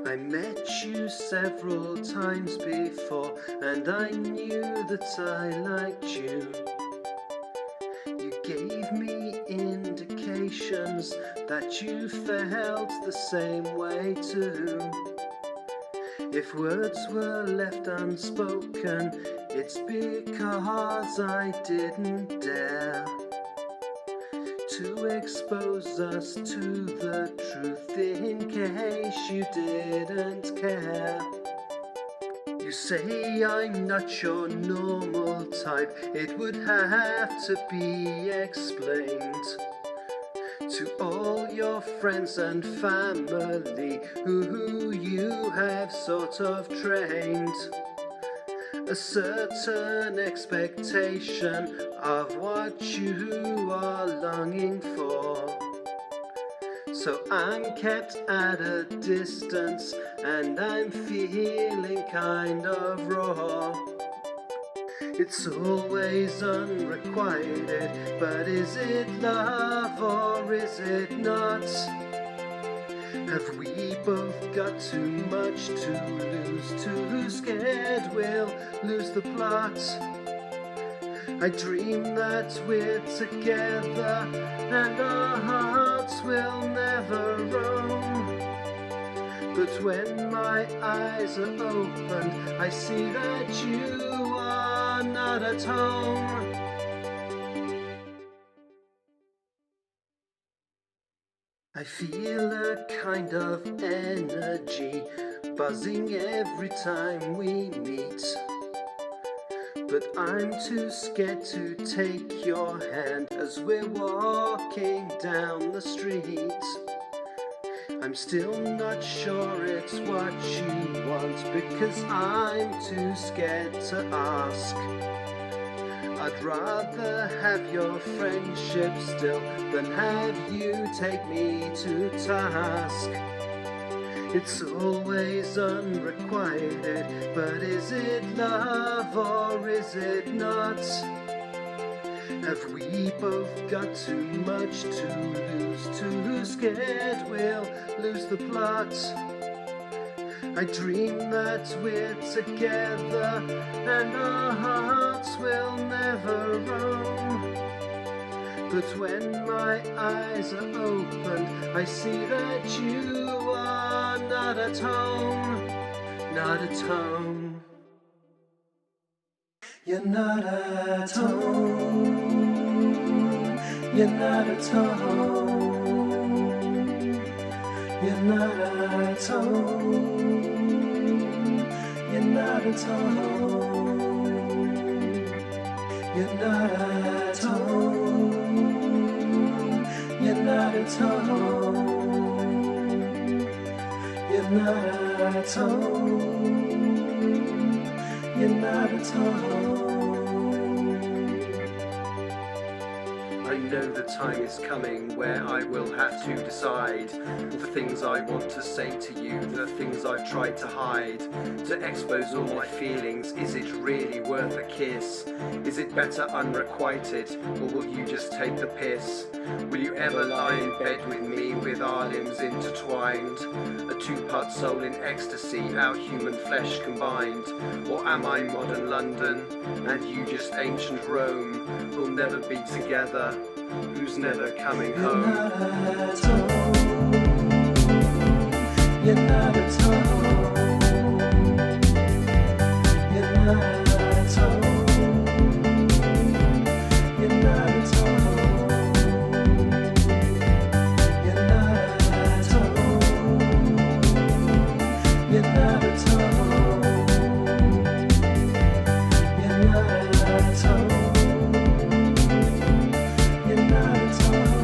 I met you several times before, and I knew that I liked you. You gave me indications that you felt the same way too. If words were left unspoken, it's because I didn't dare to expose us to the truth in case you didn't care. You say I'm not your normal type, it would have to be explained to all your friends and family who you have sort of trained a certain expectation of what you are longing for. So I'm kept at a distance and I'm feeling kind of raw. It's always unrequited, but is it love or is it not? Have we both got too much to lose, too scared we'll lose the plot? I dream that we're together and our hearts will never roam. But when my eyes are opened, I see that you are not at home. I feel a kind of energy buzzing every time we meet, but I'm too scared to take your hand as we're walking down the street. I'm still not sure it's what you want because I'm too scared to ask. I'd rather have your friendship still than have you take me to task. It's always unrequited, but is it love or is it not? Have we both got too much to lose, too scared we'll lose the plot? I dream that we're together and our hearts will never roam. But when my eyes are opened, I see that you are not at home, not at home. You're not at home, you're not at home, you're not at home. You're not at home. You're not at home. You're not at home. You're not at home. You're not at home. I know the time is coming where I will have to decide the things I want to say to you, the things I've tried to hide, to expose all my feelings. Is it really worth a kiss? Is it better unrequited, or will you just take the piss? Will you ever lie in bed with me with our limbs intertwined, a two-part soul in ecstasy, our human flesh combined? Or am I modern London and you just ancient Rome? We'll never be together, who's never coming home? You're not at home. You're not at home. You're not at home. You're not at home. You're not at home. You're not at home. You're not at home.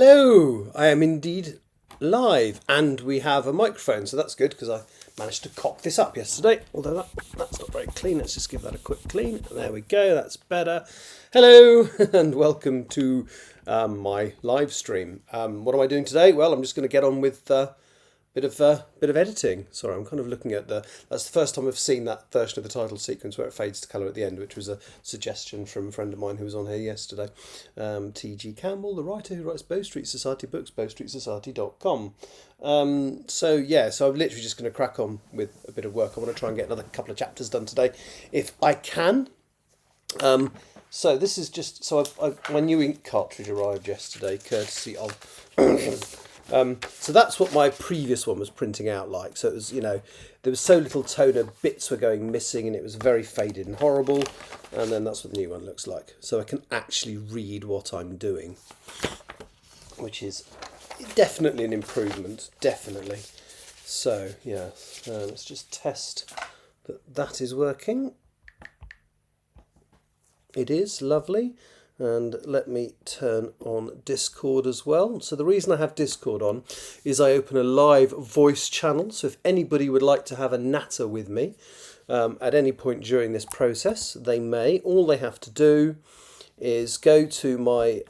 Hello, I am indeed live and we have a microphone, so that's good because I managed to cock this up yesterday, although that's not very clean. Let's just give that a quick clean. There we go, that's better. Hello and welcome to my live stream. What am I doing today? Well, I'm just going to get on with bit of editing. Sorry, I'm kind of looking at that's the first time I've seen that version of the title sequence where it fades to colour at the end, which was a suggestion from a friend of mine who was on here yesterday. T.G. Campbell, the writer who writes Bow Street Society books, bowstreetsociety.com. So I'm literally just going to crack on with a bit of work. I want to try and get another couple of chapters done today, if I can. So this is just my new ink cartridge arrived yesterday, courtesy of. So that's what my previous one was printing out like. So it was, there was so little toner, bits were going missing, and it was very faded and horrible. And then that's what the new one looks like. So I can actually read what I'm doing, which is definitely an improvement, definitely. So yeah, let's just test that is working. It is lovely. And let me turn on Discord as well. So the reason I have Discord on is I open a live voice channel. So if anybody would like to have a natter with me at any point during this process, they may. All they have to do is go to my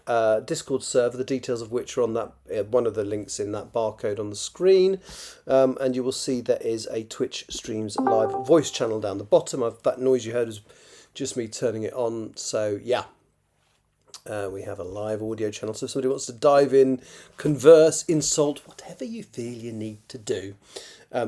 Discord server, the details of which are on that one of the links in that barcode on the screen, and you will see there is a Twitch Streams live voice channel down the bottom. That noise you heard was just me turning it on. So yeah. We have a live audio channel, so if somebody wants to dive in, converse, insult, whatever you feel you need to do,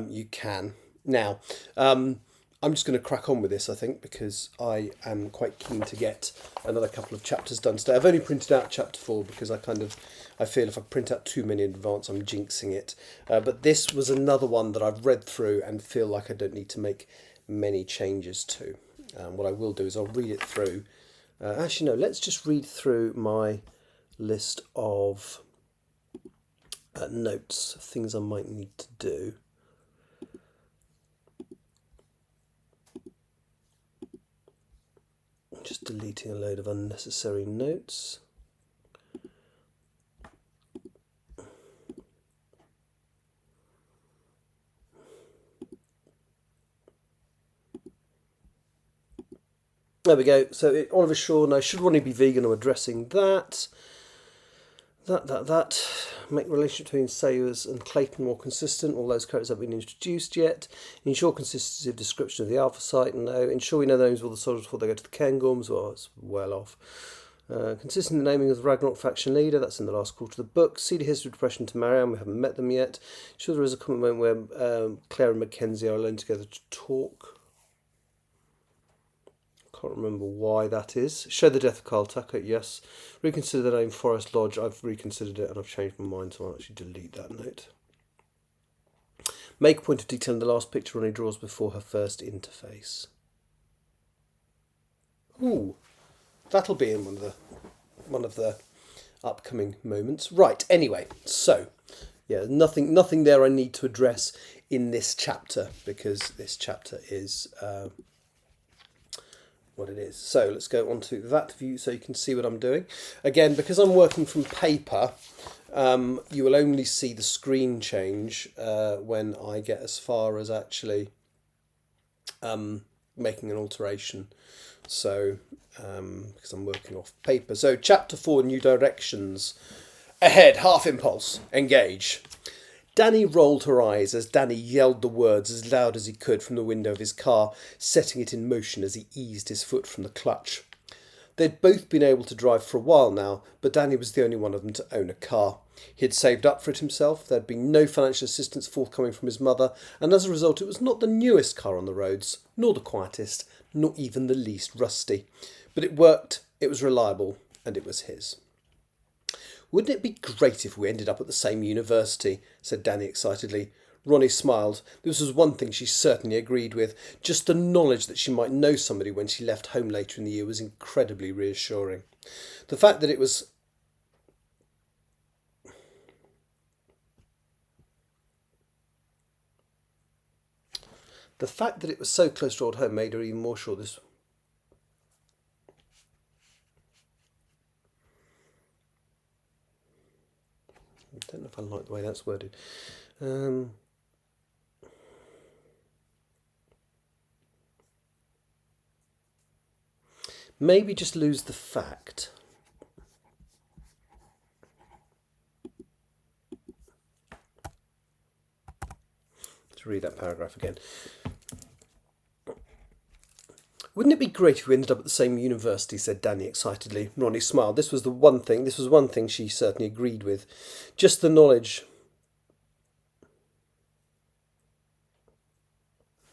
you can. Now, I'm just going to crack on with this, I think, because I am quite keen to get another couple of chapters done today. I've only printed out chapter 4 because I feel if I print out too many in advance, I'm jinxing it. But this was another one that I've read through and feel like I don't need to make many changes to. What I will do is I'll read it through. Actually, no, let's just read through my list of notes, things I might need to do. Just deleting a load of unnecessary notes. There we go. So Oliver Shaw, no, should Ronnie be vegan? I'm addressing that. That. Make the relationship between Sayers and Clayton more consistent. All those characters haven't been introduced yet. Ensure consistency of description of the alpha site. No. Ensure we know the names of all the soldiers before they go to the Cairngorms. Well, it's well off. Consistent in the naming of the Ragnarok faction leader. That's in the last quarter of the book. See the history of depression to Marianne. We haven't met them yet. Sure there is a common moment where Claire and Mackenzie are alone together to talk. Can't remember why that is. Show the death of Carl Tucker, yes. Reconsider the name Forest Lodge. I've reconsidered it and I've changed my mind, so I'll actually delete that note. Make a point of detail in the last picture Ronnie draws before her first interface. Ooh, that'll be in one of the upcoming moments. Right, anyway, so yeah, nothing there I need to address in this chapter because this chapter is what it is. So let's go on to that view so you can see what I'm doing. Again, because I'm working from paper, you will only see the screen change when I get as far as actually making an alteration. So, because I'm working off paper. So chapter 4, New Directions. Ahead, half impulse, engage. Danny rolled her eyes as Danny yelled the words as loud as he could from the window of his car, setting it in motion as he eased his foot from the clutch. They'd both been able to drive for a while now, but Danny was the only one of them to own a car. He had saved up for it himself, there had been no financial assistance forthcoming from his mother, and as a result it was not the newest car on the roads, nor the quietest, nor even the least rusty. But it worked, it was reliable, and it was his. "Wouldn't it be great if we ended up at the same university?" said Danny excitedly. Ronnie smiled. This was one thing she certainly agreed with. Just the knowledge that she might know somebody when she left home later in the year was incredibly reassuring. The fact that it was so close to old home made her even more sure this. I don't know if I like the way that's worded. Maybe just lose the fact. Let's read that paragraph again. Wouldn't it be great if we ended up at the same university, said Danny excitedly. Ronnie smiled. This was one thing she certainly agreed with. Just the knowledge.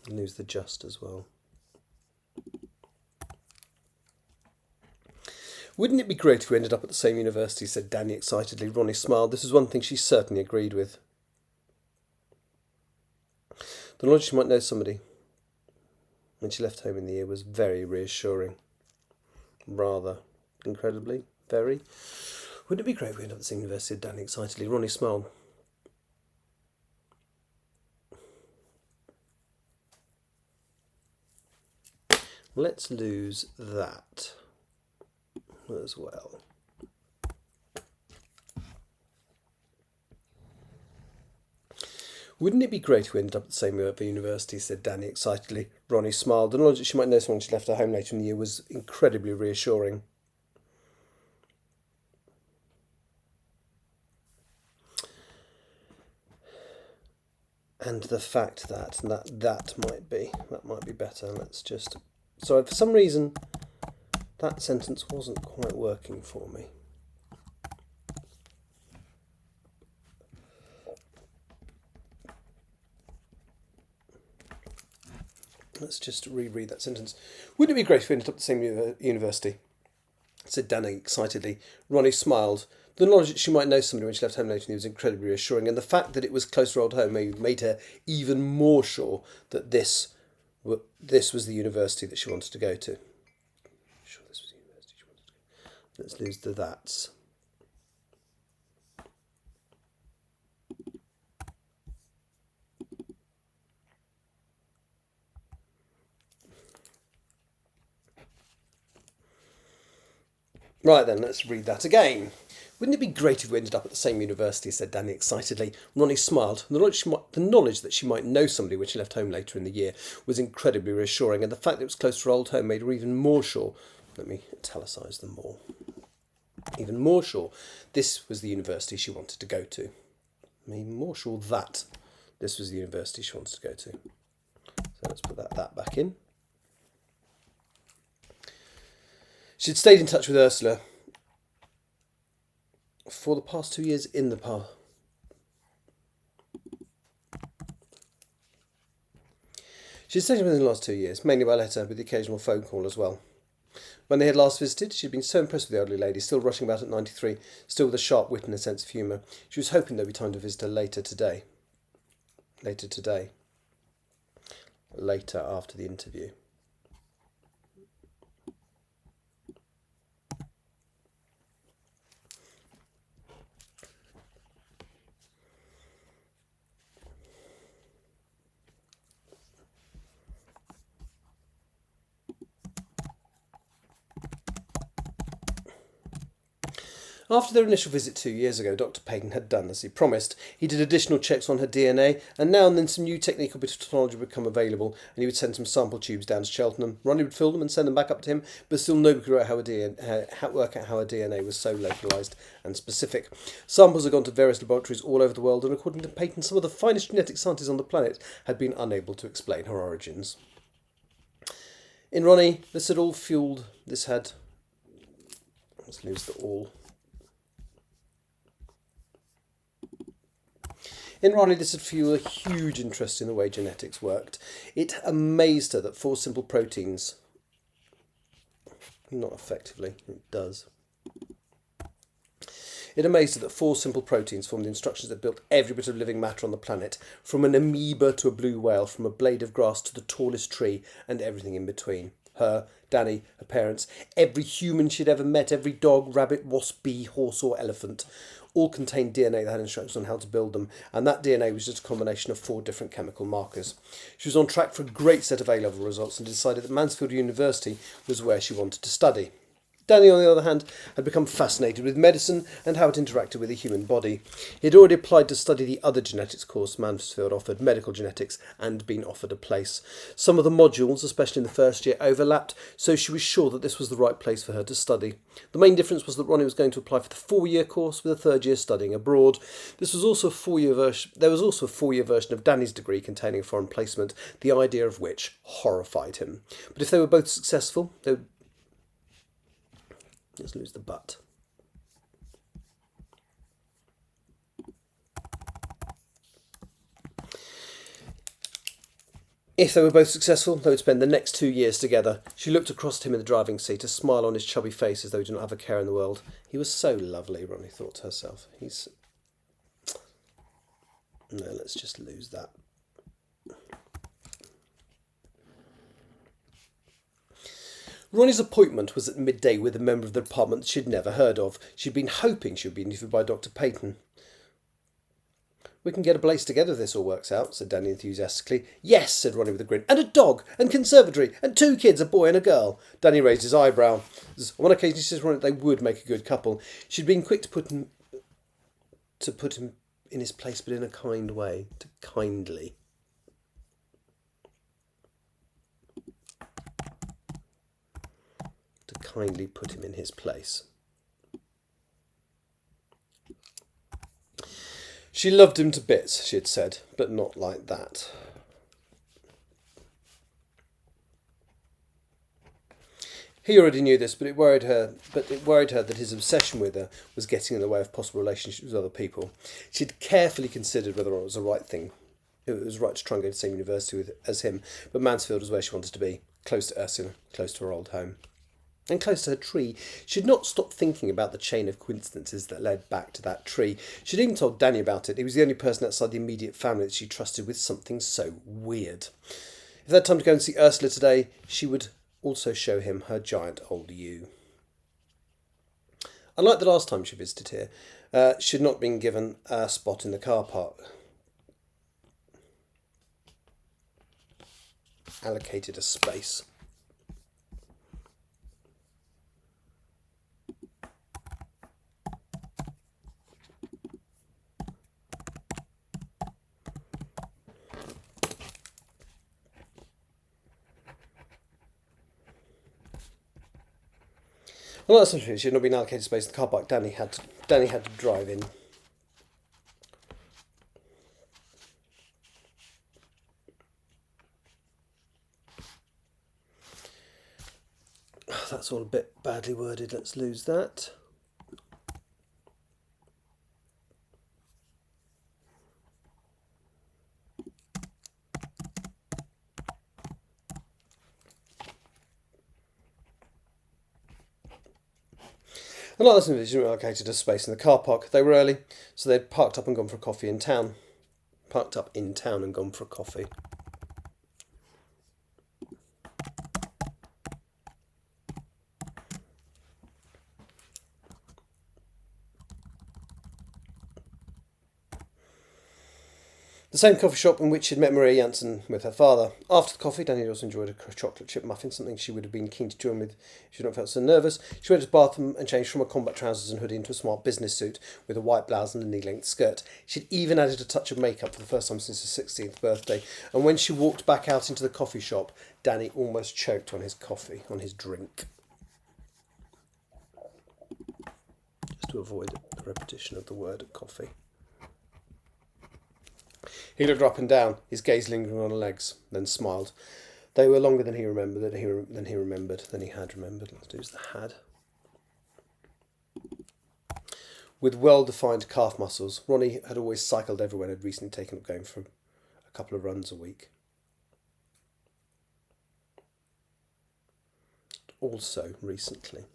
Lose the just as well. Wouldn't it be great if we ended up at the same university, said Danny excitedly. Ronnie smiled. This was one thing she certainly agreed with. The knowledge she might know somebody when she left home in the year was very reassuring. Rather. Incredibly. Very. Wouldn't it be great if we ended up at the same university, said Danny excitedly. Ronnie smiled. Let's lose that as well. Wouldn't it be great if we ended up at the same university, said Danny excitedly. Ronnie smiled. The knowledge that she might know someone when she left her home later in the year was incredibly reassuring. And the fact that might be better. Let's just... Sorry, for some reason that sentence wasn't quite working for me. Let's just reread that sentence. Wouldn't it be great if we ended up at the same university, said Danny excitedly. Ronnie smiled. The knowledge that she might know somebody when she left home later in the year was incredibly reassuring, and the fact that it was close to her old home made her even more sure that this was the university that she wanted to go to. Sure, this was the university she wanted to go. Let's lose the that's. Right then, let's read that again. Wouldn't it be great if we ended up at the same university, said Danny excitedly. Ronnie smiled. The knowledge that she might know somebody when she left home later in the year was incredibly reassuring, and the fact that it was close to her old home made her even more sure. Let me italicise them more. Even more sure this was the university she wanted to go to. Even more sure that this was the university she wanted to go to. So let's put that back in. She'd stayed in touch with Ursula for the past 2 years in the past. She'd stayed with him the last 2 years, mainly by letter, with the occasional phone call as well. When they had last visited, she'd been so impressed with the elderly lady, still rushing about at 93, still with a sharp wit and a sense of humour. She was hoping there'd be time to visit her later today. Later after the interview. After their initial visit 2 years ago, Dr. Payton had done as he promised. He did additional checks on her DNA, and now and then some new technical bit of technology would become available, and he would send some sample tubes down to Cheltenham. Ronnie would fill them and send them back up to him, but still nobody could work out how her DNA was so localised and specific. Samples had gone to various laboratories all over the world, and according to Payton, some of the finest genetic scientists on the planet had been unable to explain her origins. In Ronnie, this had all fueled... Let's lose the all... In Ronnie, this had fueled a huge interest in the way genetics worked. It amazed her that 4 simple proteins... Not effectively, it does. It amazed her that 4 simple proteins formed the instructions that built every bit of living matter on the planet, from an amoeba to a blue whale, from a blade of grass to the tallest tree, and everything in between. Her, Danny, her parents, every human she'd ever met, every dog, rabbit, wasp, bee, horse or elephant, all contained DNA that had instructions on how to build them, and that DNA was just a combination of 4 different chemical markers. She was on track for a great set of A-level results and decided that Mansfield University was where she wanted to study. Danny, on the other hand, had become fascinated with medicine and how it interacted with the human body. He had already applied to study the other genetics course Mansfield offered, medical genetics, and been offered a place. Some of the modules, especially in the first year, overlapped, so she was sure that this was the right place for her to study. The main difference was that Ronnie was going to apply for the 4-year course with a 3rd year studying abroad. This was also a 4-year version. There was also a 4-year version of Danny's degree containing a foreign placement, the idea of which horrified him. But if they were both successful, they would... Let's lose the but. If they were both successful, they would spend the next 2 years together. She looked across at him in the driving seat, a smile on his chubby face as though he did not have a care in the world. He was so lovely, Ronnie thought to herself. No, let's just lose that. Ronnie's appointment was at midday with a member of the department she'd never heard of. She'd been hoping she would be interviewed by Dr. Peyton. "We can get a place together if this all works out," said Danny enthusiastically. "Yes," said Ronnie with a grin. "And a dog, and conservatory, and 2 kids, a boy and a girl." Danny raised his eyebrow. On one occasion she said Ronnie they would make a good couple. She'd been quick to put him in his place, but in a kind way. To kindly put him in his place. She loved him to bits, she had said, but not like that. He already knew this, but it worried her that his obsession with her was getting in the way of possible relationships with other people. She'd carefully considered whether it was the right thing. It was right to try and go to the same university as him, but Mansfield was where she wanted to be, close to Ursula, close to her old home. And close to her tree. She had not stopped thinking about the chain of coincidences that led back to that tree. She'd even told Danny about it. He was the only person outside the immediate family that she trusted with something so weird. If they had time to go and see Ursula today, she would also show him her giant old yew. Unlike the last time she visited here, she had not been given a spot in the car park. Allocated a space. Well, that's not true. She had not been allocated space in the car park. Danny had to drive in. That's all a bit badly worded. Let's lose that. And like this individual allocated a space in the car park. They were early, so they'd parked up and gone for a coffee in town. Parked up in town and gone for a coffee. The same coffee shop in which she'd met Maria Jansen with her father. After the coffee, Danny also enjoyed a chocolate chip muffin, something she would have been keen to join with if she had not felt so nervous. She went to the bathroom and changed from her combat trousers and hoodie into a smart business suit with a white blouse and a knee-length skirt. She'd even added a touch of makeup for the first time since her 16th birthday. And when she walked back out into the coffee shop, Danny almost choked on his coffee, on his drink. Just to avoid the repetition of the word coffee. He looked her up and down, his gaze lingering on her legs, then smiled. They were longer than he remembered, than he had remembered. Let's use the had. With well-defined calf muscles, Ronnie had always cycled everywhere and had recently taken up going for a couple of runs a week. Also recently.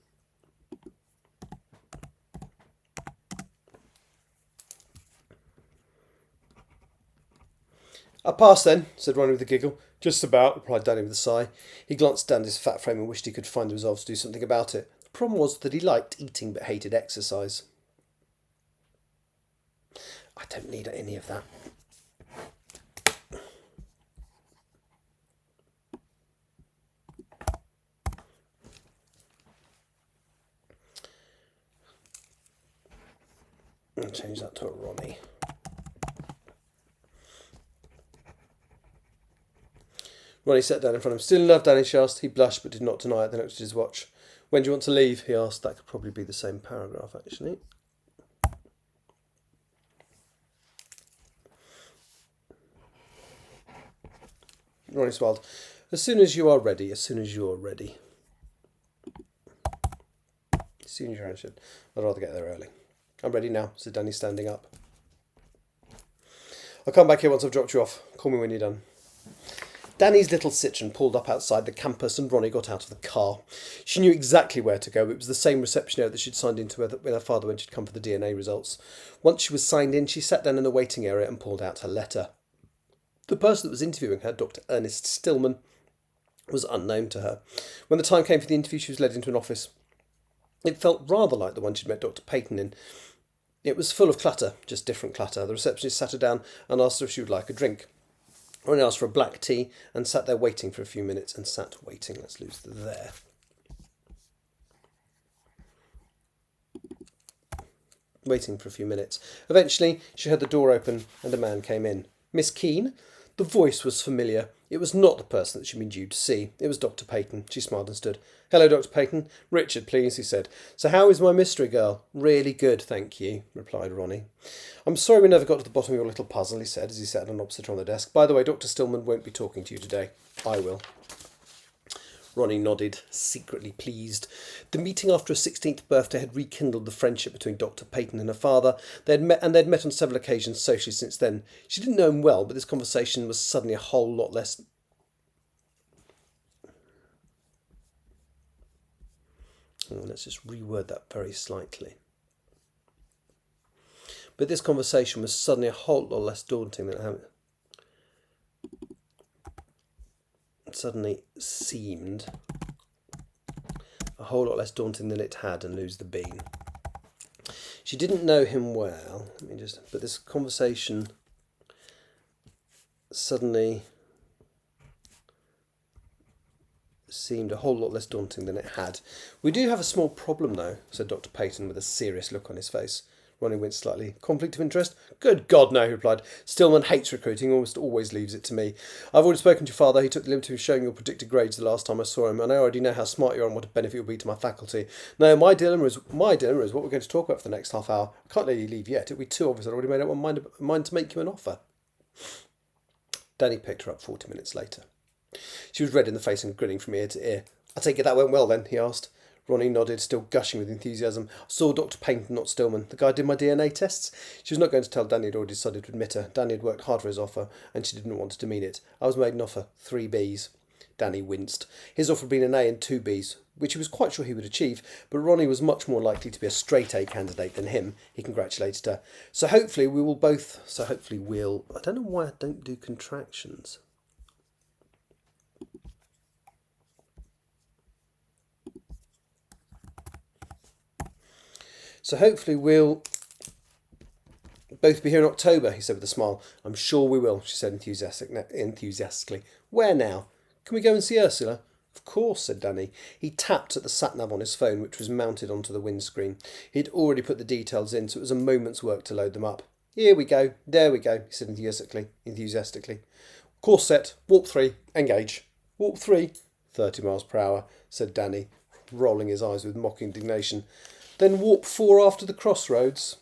"I passed then," said Ronnie with a giggle. "Just about," replied Danny with a sigh. He glanced down his fat frame and wished he could find the resolve to do something about it. The problem was that he liked eating but hated exercise. "I don't need any of that." I'll change that to a Ronnie. Ronnie sat down in front of him. Still in love, Danny, she asked. He blushed but did not deny it, then looked at his watch. When do you want to leave? He asked. That could probably be the same paragraph, actually. Ronnie smiled. As soon as you are ready, as soon as you're ready. As soon as you're ready. I'd rather get there early. I'm ready now, said Danny, standing up. I'll come back here once I've dropped you off. Call me when you're done. Danny's little Citroen pulled up outside the campus and Ronnie got out of the car. She knew exactly where to go. It was the same reception area that she'd signed into with her father when she'd come for the DNA results. Once she was signed in, she sat down in the waiting area and pulled out her letter. The person that was interviewing her, Dr. Ernest Stillman, was unknown to her. When the time came for the interview, she was led into an office. It felt rather like the one she'd met Dr. Peyton in. It was full of clutter, just different clutter. The receptionist sat her down and asked her if she would like a drink. Ronnie asked for a black tea and sat there waiting for a few minutes and sat waiting. Let's lose the there. Waiting for a few minutes. Eventually, she heard the door open and a man came in. Miss Keene? The voice was familiar. It was not the person that she'd been due to see. It was Dr. Peyton. She smiled and stood. Hello, Dr. Peyton. Richard, please, he said. So how is my mystery girl? Really good, thank you, replied Ronnie. I'm sorry we never got to the bottom of your little puzzle, he said, as he sat down opposite her on the desk. By the way, Dr. Stillman won't be talking to you today. I will. Ronnie nodded, secretly pleased. The meeting after her 16th birthday had rekindled the friendship between Dr. Peyton and her father. They'd met on several occasions socially since then. She didn't know him well, but this conversation was suddenly a whole lot less... let's just reword that very slightly. But this conversation was suddenly a whole lot less daunting than it suddenly seemed a whole lot less daunting than it had, and lose the bean. She didn't know him well. But this conversation suddenly seemed a whole lot less daunting than it had. We do have a small problem, though, said Dr. Peyton with a serious look on his face. Ronnie winced slightly. Conflict of interest? Good God, no, he replied. Stillman hates recruiting, almost always leaves it to me. I've already spoken to your father. He took the liberty of showing your predicted grades the last time I saw him, and I already know how smart you are and what a benefit you'll be to my faculty. No, my dilemma is what we're going to talk about for the next half hour. I can't let you leave yet. It'll be too obvious. I'd already made up my mind to make you an offer. Danny picked her up 40 minutes later. She was red in the face and grinning from ear to ear. I take it that went well then, he asked. Ronnie nodded, still gushing with enthusiasm. I saw Dr. Peyton, not Stillman. The guy did my DNA tests. She was not going to tell Danny had already decided to admit her. Danny had worked hard for his offer, and she didn't want to demean it. I was made an offer, 3 Bs. Danny winced. His offer had been an A and 2 Bs, which he was quite sure he would achieve, but Ronnie was much more likely to be a straight A candidate than him. He congratulated her. So hopefully we'll... I don't know why I don't do contractions. So hopefully we'll both be here in October, he said with a smile. I'm sure we will, she said enthusiastically. Where now? Can we go and see Ursula? Of course, said Danny. He tapped at the sat-nav on his phone, which was mounted onto the windscreen. He'd already put the details in, so it was a moment's work to load them up. Here we go. There we go, he said enthusiastically. Course set. Warp 3. Engage. Warp 3. 30 miles per hour, said Danny, rolling his eyes with mock indignation. Then warp 4 after the crossroads.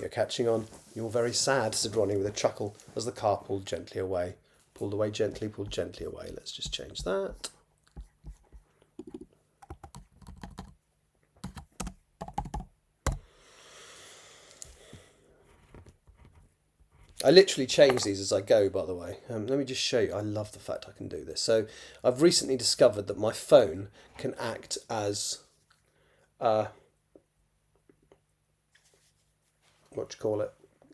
You're catching on. You're very sad, said Ronnie with a chuckle as the car pulled gently away. Pulled away gently, pulled gently away. Let's just change that. I literally change these as I go, by the way. Let me just show you. I love the fact I can do this. So I've recently discovered that my phone can act as...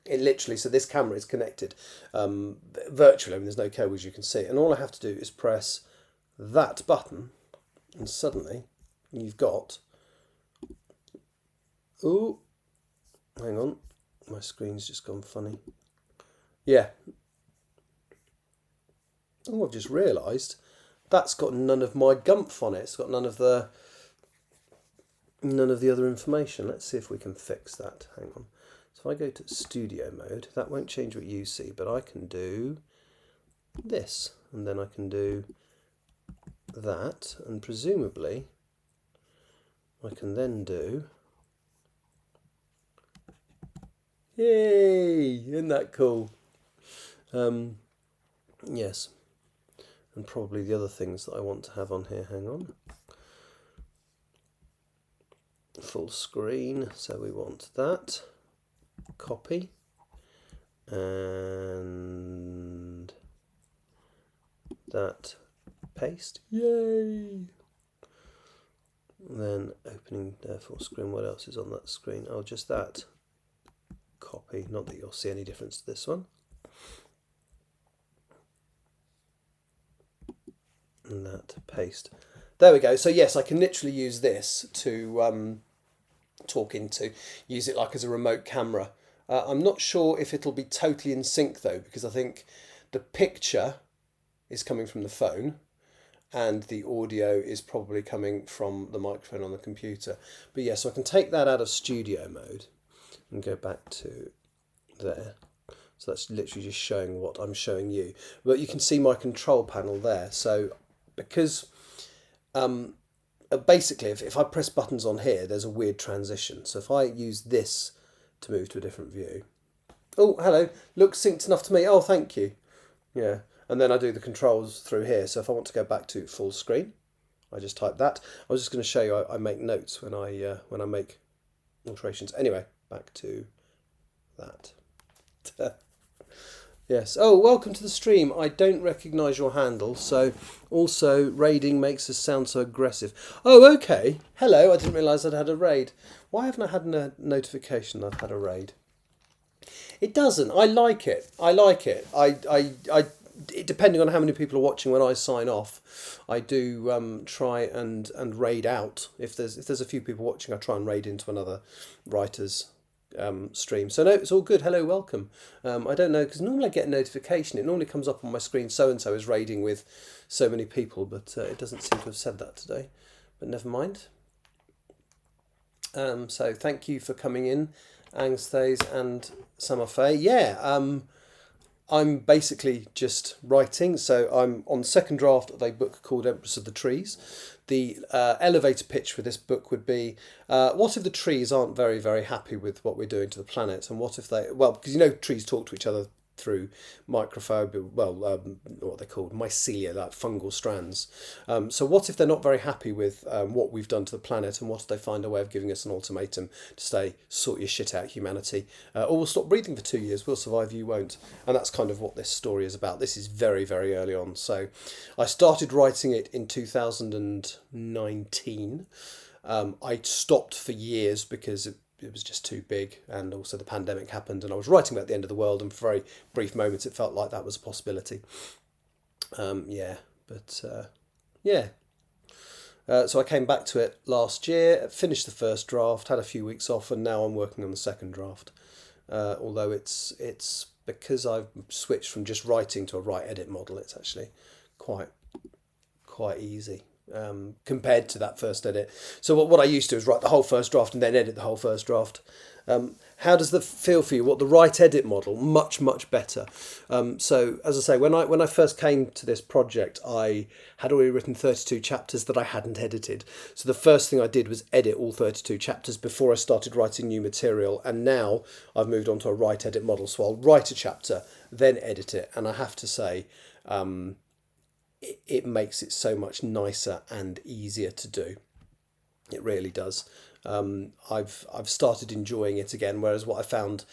It literally, so this camera is connected virtually. I mean, there's no cables, you can see it. And all I have to do is press that button, and suddenly you've got... Ooh, hang on. My screen's just gone funny. Yeah. Oh, I've just realised that's got none of my gumph on it. It's got none of the other information. Let's see if we can fix that. Hang on. So if I go to studio mode, that won't change what you see, but I can do this, and then I can do that, and presumably I can then do, yay, isn't that cool? Yes, and probably the other things that I want to have on here, hang on. Full screen, so we want that, copy, and that, paste, yay! Then opening full screen, what else is on that screen? Oh, just that, copy, not that you'll see any difference to this one. And that, paste. There we go. So yes, I can literally use this to talk into, use it like as a remote camera. I'm not sure if it'll be totally in sync though, because I think the picture is coming from the phone and the audio is probably coming from the microphone on the computer. But yeah, so I can take that out of studio mode and go back to there. So that's literally just showing what I'm showing you. But you can see my control panel there. So because basically if I press buttons on here, there's a weird transition. So if I use this to move to a different view. Oh, hello. Looks synced enough to me. Oh, thank you. Yeah. And then I do the controls through here. So if I want to go back to full screen, I just type that. I was just going to show you I make notes when I make alterations. Anyway, back to that. Yes. Oh, welcome to the stream. I don't recognise your handle, so also raiding makes us sound so aggressive. Oh, okay. Hello. I didn't realise I'd had a raid. Why haven't I had a notification I've had a raid? It doesn't. I like it. I like it. Depending on how many people are watching when I sign off, I do try and raid out. If there's a few people watching, I try and raid into another writer's stream. So no, it's all good. Hello, welcome. I don't know, because normally I get a notification. It normally comes up on my screen, so and so is raiding with so many people, but it doesn't seem to have said that today. But never mind. So thank you for coming in, Angsthays and Summerfay. Yeah, I'm basically just writing. So I'm on the second draft of a book called Empress of the Trees. The elevator pitch for this book would be, what if the trees aren't very, very happy with what we're doing to the planet? And what if they, well, because you know trees talk to each other through microphobia, what they're called, mycelia, like fungal strands. So what if they're not very happy with what we've done to the planet, and what if they find a way of giving us an ultimatum to say, sort your shit out, humanity, or we'll stop breathing for 2 years, we'll survive, you won't. And that's kind of what this story is about. This is very, very early on. So I started writing it in 2019. I stopped for years because it was just too big, and also the pandemic happened, and I was writing about the end of the world, and for very brief moments it felt like that was a possibility. Yeah. So I came back to it last year, finished the first draft, had a few weeks off, and now I'm working on the second draft. Although it's because I've switched from just writing to a write edit model, it's actually quite easy. Compared to that first edit. So what I used to do is write the whole first draft and then edit the whole first draft. How does that feel for you? What, the write edit model? Much better. So as I say, when I first came to this project, I had already written 32 chapters that I hadn't edited. So the first thing I did was edit all 32 chapters before I started writing new material. And now I've moved on to a write edit model. So I'll write a chapter, then edit it. And I have to say, it makes it so much nicer and easier to do. It really does. I've started enjoying it again, whereas what I found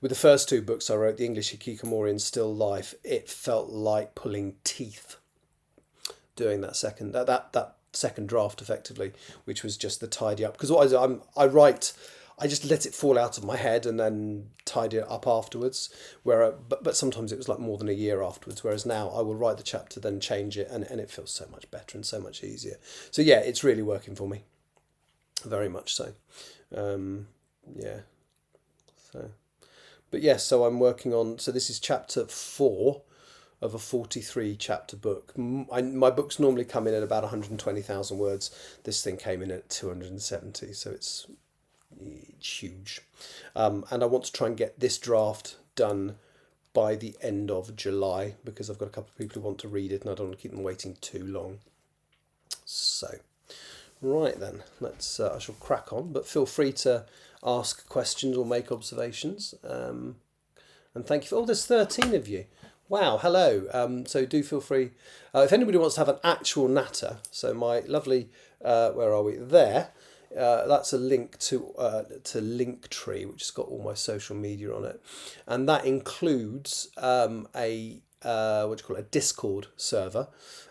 with the first two books I wrote, The English Hikikomori and Still Life, it felt like pulling teeth doing that second draft effectively, which was just the tidy up. Because what I write, I just let it fall out of my head and then tidy it up afterwards. But sometimes it was like more than a year afterwards. Whereas now I will write the chapter, then change it, and it feels so much better and so much easier. So yeah, it's really working for me, very much so. Yeah. So, but yes, so I'm working on. So this is chapter 4 of a 43 chapter book. My books normally come in at about 120,000 words. This thing came in at 270, so it's huge. And I want to try and get this draft done by the end of July, because I've got a couple of people who want to read it and I don't want to keep them waiting too long. So, right then, let's. I shall crack on, but feel free to ask questions or make observations. And thank you for. Oh, there's 13 of you. Wow, hello. So do feel free. If anybody wants to have an actual natter, so my lovely. Where are we? There. That's a link to Linktree, which has got all my social media on it, and that includes a Discord server,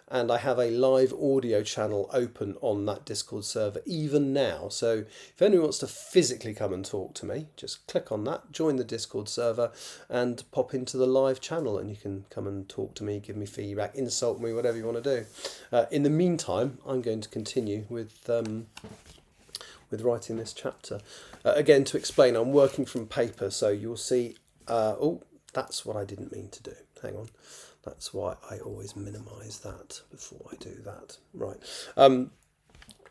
and I have a live audio channel open on that Discord server even now. So if anyone wants to physically come and talk to me, just click on that, join the Discord server, and pop into the live channel, and you can come and talk to me, give me feedback, insult me, whatever you want to do. In the meantime, I'm going to continue with writing this chapter. Again, to explain, I'm working from paper, so you'll see. That's what I didn't mean to do. Hang on. That's why I always minimise that before I do that. Right.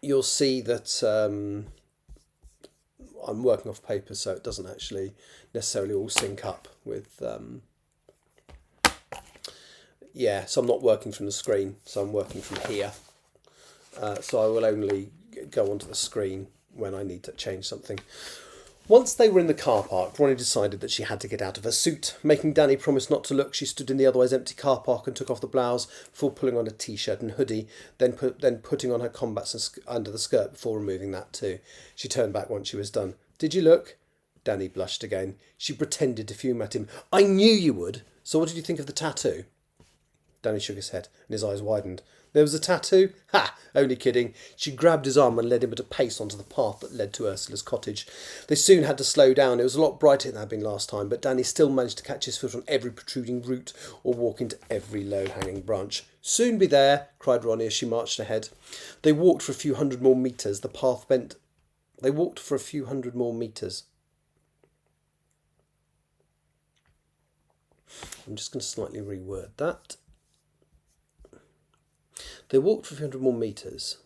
You'll see that I'm working off paper, so it doesn't actually necessarily all sync up with. So I'm not working from the screen, so I'm working from here. So I will only go onto the screen when I need to change something. Once they were in the car park, Ronnie decided that she had to get out of her suit. Making Danny promise not to look, she stood in the otherwise empty car park and took off the blouse before pulling on a t-shirt and hoodie, then putting on her combats under the skirt before removing that too. She turned back once she was done. "Did you look?" Danny blushed again. She pretended to fume at him. "I knew you would. So what did you think of the tattoo?" Danny shook his head and his eyes widened. "There was a tattoo? Ha! Only kidding." She grabbed his arm and led him at a pace onto the path that led to Ursula's cottage. They soon had to slow down. It was a lot brighter than it had been last time, but Danny still managed to catch his foot on every protruding root or walk into every low-hanging branch. "Soon be there," cried Ronnie as she marched ahead. They walked for a few hundred more metres. The path bent. They walked for a few hundred more metres. I'm just going to slightly reword that. They walked for a few hundred more metres,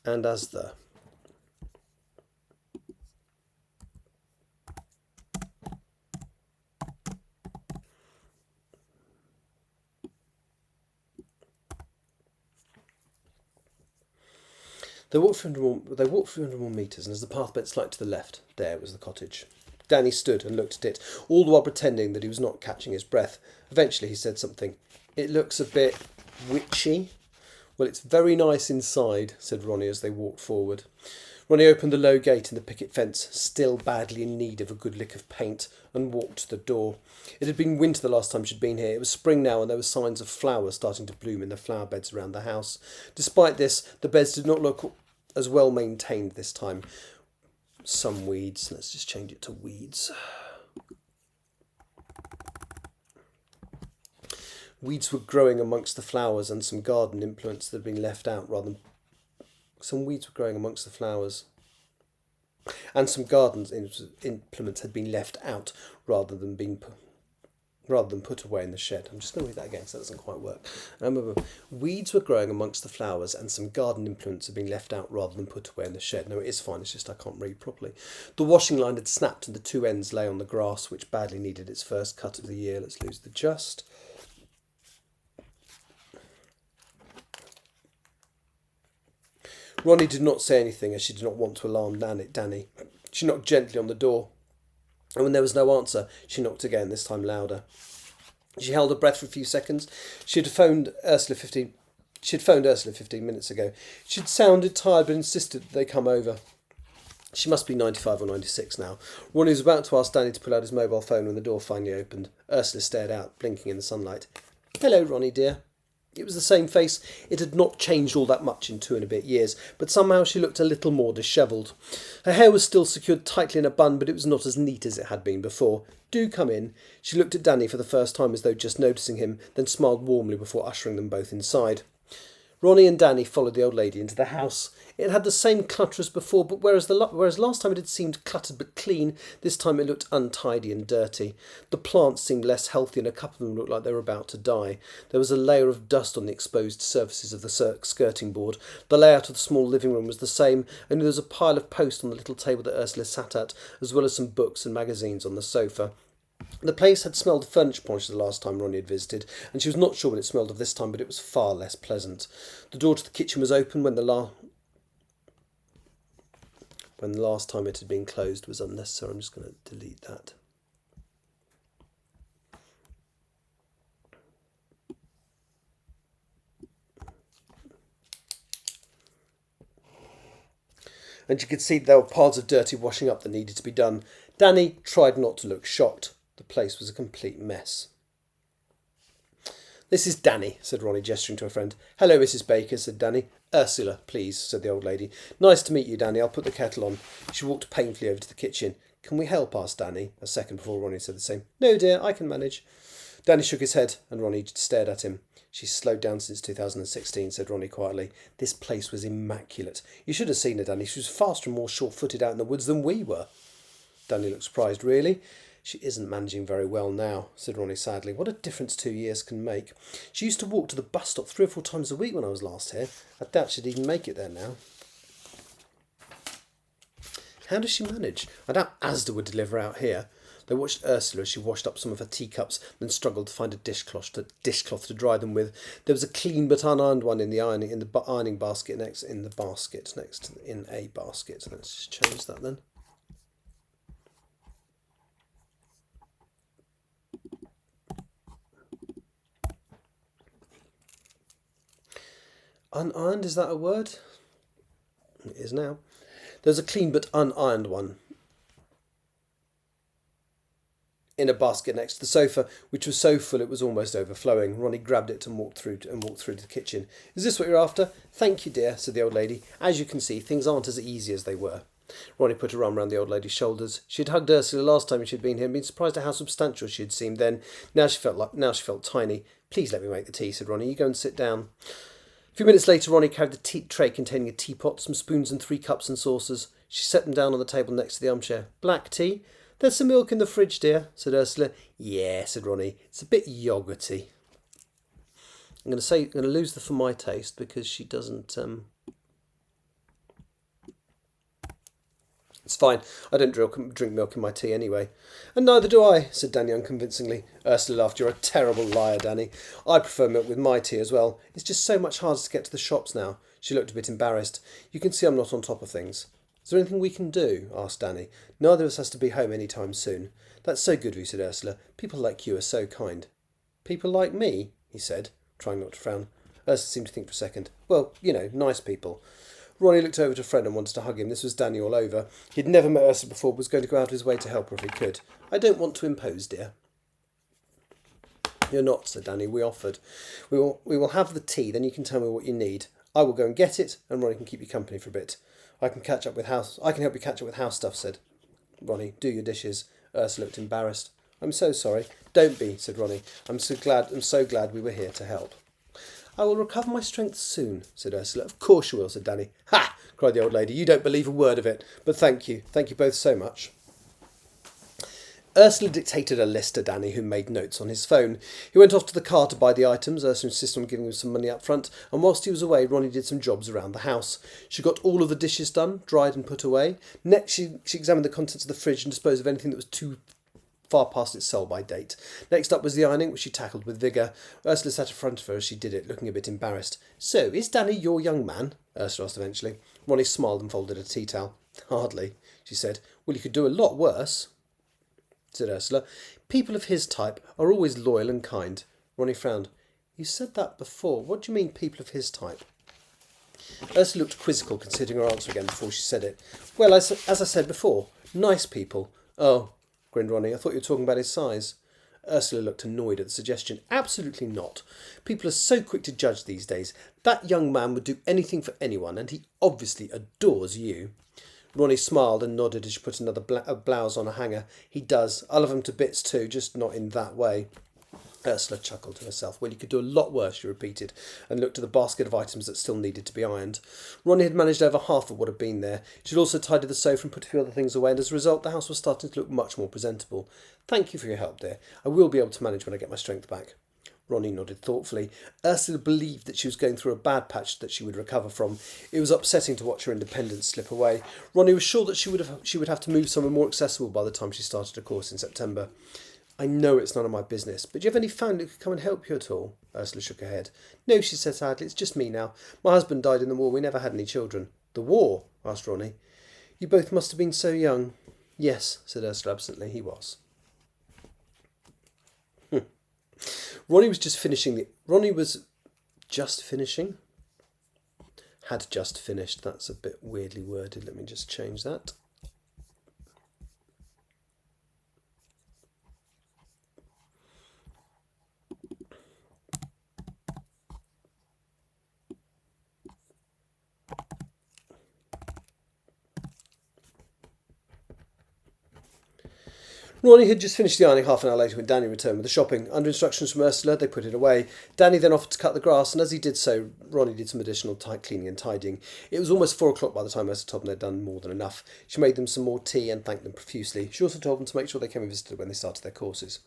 and as the They walked for 100 more metres, and as the path bent slightly to the left, there was the cottage. Danny stood and looked at it, all the while pretending that he was not catching his breath. Eventually he said something. "It looks a bit witchy." "Well, it's very nice inside," said Ronnie as they walked forward. Ronnie opened the low gate in the picket fence, still badly in need of a good lick of paint, and walked to the door. It had been winter the last time she'd been here. It was spring now, and there were signs of flowers starting to bloom in the flower beds around the house. Despite this, the beds did not look as well maintained this time. Some weeds. Let's just change it to weeds. Weeds were growing amongst the flowers, and some garden implements that had been left out rather than... Some weeds were growing amongst the flowers, and some garden implements had been left out rather than put away in the shed. I'm just going to read that again because that doesn't quite work. Weeds were growing amongst the flowers, and some garden implements had been left out rather than put away in the shed. No, it is fine, it's just I can't read properly. The washing line had snapped and the two ends lay on the grass, which badly needed its first cut of the year. Let's lose the just. Ronnie did not say anything, as she did not want to alarm Danny. She knocked gently on the door, and when there was no answer, she knocked again, this time louder. She held her breath for a few seconds. She had phoned Ursula 15 minutes ago. She had sounded tired, but insisted that they come over. She must be 95 or 96 now. Ronnie was about to ask Danny to pull out his mobile phone when the door finally opened. Ursula stared out, blinking in the sunlight. "Hello, Ronnie, dear." It was the same face. It had not changed all that much in 2 and a bit years, but somehow she looked a little more dishevelled. Her hair was still secured tightly in a bun, but it was not as neat as it had been before. "Do come in." She looked at Danny for the first time as though just noticing him, then smiled warmly before ushering them both inside. Ronnie and Danny followed the old lady into the house. It had the same clutter as before, but whereas last time it had seemed cluttered but clean, this time it looked untidy and dirty. The plants seemed less healthy, and a couple of them looked like they were about to die. There was a layer of dust on the exposed surfaces of the skirting board. The layout of the small living room was the same, only there was a pile of post on the little table that Ursula sat at, as well as some books and magazines on the sofa. The place had smelled of furniture polish the last time Ronnie had visited, and she was not sure what it smelled of this time, but it was far less pleasant. The door to the kitchen was open when the last time it had been closed was unnecessary. I'm just going to delete that. And you could see there were piles of dirty washing up that needed to be done. Danny tried not to look shocked. The place was a complete mess. "This is Danny," said Ronnie, gesturing to a friend. "Hello, Mrs. Baker," said Danny. "Ursula, please," said the old lady. "Nice to meet you, Danny. I'll put the kettle on." She walked painfully over to the kitchen. "Can we help?" asked Danny, a second before Ronnie said the same. "No, dear, I can manage." Danny shook his head, and Ronnie stared at him. "She's slowed down since 2016, said Ronnie quietly. "This place was immaculate. You should have seen her, Danny. She was faster and more sure-footed out in the woods than we were." Danny looked surprised. "Really?" "She isn't managing very well now," said Ronnie sadly. "What a difference 2 years can make. She used to walk to the bus stop 3 or 4 times a week when I was last here. I doubt she'd even make it there now." "How does she manage? I doubt Asda would deliver out here." They watched Ursula as she washed up some of her teacups, then struggled to find a dishcloth to dry them with. There was a clean but unironed one in the ironing basket next in a basket. Let's just change that then. Unironed, is that a word? It is now. There's a clean but unironed one in a basket next to the sofa, which was so full it was almost overflowing. Ronnie grabbed it and walked through to the kitchen. "Is this what you're after?" "Thank you, dear," said the old lady. "As you can see, things aren't as easy as they were." Ronnie put her arm round the old lady's shoulders. She had hugged Ursula last time she'd been here and been surprised at how substantial she had seemed then. Now she felt tiny. "Please let me make the tea," said Ronnie. "You go and sit down." A few minutes later, Ronnie carried the tray containing a teapot, some spoons and 3 cups and saucers. She set them down on the table next to the armchair. "Black tea?" "There's some milk in the fridge, dear," said Ursula. "Yeah," said Ronnie. "It's a bit yoghurty." I'm going to lose the "for my taste" because she doesn't. It's fine. I don't drink milk in my tea anyway. "And neither do I," said Danny unconvincingly. Ursula laughed. "You're a terrible liar, Danny. I prefer milk with my tea as well. It's just so much harder to get to the shops now." She looked a bit embarrassed. "You can see I'm not on top of things." "Is there anything we can do?" asked Danny. "Neither of us has to be home any time soon." "That's so good of you," said Ursula. "People like you are so kind." "People like me?" he said, trying not to frown. Ursula seemed to think for a second. "Well, nice people." Ronnie looked over to a friend and wanted to hug him. This was Danny all over. He'd never met Ursula before, but was going to go out of his way to help her if he could. "I don't want to impose, dear." "You're not," said Danny. "We offered. We will have the tea, then you can tell me what you need. I will go and get it, and Ronnie can keep you company for a bit. I can help you catch up with house stuff," said Ronnie. "Do your dishes." Ursula looked embarrassed. "I'm so sorry." "Don't be," said Ronnie. I'm so glad we were here to help." "I will recover my strength soon," said Ursula. "Of course you will," said Danny. "Ha!" cried the old lady. "You don't believe a word of it. But thank you. Thank you both so much." Ursula dictated a list to Danny, who made notes on his phone. He went off to the car to buy the items. Ursula insisted on giving him some money up front, and whilst he was away, Ronnie did some jobs around the house. She got all of the dishes done, dried and put away. Next, she examined the contents of the fridge and disposed of anything that was too far past its sell-by date. Next up was the ironing, which she tackled with vigour. Ursula sat in front of her as she did it, looking a bit embarrassed. "So, is Danny your young man?" Ursula asked eventually. Ronnie smiled and folded a tea towel. "Hardly," she said. "Well, you could do a lot worse," said Ursula. "People of his type are always loyal and kind." Ronnie frowned. "You said that before. What do you mean, people of his type?" Ursula looked quizzical, considering her answer again before she said it. "Well, as I said before, nice people." "Oh," grinned Ronnie. "I thought you were talking about his size." Ursula looked annoyed at the suggestion. "Absolutely not. People are so quick to judge these days. That young man would do anything for anyone, and he obviously adores you." Ronnie smiled and nodded as she put another blouse on a hanger. "He does. I love him to bits too, just not in that way." Ursula chuckled to herself. Well, you could do a lot worse, she repeated, and looked at the basket of items that still needed to be ironed. Ronnie had managed over half of what had been there. She'd also tidied the sofa and put a few other things away, and as a result, the house was starting to look much more presentable. Thank you for your help, dear. I will be able to manage when I get my strength back. Ronnie nodded thoughtfully. Ursula believed that she was going through a bad patch that she would recover from. It was upsetting to watch her independence slip away. Ronnie was sure that she would have to move somewhere more accessible by the time she started a course in September. I know it's none of my business, but do you have any family who could come and help you at all? Ursula shook her head. No, she said sadly, it's just me now. My husband died in the war, we never had any children. The war? Asked Ronnie. You both must have been so young. Yes, said Ursula absently, he was. Ronnie was just finishing. Had just finished. That's a bit weirdly worded. Let me just change that. Ronnie had just finished the ironing half an hour later when Danny returned with the shopping. Under instructions from Ursula, they put it away. Danny then offered to cut the grass, and as he did so, Ronnie did some additional cleaning and tidying. It was almost 4 o'clock by the time Ursula told them they'd done more than enough. She made them some more tea and thanked them profusely. She also told them to make sure they came and visited when they started their courses.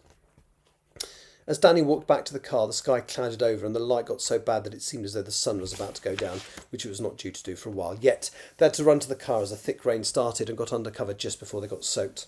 As Danny walked back to the car, the sky clouded over and the light got so bad that it seemed as though the sun was about to go down, which it was not due to do for a while. Yet, they had to run to the car as a thick rain started and got under cover just before they got soaked.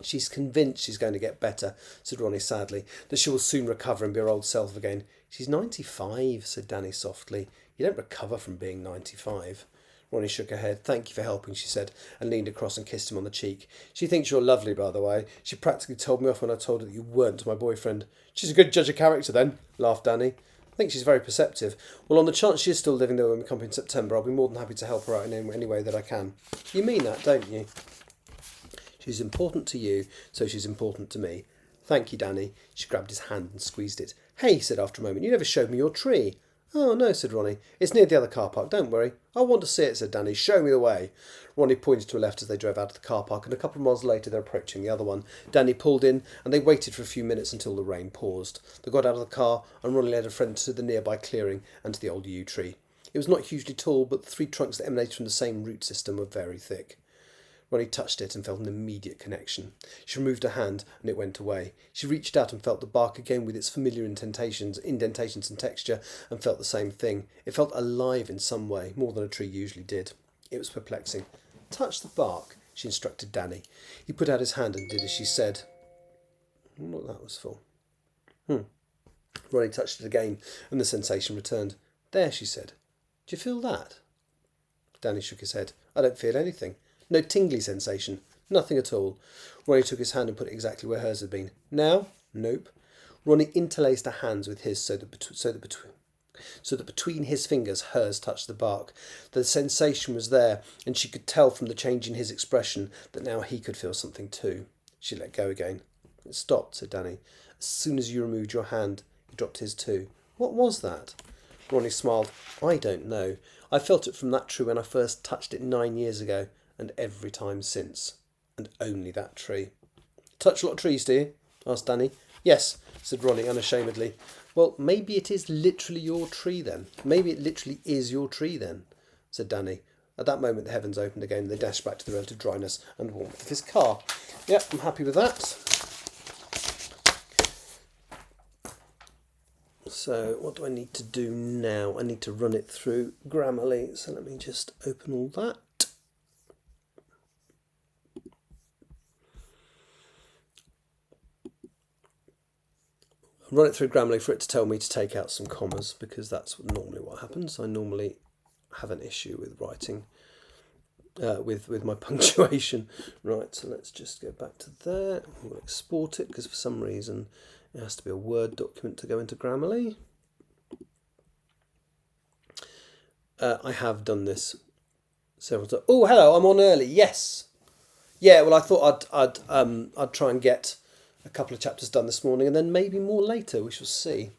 She's convinced she's going to get better, said Ronnie sadly, that she will soon recover and be her old self again. She's 95, said Danny softly. You don't recover from being 95. Ronnie shook her head. Thank you for helping, she said, and leaned across and kissed him on the cheek. She thinks you're lovely, by the way. She practically told me off when I told her that you weren't my boyfriend. She's a good judge of character, then, laughed Danny. I think she's very perceptive. Well, on the chance she is still living there when we come in September, I'll be more than happy to help her out in any way that I can. You mean that, don't you? She's important to you, so she's important to me. Thank you, Danny. She grabbed his hand and squeezed it. Hey, he said after a moment, you never showed me your tree. Oh, no, said Ronnie. It's near the other car park, don't worry. I want to see it, said Danny. Show me the way. Ronnie pointed to a left as they drove out of the car park, and a couple of miles later they're approaching the other one. Danny pulled in, and they waited for a few minutes until the rain paused. They got out of the car, and Ronnie led a friend to the nearby clearing and to the old yew tree. It was not hugely tall, but the 3 trunks that emanated from the same root system were very thick. Ronnie touched it and felt an immediate connection. She removed her hand and it went away. She reached out and felt the bark again with its familiar indentations and texture and felt the same thing. It felt alive in some way, more than a tree usually did. It was perplexing. Touch the bark, she instructed Danny. He put out his hand and did as she said. I wonder what that was for. Ronnie touched it again and the sensation returned. There, she said. Do you feel that? Danny shook his head. I don't feel anything. No tingly sensation. Nothing at all. Ronnie took his hand and put it exactly where hers had been. Now? Nope. Ronnie interlaced her hands with his so that between his fingers hers touched the bark. The sensation was there, and she could tell from the change in his expression that now he could feel something too. She let go again. It stopped, said Danny. As soon as you removed your hand, he dropped his too. What was that? Ronnie smiled. I don't know. I felt it from that tree when I first touched it 9 years ago. And every time since. And only that tree. Touch a lot of trees, do you? Asked Danny. Yes, said Ronnie unashamedly. Well, maybe it is literally your tree then. Maybe it literally is your tree then, said Danny. At that moment the heavens opened again and they dashed back to the relative dryness and warmth of his car. Yep, I'm happy with that. So what do I need to do now? I need to run it through Grammarly. So let me just open all that. Run it through Grammarly for it to tell me to take out some commas because that's normally what happens. I normally have an issue with writing with my punctuation. Right, so let's just go back to there. We'll export it because for some reason it has to be a Word document to go into Grammarly. I have done this several times. Oh, hello! I'm on early. Yes. Yeah. Well, I thought I'd try and get a couple of chapters done this morning, and then maybe more later. We shall see.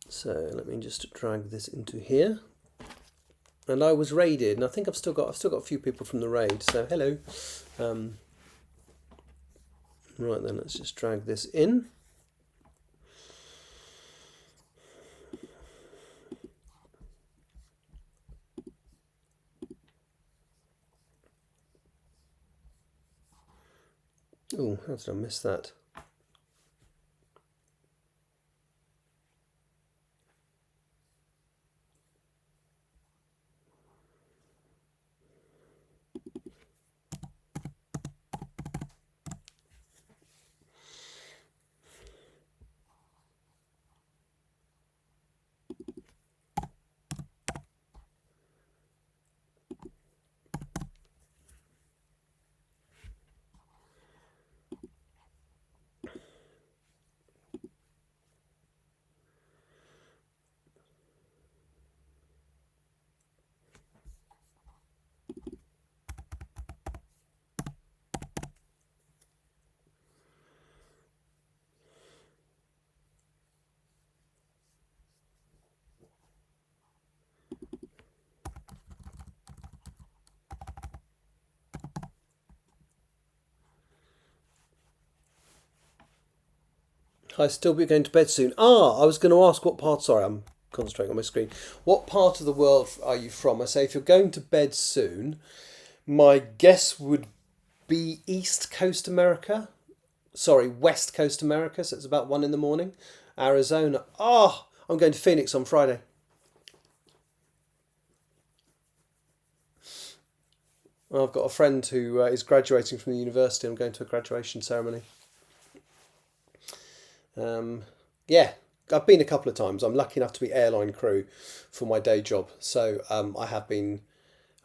So let me just drag this into here. And I was raided, and I think I've still got a few people from the raid. So hello. Right then, let's just drag this in. Oh, how did I miss that? I still be going to bed soon. I was going to ask what part. Sorry, I'm concentrating on my screen. What part of the world are you from? I say if you're going to bed soon, my guess would be East Coast America. Sorry, West Coast America. So it's about 1 in the morning. Arizona. I'm going to Phoenix on Friday. I've got a friend who is graduating from the university. I'm going to a graduation ceremony. Yeah, I've been a couple of times. I'm lucky enough to be airline crew for my day job. So I have been.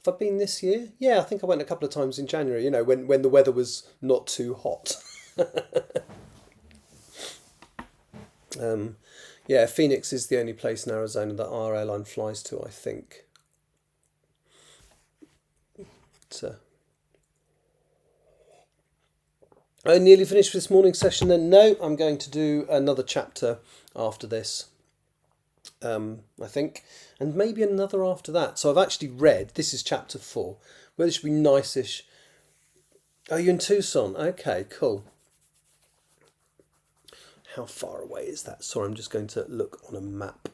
Have I been this year? Yeah, I think I went a couple of times in January. You know, when the weather was not too hot. Yeah, Phoenix is the only place in Arizona that our airline flies to, I think. So I nearly finished this morning's session then. No, I'm going to do another chapter after this, I think, and maybe another after that. So I've actually read, this is chapter 4, where this should be nice-ish. Oh, you're in Tucson? Okay, cool. How far away is that? Sorry, I'm just going to look on a map.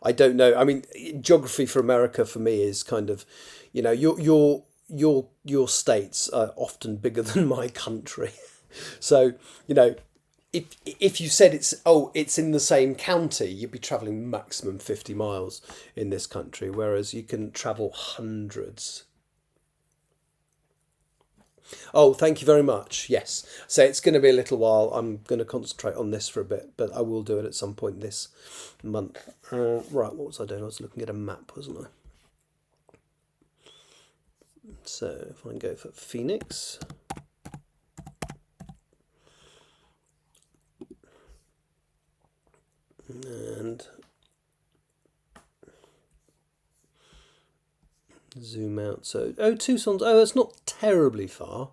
I don't know. I mean, geography for America for me is kind of, you know, your states are often bigger than my country. So, you know, if you said it's in the same county, you'd be travelling maximum 50 miles in this country, whereas you can travel hundreds. Oh, thank you very much. Yes. So it's going to be a little while. I'm going to concentrate on this for a bit, but I will do it at some point this month. Right, what was I doing? I was looking at a map, wasn't I? So if I can go for Phoenix. And zoom out. So, Tucson's, that's not terribly far.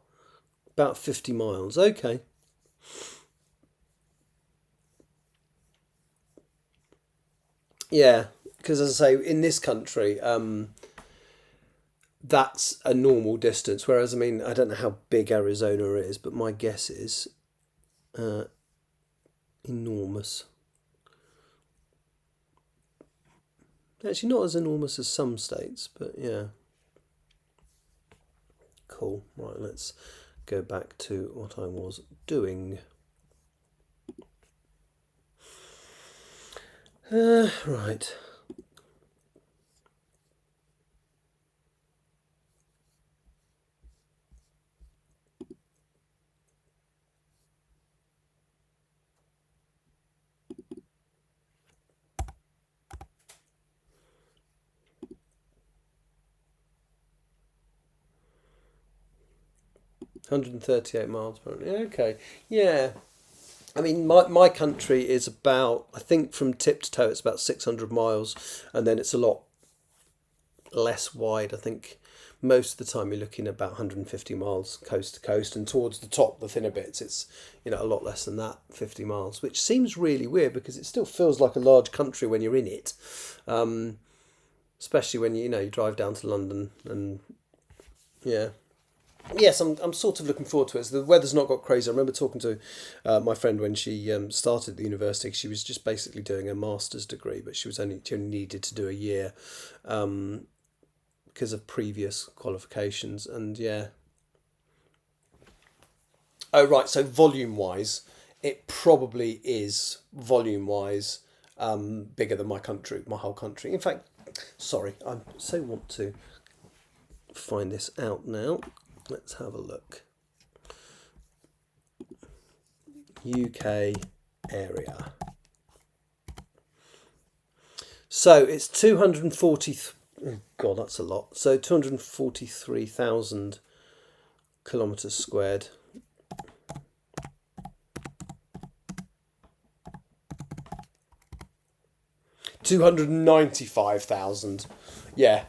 About 50 miles. Okay. Yeah, because as I say, in this country, that's a normal distance. Whereas, I mean, I don't know how big Arizona is, but my guess is enormous. Actually, not as enormous as some states, but yeah. Cool. Right, let's go back to what I was doing. Right. £138 per hour. Okay. Yeah. I mean, my country is about, I think from tip to toe, it's about 600 miles, and then it's a lot less wide. I think most of the time you're looking at about 150 miles coast to coast, and towards the top, the thinner bits, it's, you know, a lot less than that, 50 miles, which seems really weird because it still feels like a large country when you're in it, especially when you drive down to London and yeah. Yes, I'm sort of looking forward to it. So the weather's not got crazy. I remember talking to my friend when she started at the university. She was just basically doing a master's degree, but she only needed to do a year because of previous qualifications. And yeah. Oh right. So volume wise, it probably is volume wise bigger than my whole country. In fact, sorry, I so want to find this out now. Let's have a look. UK area. So it's 240. Oh God, that's a lot. So 243,000 kilometres squared. 295,000. Yeah.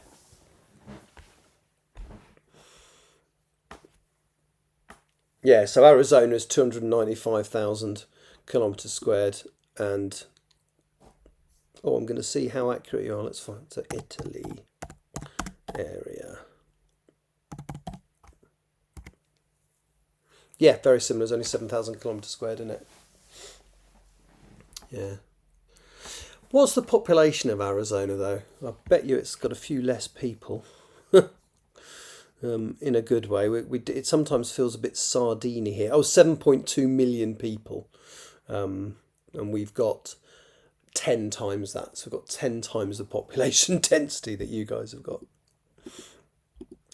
Yeah, so Arizona is 295,000 kilometres squared. And, oh, I'm going to see how accurate you are. Let's find, so Italy area. Yeah, very similar. It's only 7,000 kilometres squared, isn't it? Yeah. What's the population of Arizona, though? I bet you it's got a few less people. In a good way. It sometimes feels a bit sardine here. Oh, 7.2 million people. And we've got 10 times that. So we've got 10 times the population density that you guys have got.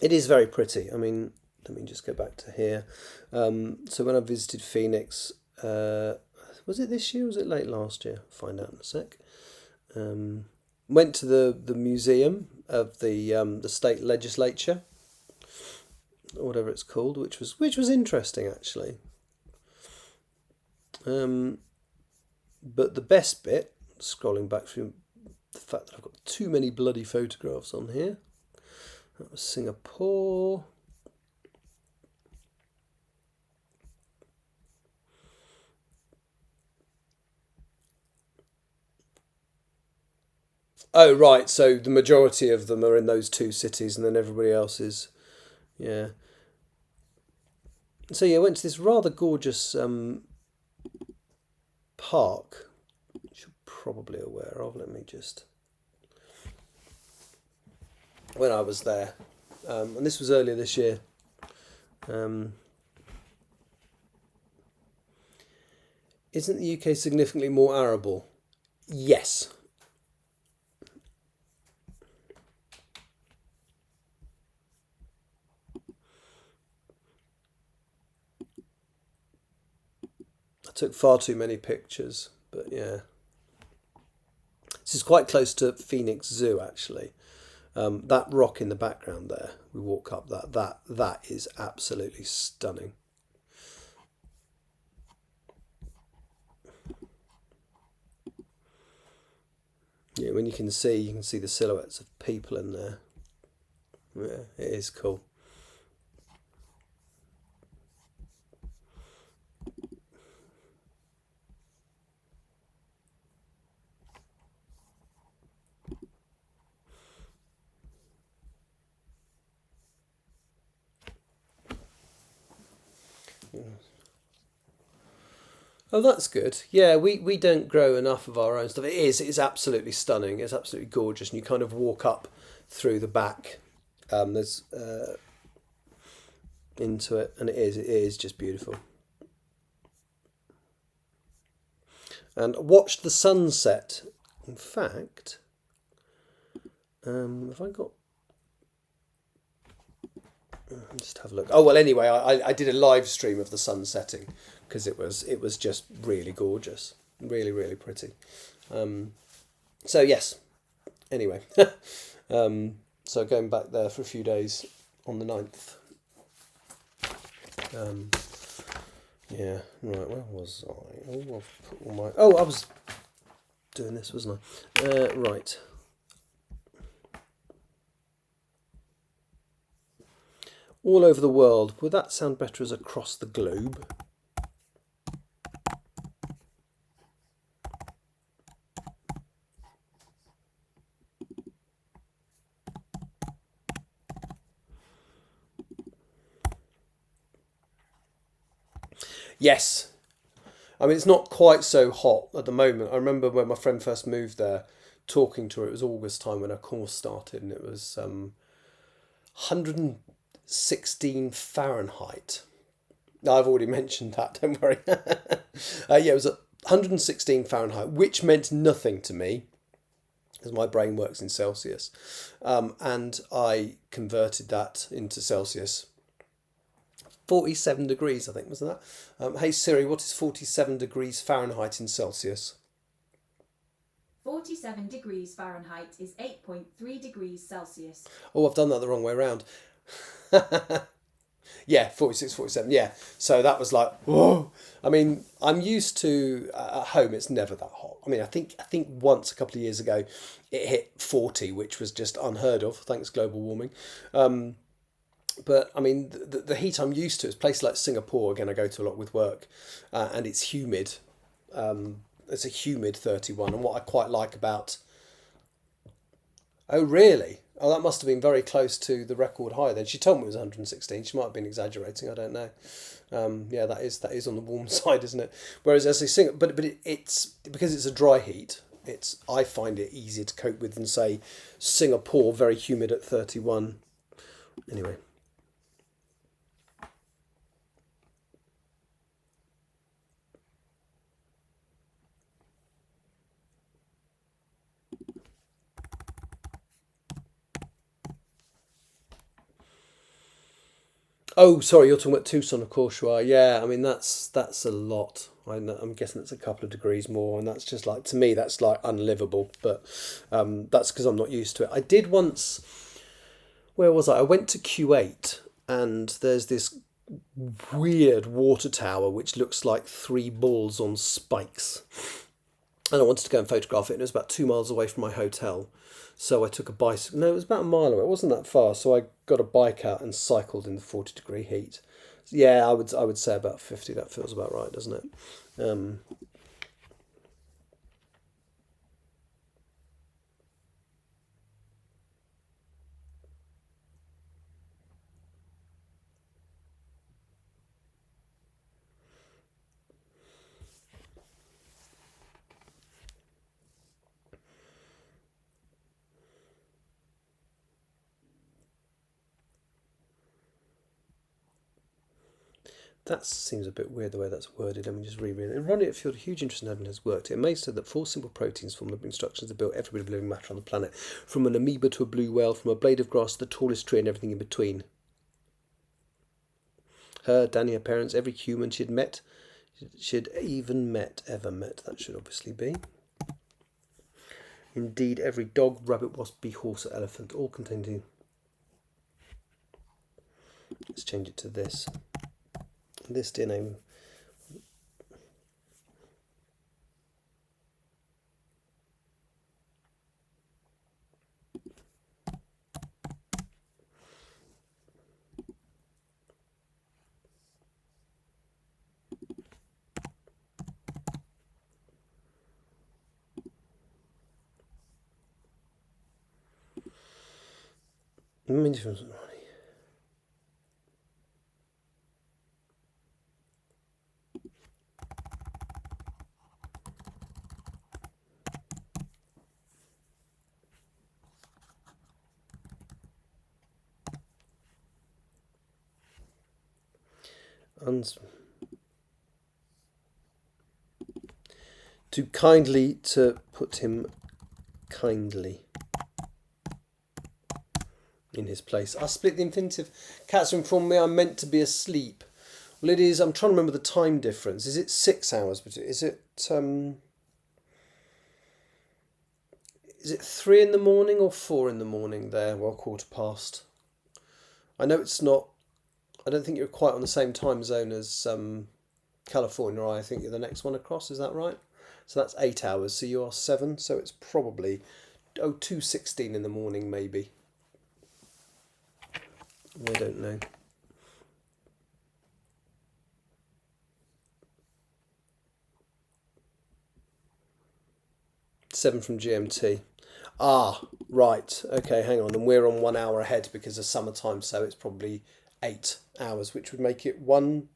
It is very pretty. I mean, let me just go back to here. So when I visited Phoenix, was it this year or was it late last year? Find out in a sec. Went to the museum of the state legislature, or whatever it's called, which was interesting actually. But the best bit, scrolling back through the fact that I've got too many bloody photographs on here. That was Singapore. Oh right, so the majority of them are in those two cities, and then everybody else is, yeah. So yeah, I went to this rather gorgeous park, which you're probably aware of. Let me just. When I was there, and this was earlier this year. Isn't the UK significantly more arable? Yes. I took far too many pictures, but yeah. This is quite close to Phoenix Zoo, actually. That rock in the background there, we walk up that is absolutely stunning. Yeah, when you can see the silhouettes of people in there. Yeah, it is cool. Oh, that's good. Yeah, we don't grow enough of our own stuff. It is absolutely stunning. It's absolutely gorgeous, and you kind of walk up through the back. There's into it, and it is just beautiful. And watch the sunset. In fact, have I got? Just have a look. Oh well. Anyway, I did a live stream of the sun setting because it was just really gorgeous, really pretty. So yes. Anyway, so going back there for a few days on the 9th. Yeah. Right. Where was I? Oh, I've put all my. Oh, I was doing this, wasn't I? Right. All over the world. Would that sound better as across the globe? Yes. I mean, it's not quite so hot at the moment. I remember when my friend first moved there, talking to her. It was August time when her course started, and it was 116 Fahrenheit. I've already mentioned that, don't worry. Yeah, it was 116 Fahrenheit, which meant nothing to me, because my brain works in Celsius. And I converted that into Celsius. 47 degrees, I think, wasn't that? Hey Siri, what is 47 degrees Fahrenheit in Celsius? 47 degrees Fahrenheit is 8.3 degrees Celsius. Oh, I've done that the wrong way around. Yeah, 46, 47. Yeah. So that was like, whoa. I mean, I'm used to at home. It's never that hot. I mean, I think once a couple of years ago, it hit 40, which was just unheard of. Thanks global warming. But I mean, the heat I'm used to is places like Singapore. Again, I go to a lot with work, and it's humid. It's a humid 31, and what I quite like about. Oh, really? Oh, that must have been very close to the record high then. She told me it was 116. She might have been exaggerating. I don't know. Yeah, that is on the warm side, isn't it? Whereas as they sing, it's because it's a dry heat. I find it easier to cope with than say Singapore, very humid at 31. Anyway. Oh, sorry, you're talking about Tucson, of course you are. Yeah, I mean that's a lot. I'm guessing it's a couple of degrees more, and that's just like to me that's like unlivable. But that's because I'm not used to it. I did once. Where was I? I went to Kuwait, and there's this weird water tower which looks like three bulls on spikes. And I wanted to go and photograph it, and it was about 2 miles away from my hotel. So I took a bicycle. No, it was about a mile away. It wasn't that far. So I got a bike out and cycled in the 40-degree heat. Yeah, I would say about 50. That feels about right, doesn't it? That seems a bit weird the way that's worded. Let me just reread it. Ronnie Field, a huge interest in having his work. It may say that four simple proteins form the instructions that build every bit of living matter on the planet, from an amoeba to a blue whale, from a blade of grass to the tallest tree and everything in between. Her, Danny, her parents, every human she'd met, ever met. That should obviously be. Indeed, every dog, rabbit, wasp, bee, horse, or elephant, all contained in. Let's change it to this. This DNA. To kindly, to put him kindly in his place. I split the infinitive. Cats informed me I'm meant to be asleep. Well, it is. I'm trying to remember the time difference. Is it 6 hours? Is it 3 in the morning or 4 in the morning there? Well, quarter past. I know it's not. I don't think you're quite on the same time zone as California. I think you're the next one across. Is that right? So that's 8 hours. So you are 7. So it's probably 2:16 in the morning, maybe. I don't know. Seven from GMT. Ah, right. Okay, hang on. And we're on 1 hour ahead because of summertime, so it's probably 8 hours, which would make it one.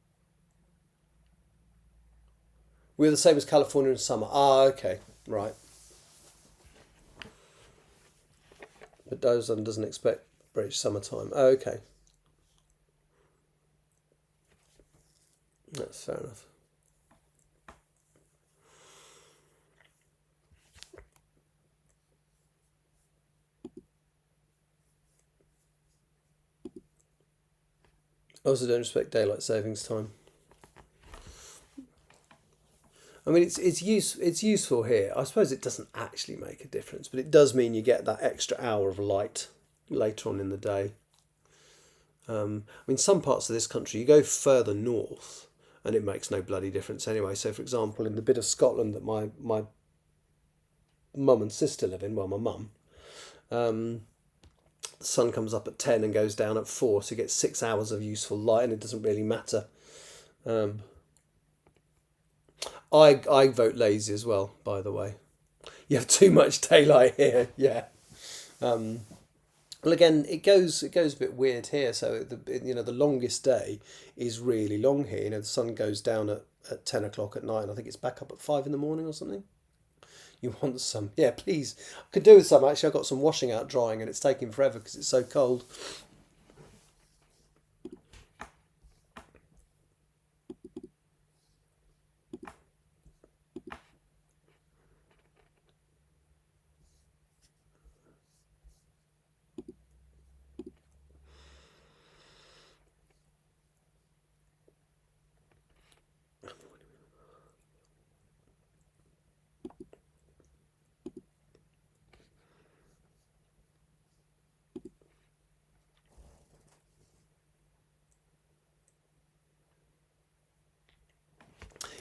We're the same as California in summer. Ah, okay, right. But Dozan doesn't expect British summertime. Oh, okay. That's fair enough. I also don't respect daylight savings time. I mean, it's useful here. I suppose it doesn't actually make a difference, but it does mean you get that extra hour of light later on in the day. I mean, some parts of this country, you go further north, and it makes no bloody difference anyway. So, for example, in the bit of Scotland that my mum and sister live in, well, my mum, the sun comes up at 10 and goes down at 4, so you get 6 hours of useful light, and it doesn't really matter. I vote lazy as well, by the way. You have too much daylight here, yeah. Well, again, it goes a bit weird here. So the longest day is really long here. The sun goes down at 10 o'clock at night, and I think it's back up at 5 in the morning or something. You want some? Yeah, please. I could do with some actually. I've got some washing out drying, and it's taking forever because it's so cold.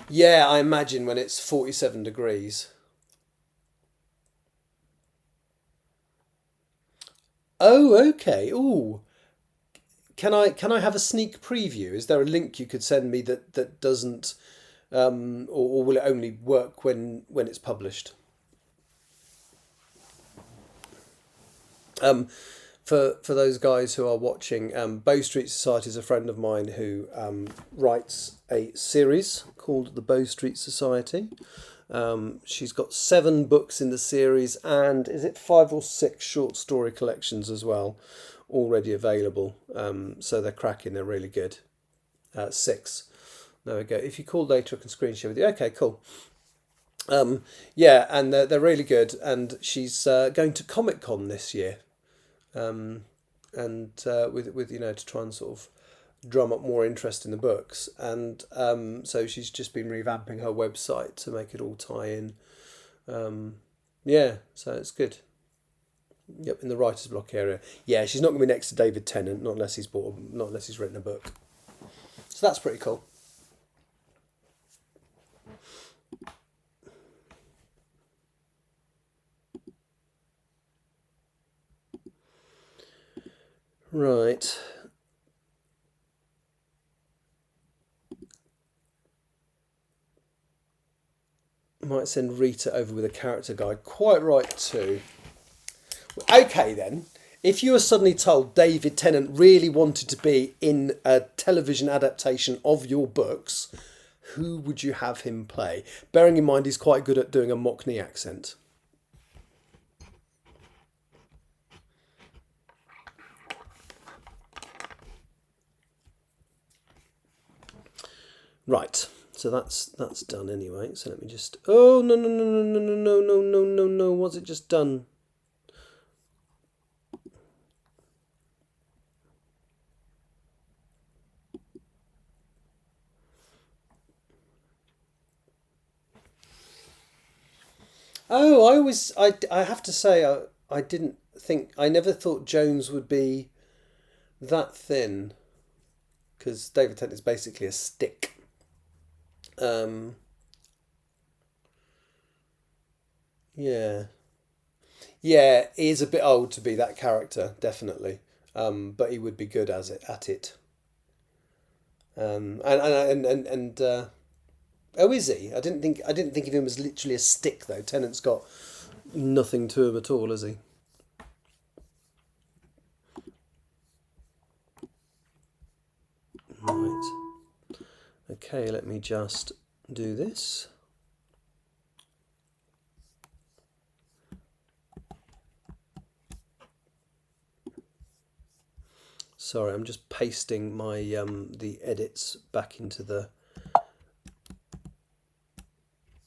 Yeah, I imagine when it's 47 degrees. Oh, okay. Ooh. Can I have a sneak preview? Is there a link you could send me that doesn't or will it only work when it's published? For those guys who are watching, Bow Street Society is a friend of mine who writes a series called the Bow Street Society. She's got 7 books in the series, and is it 5 or 6 short story collections as well, already available. So they're cracking. They're really good. 6. There we go. If you call later, I can screen share with you. Okay, cool. Yeah, and they're really good. And she's going to Comic Con this year, and with to try and sort of drum up more interest in the books. And so she's just been revamping her website to make it all tie in. Yeah, so it's good. Yep, in the writer's block area. Yeah, she's not going to be next to David Tennant, not unless he's written a book. So that's pretty cool. Right. Might send Rita over with a character guide. Quite right too. Okay then. If you were suddenly told David Tennant really wanted to be in a television adaptation of your books, who would you have him play? Bearing in mind he's quite good at doing a Mockney accent. Right. So that's done anyway. So let me just. Oh no no no no no no no no no no no! What's it just done? Oh, I have to say I didn't think I never thought Jones would be that thin, because David Tennant is basically a stick. Yeah. Yeah, he is a bit old to be that character, definitely. But he would be good as it at it. Oh, is he? I didn't think of him as literally a stick though. Tennant's got nothing to him at all, has he? Right. Okay, let me just do this. Sorry, I'm just pasting my the edits back into the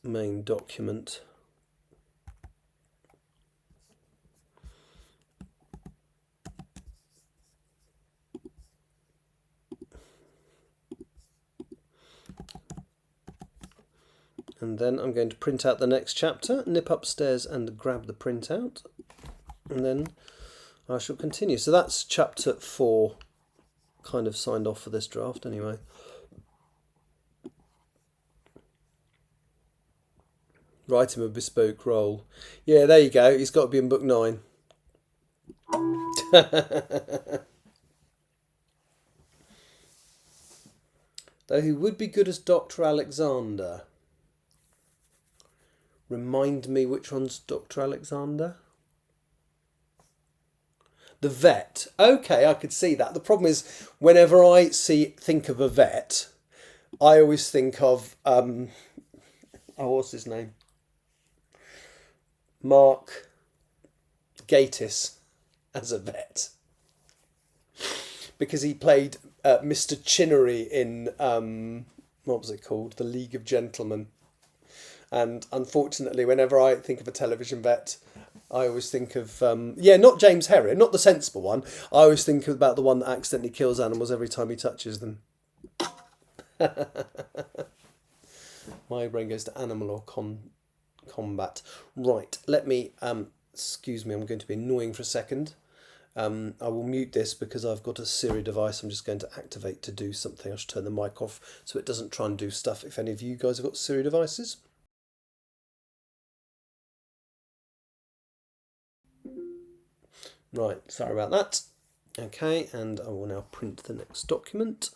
main document. And then I'm going to print out the next chapter, nip upstairs and grab the printout, and then I shall continue. So that's chapter 4, kind of signed off for this draft anyway. Write him a bespoke role. Yeah, there you go. He's got to be in book 9. Though he would be good as Dr. Alexander. Remind me which one's Dr. Alexander? The vet. Okay, I could see that. The problem is, whenever I think of a vet, I always think of what's his name? Mark Gatiss as a vet, because he played Mr. Chinnery in what was it called? The League of Gentlemen. And unfortunately, whenever I think of a television vet, I always think of, not James Herriot, not the sensible one. I always think about the one that accidentally kills animals every time he touches them. My brain goes to animal or combat. Right, let me, excuse me, I'm going to be annoying for a second. I will mute this because I've got a Siri device I'm just going to activate to do something. I should turn the mic off so it doesn't try and do stuff if any of you guys have got Siri devices. Right, sorry about that. Okay, and I will now print the next document.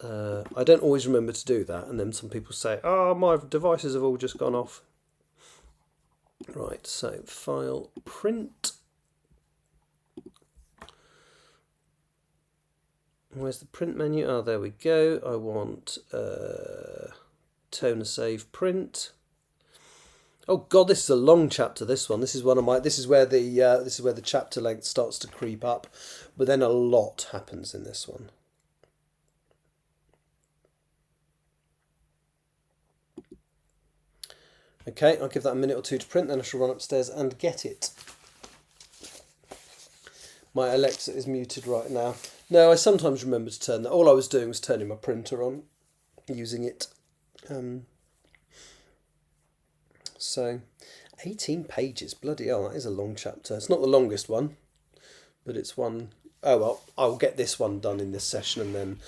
I don't always remember to do that, and then some people say, oh, my devices have all just gone off. Right, so file, print. Where's the print menu? Oh, there we go. I want toner save print. Oh God, this is a long chapter. This one. This is one of my. This is where the chapter length starts to creep up, but then a lot happens in this one. Okay, I'll give that a minute or two to print. Then I shall run upstairs and get it. My Alexa is muted right now. No, I sometimes remember to turn that. All I was doing was turning my printer on, using it. So, 18 pages, bloody hell, that is a long chapter. It's not the longest one, but it's one. Oh well, I'll get this one done in this session, and then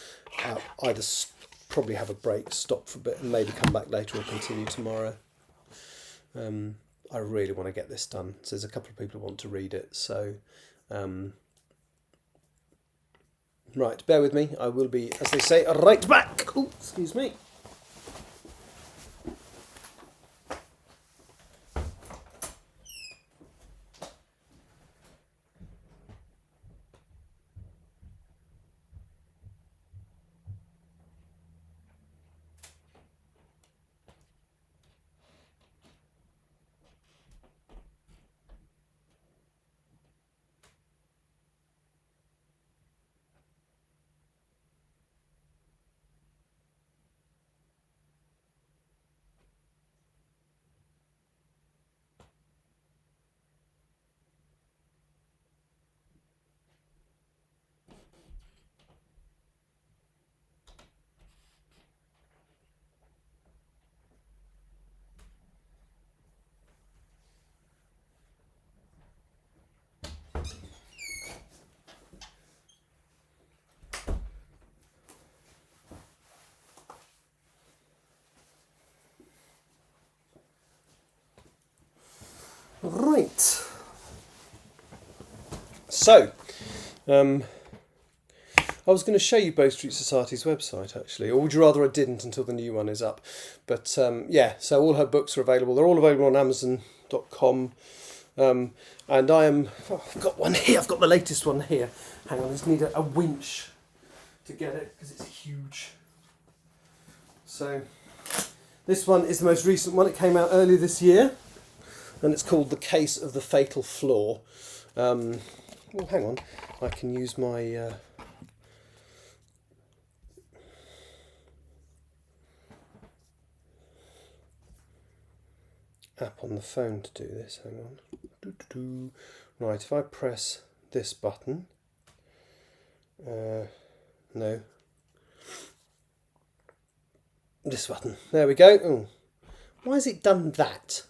either probably have a break, stop for a bit, and maybe come back later or continue tomorrow. I really want to get this done. So there's a couple of people who want to read it, so right, bear with me. I will be, as they say, right back. Oh, excuse me. Right. So, I was going to show you Bow Street Society's website, actually, or would you rather I didn't until the new one is up? But yeah, so all her books are available. They're all available on Amazon.com. And I am. Oh, I've got one here. I've got the latest one here. Hang on, I just need a winch to get it because it's huge. So, this one is the most recent one. It came out earlier this year. And it's called The Case of the Fatal Flaw. Well, hang on. I can use my app on the phone to do this. Hang on. Doo-doo-doo. Right, if I press this button, no, this button. There we go. Oh, why has it done that?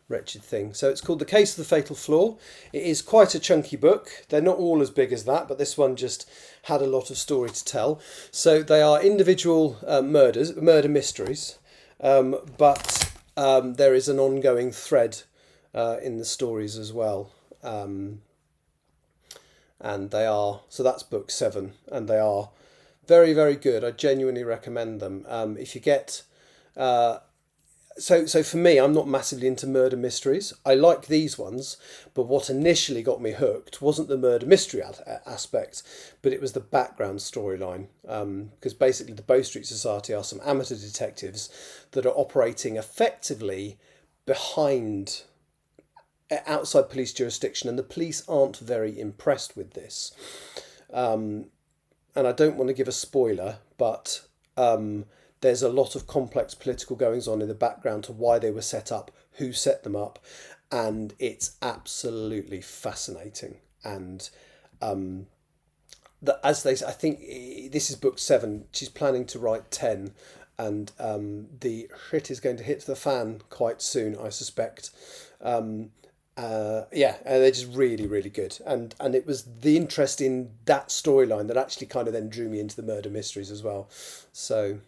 Wretched thing. So it's called The Case of the Fatal Flaw. It is quite a chunky book. They're not all as big as that, but this one just had a lot of story to tell. So they are individual murder mysteries, but there is an ongoing thread in the stories as well. And they are, so that's book 7, and they are very, very good. I genuinely recommend them. If you get... So for me, I'm not massively into murder mysteries. I like these ones, but what initially got me hooked wasn't the murder mystery aspect, but it was the background storyline. Because basically the Bow Street Society are some amateur detectives that are operating effectively behind, outside police jurisdiction, and the police aren't very impressed with this. And I don't want to give a spoiler, but... there's a lot of complex political goings on in the background to why they were set up, who set them up, and it's absolutely fascinating. And I think this is book 7. She's planning to write 10, and the shit is going to hit the fan quite soon, I suspect. And they're just really, really good. And it was the interest in that storyline that actually kind of then drew me into the murder mysteries as well. So...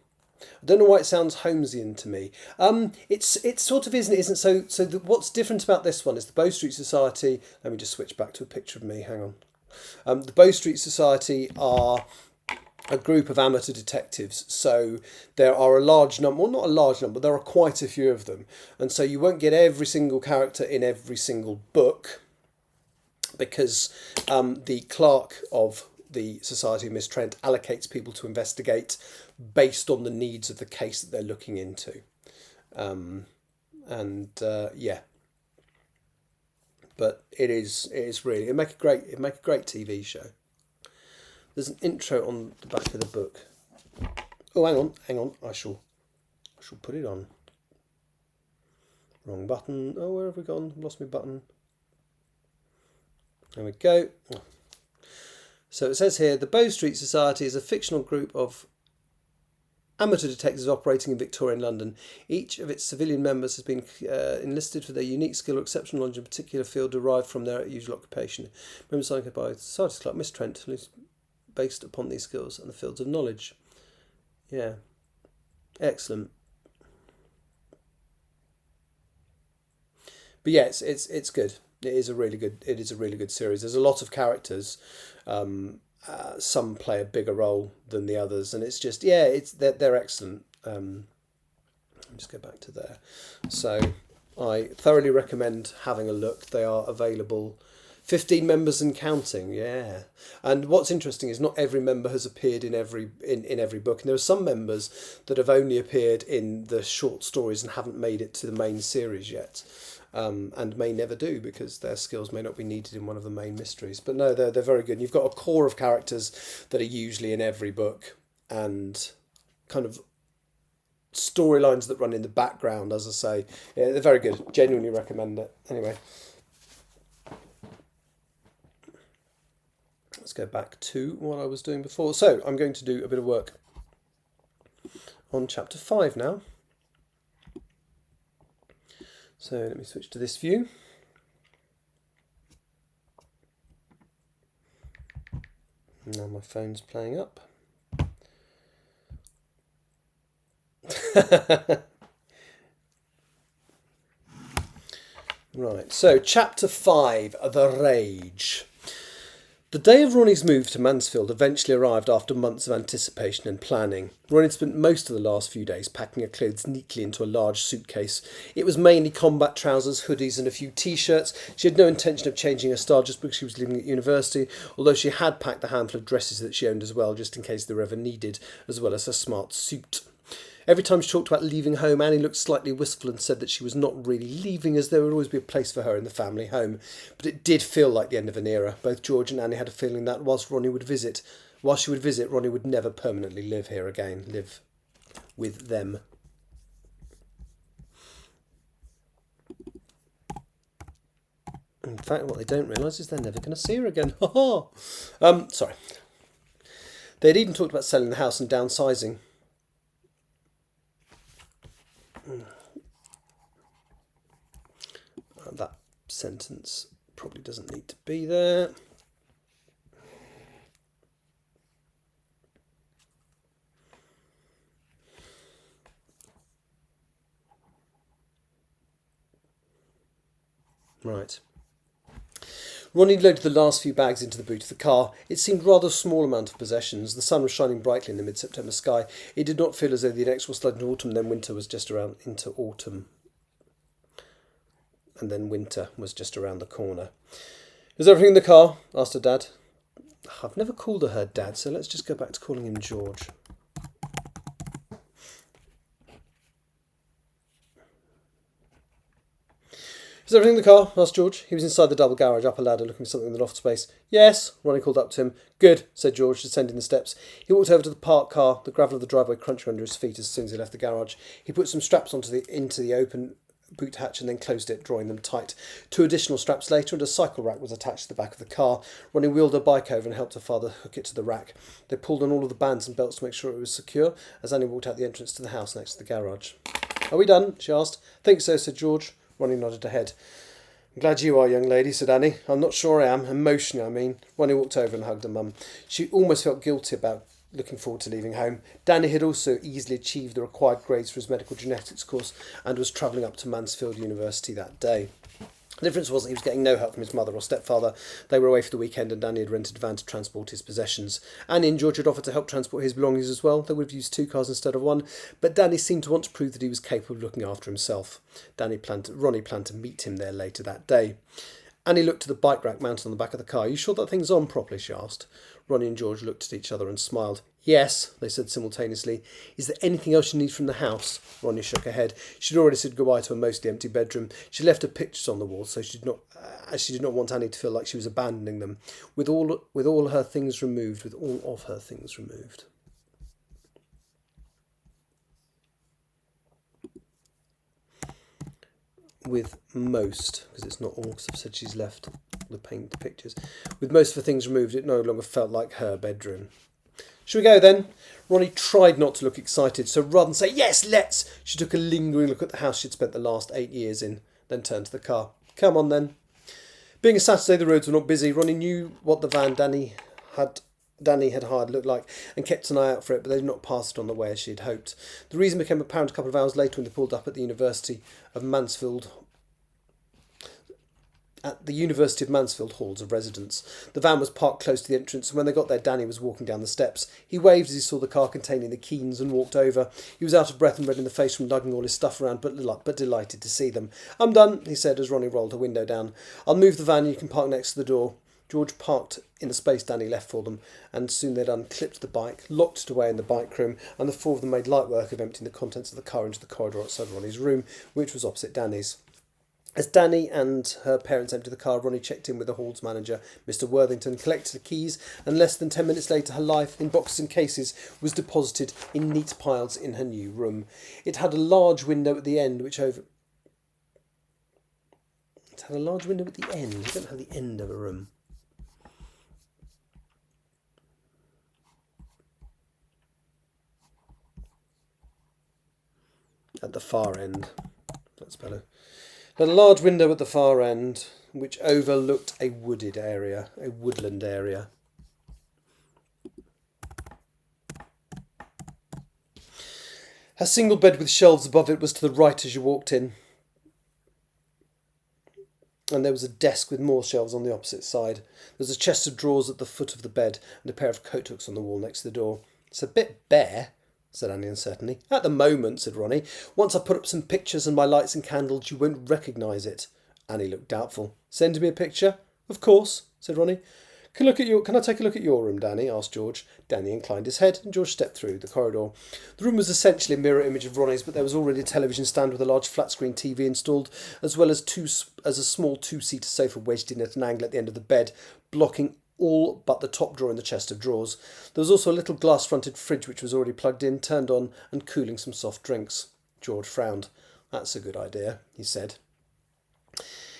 I don't know why it sounds Holmesian to me. It sort of isn't. So what's different about this one is the Bow Street Society. Let me just switch back to a picture of me. Hang on. The Bow Street Society are a group of amateur detectives. So there are a large number, well, not a large number, there are quite a few of them. And so you won't get every single character in every single book, because the clerk of the Society, Miss Trent, allocates people to investigate based on the needs of the case that they're looking into. But it is really, it'd make a great TV show. There's an intro on the back of the book. Oh, hang on. I shall put it on. Wrong button. Oh, where have we gone? Lost my button. There we go. So it says here, the Bow Street Society is a fictional group of amateur detectives operating in Victorian London. Each of its civilian members has been enlisted for their unique skill or exceptional knowledge in a particular field derived from their usual occupation. Members signed by Society's clerk, Miss Trent, based upon these skills and the fields of knowledge. Yeah, excellent. But yeah, it's good. It is a really good series. There's a lot of characters. Some play a bigger role than the others, and it's just they're excellent. Let me just go back to there. So I thoroughly recommend having a look. They are available. 15 members and counting, yeah. And what's interesting is not every member has appeared in every book, and there are some members that have only appeared in the short stories and haven't made it to the main series yet. And may never do, because their skills may not be needed in one of the main mysteries. But no, they're very good. And you've got a core of characters that are usually in every book, and kind of storylines that run in the background, as I say. Yeah, they're very good. Genuinely recommend it. Anyway, let's go back to what I was doing before. So I'm going to do a bit of work on chapter 5 now. So let me switch to this view. Now my phone's playing up. Right, so chapter 5, The Rage. The day of Ronnie's move to Mansfield eventually arrived after months of anticipation and planning. Ronnie had spent most of the last few days packing her clothes neatly into a large suitcase. It was mainly combat trousers, hoodies and a few t-shirts. She had no intention of changing her style just because she was living at university, although she had packed a handful of dresses that she owned as well, just in case they were ever needed, as well as her smart suit. Every time she talked about leaving home, Annie looked slightly wistful and said that she was not really leaving, as there would always be a place for her in the family home. But it did feel like the end of an era. Both George and Annie had a feeling that while she would visit, Ronnie would never permanently live here again, live with them. In fact, what they don't realise is they're never going to see her again. Ha ha! Sorry. They'd even talked about selling the house and downsizing. That sentence probably doesn't need to be there. Right. Ronnie loaded the last few bags into the boot of the car. It seemed rather a small amount of possessions. The sun was shining brightly in the mid-September sky. It did not feel as though the inexorable slide into autumn, then winter was just around into autumn. And then winter was just around the corner. Is everything in the car? Asked her dad. I've never called her dad, so let's just go back to calling him George. Is everything in the car? Asked George. He was inside the double garage, up a ladder, looking for something in the loft space. Yes, Ronnie called up to him. Good, said George, descending the steps. He walked over to the parked car, the gravel of the driveway crunching under his feet as soon as he left the garage. He put some straps into the open boot hatch and then closed it, drawing them tight. 2 additional straps later and a cycle rack was attached to the back of the car. Ronnie wheeled her bike over and helped her father hook it to the rack. They pulled on all of the bands and belts to make sure it was secure as Annie walked out the entrance to the house next to the garage. Are we done? She asked. Think so, said George. Ronnie nodded her head. I'm glad you are, young lady, said Annie. I'm not sure I am. Emotionally, I mean. Ronnie walked over and hugged her mum. She almost felt guilty about looking forward to leaving home. Danny had also easily achieved the required grades for his medical genetics course and was travelling up to Mansfield University that day. The difference was that he was getting no help from his mother or stepfather. They were away for the weekend and Danny had rented a van to transport his possessions. Annie and George had offered to help transport his belongings as well. They would have used 2 cars instead of 1, but Danny seemed to want to prove that he was capable of looking after himself. Ronnie planned to meet him there later that day. Annie looked at the bike rack mounted on the back of the car. Are you sure that thing's on properly? She asked. Ronnie and George looked at each other and smiled. Yes, they said simultaneously. Is there anything else you need from the house? Ronnie shook her head. She'd already said goodbye to a mostly empty bedroom. She left her pictures on the wall, so she did not want Annie to feel like she was abandoning them. With all of her things removed. With most, because it's not all, because I've said she's left the pictures. With most of her things removed, it no longer felt like her bedroom. Shall we go then? Ronnie tried not to look excited, so rather than say, yes, let's, she took a lingering look at the house she'd spent the last 8 years in, then turned to the car. Come on then. Being a Saturday, the roads were not busy. Ronnie knew what the van Danny had hired looked like and kept an eye out for it, but they did not pass it on the way as she had hoped. The reason became apparent a couple of hours later when they pulled up at the University of Mansfield halls of residence. The van was parked close to the entrance, and when they got there, Danny was walking down the steps. He waved as he saw the car containing the Keens and walked over. He was out of breath and red in the face from lugging all his stuff around, but delighted to see them. I'm done, he said as Ronnie rolled her window down. I'll move the van and you can park next to the door. George parked in the space Danny left for them, and soon they'd unclipped the bike, locked it away in the bike room, and the 4 of them made light work of emptying the contents of the car into the corridor outside Ronnie's room, which was opposite Danny's. As Danny and her parents emptied the car, Ronnie checked in with the hall's manager, Mr. Worthington, collected the keys, and less than 10 minutes later her life, in boxes and cases, was deposited in neat piles in her new room. It had a large window at the end, You don't have the end of a room. At the far end. That's better. A large window at the far end, which overlooked a woodland area. A single bed with shelves above it was to the right as you walked in, and there was a desk with more shelves on the opposite side. There was a chest of drawers at the foot of the bed and a pair of coat hooks on the wall next to the door. It's a bit bare, said Annie uncertainly. At the moment, said Ronnie. Once I put up some pictures and my lights and candles, you won't recognise it. Annie looked doubtful. Send me a picture? Of course, said Ronnie. Can I take a look at your room, Danny? Asked George. Danny inclined his head, and George stepped through the corridor. The room was essentially a mirror image of Ronnie's, but there was already a television stand with a large flat-screen TV installed, as well as a small 2-seater sofa wedged in at an angle at the end of the bed, blocking all but the top drawer in the chest of drawers. There was also a little glass-fronted fridge which was already plugged in, turned on, and cooling some soft drinks. George frowned. That's a good idea, he said.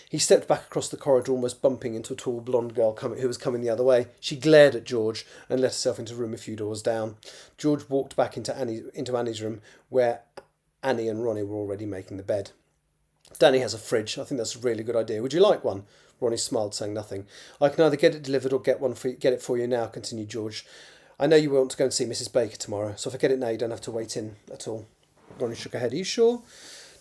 He stepped back across the corridor, almost bumping into a tall blonde girl who was coming the other way. She glared at George and let herself into a room a few doors down. George walked back into Annie's room, where Annie and Ronnie were already making the bed. Danny has a fridge. I think that's a really good idea. Would you like one? Ronnie smiled, saying nothing. I can either get it delivered or get it for you now, continued George. I know you want to go and see Mrs. Baker tomorrow, so if I get it now, you don't have to wait in at all. Ronnie shook her head. Are you sure?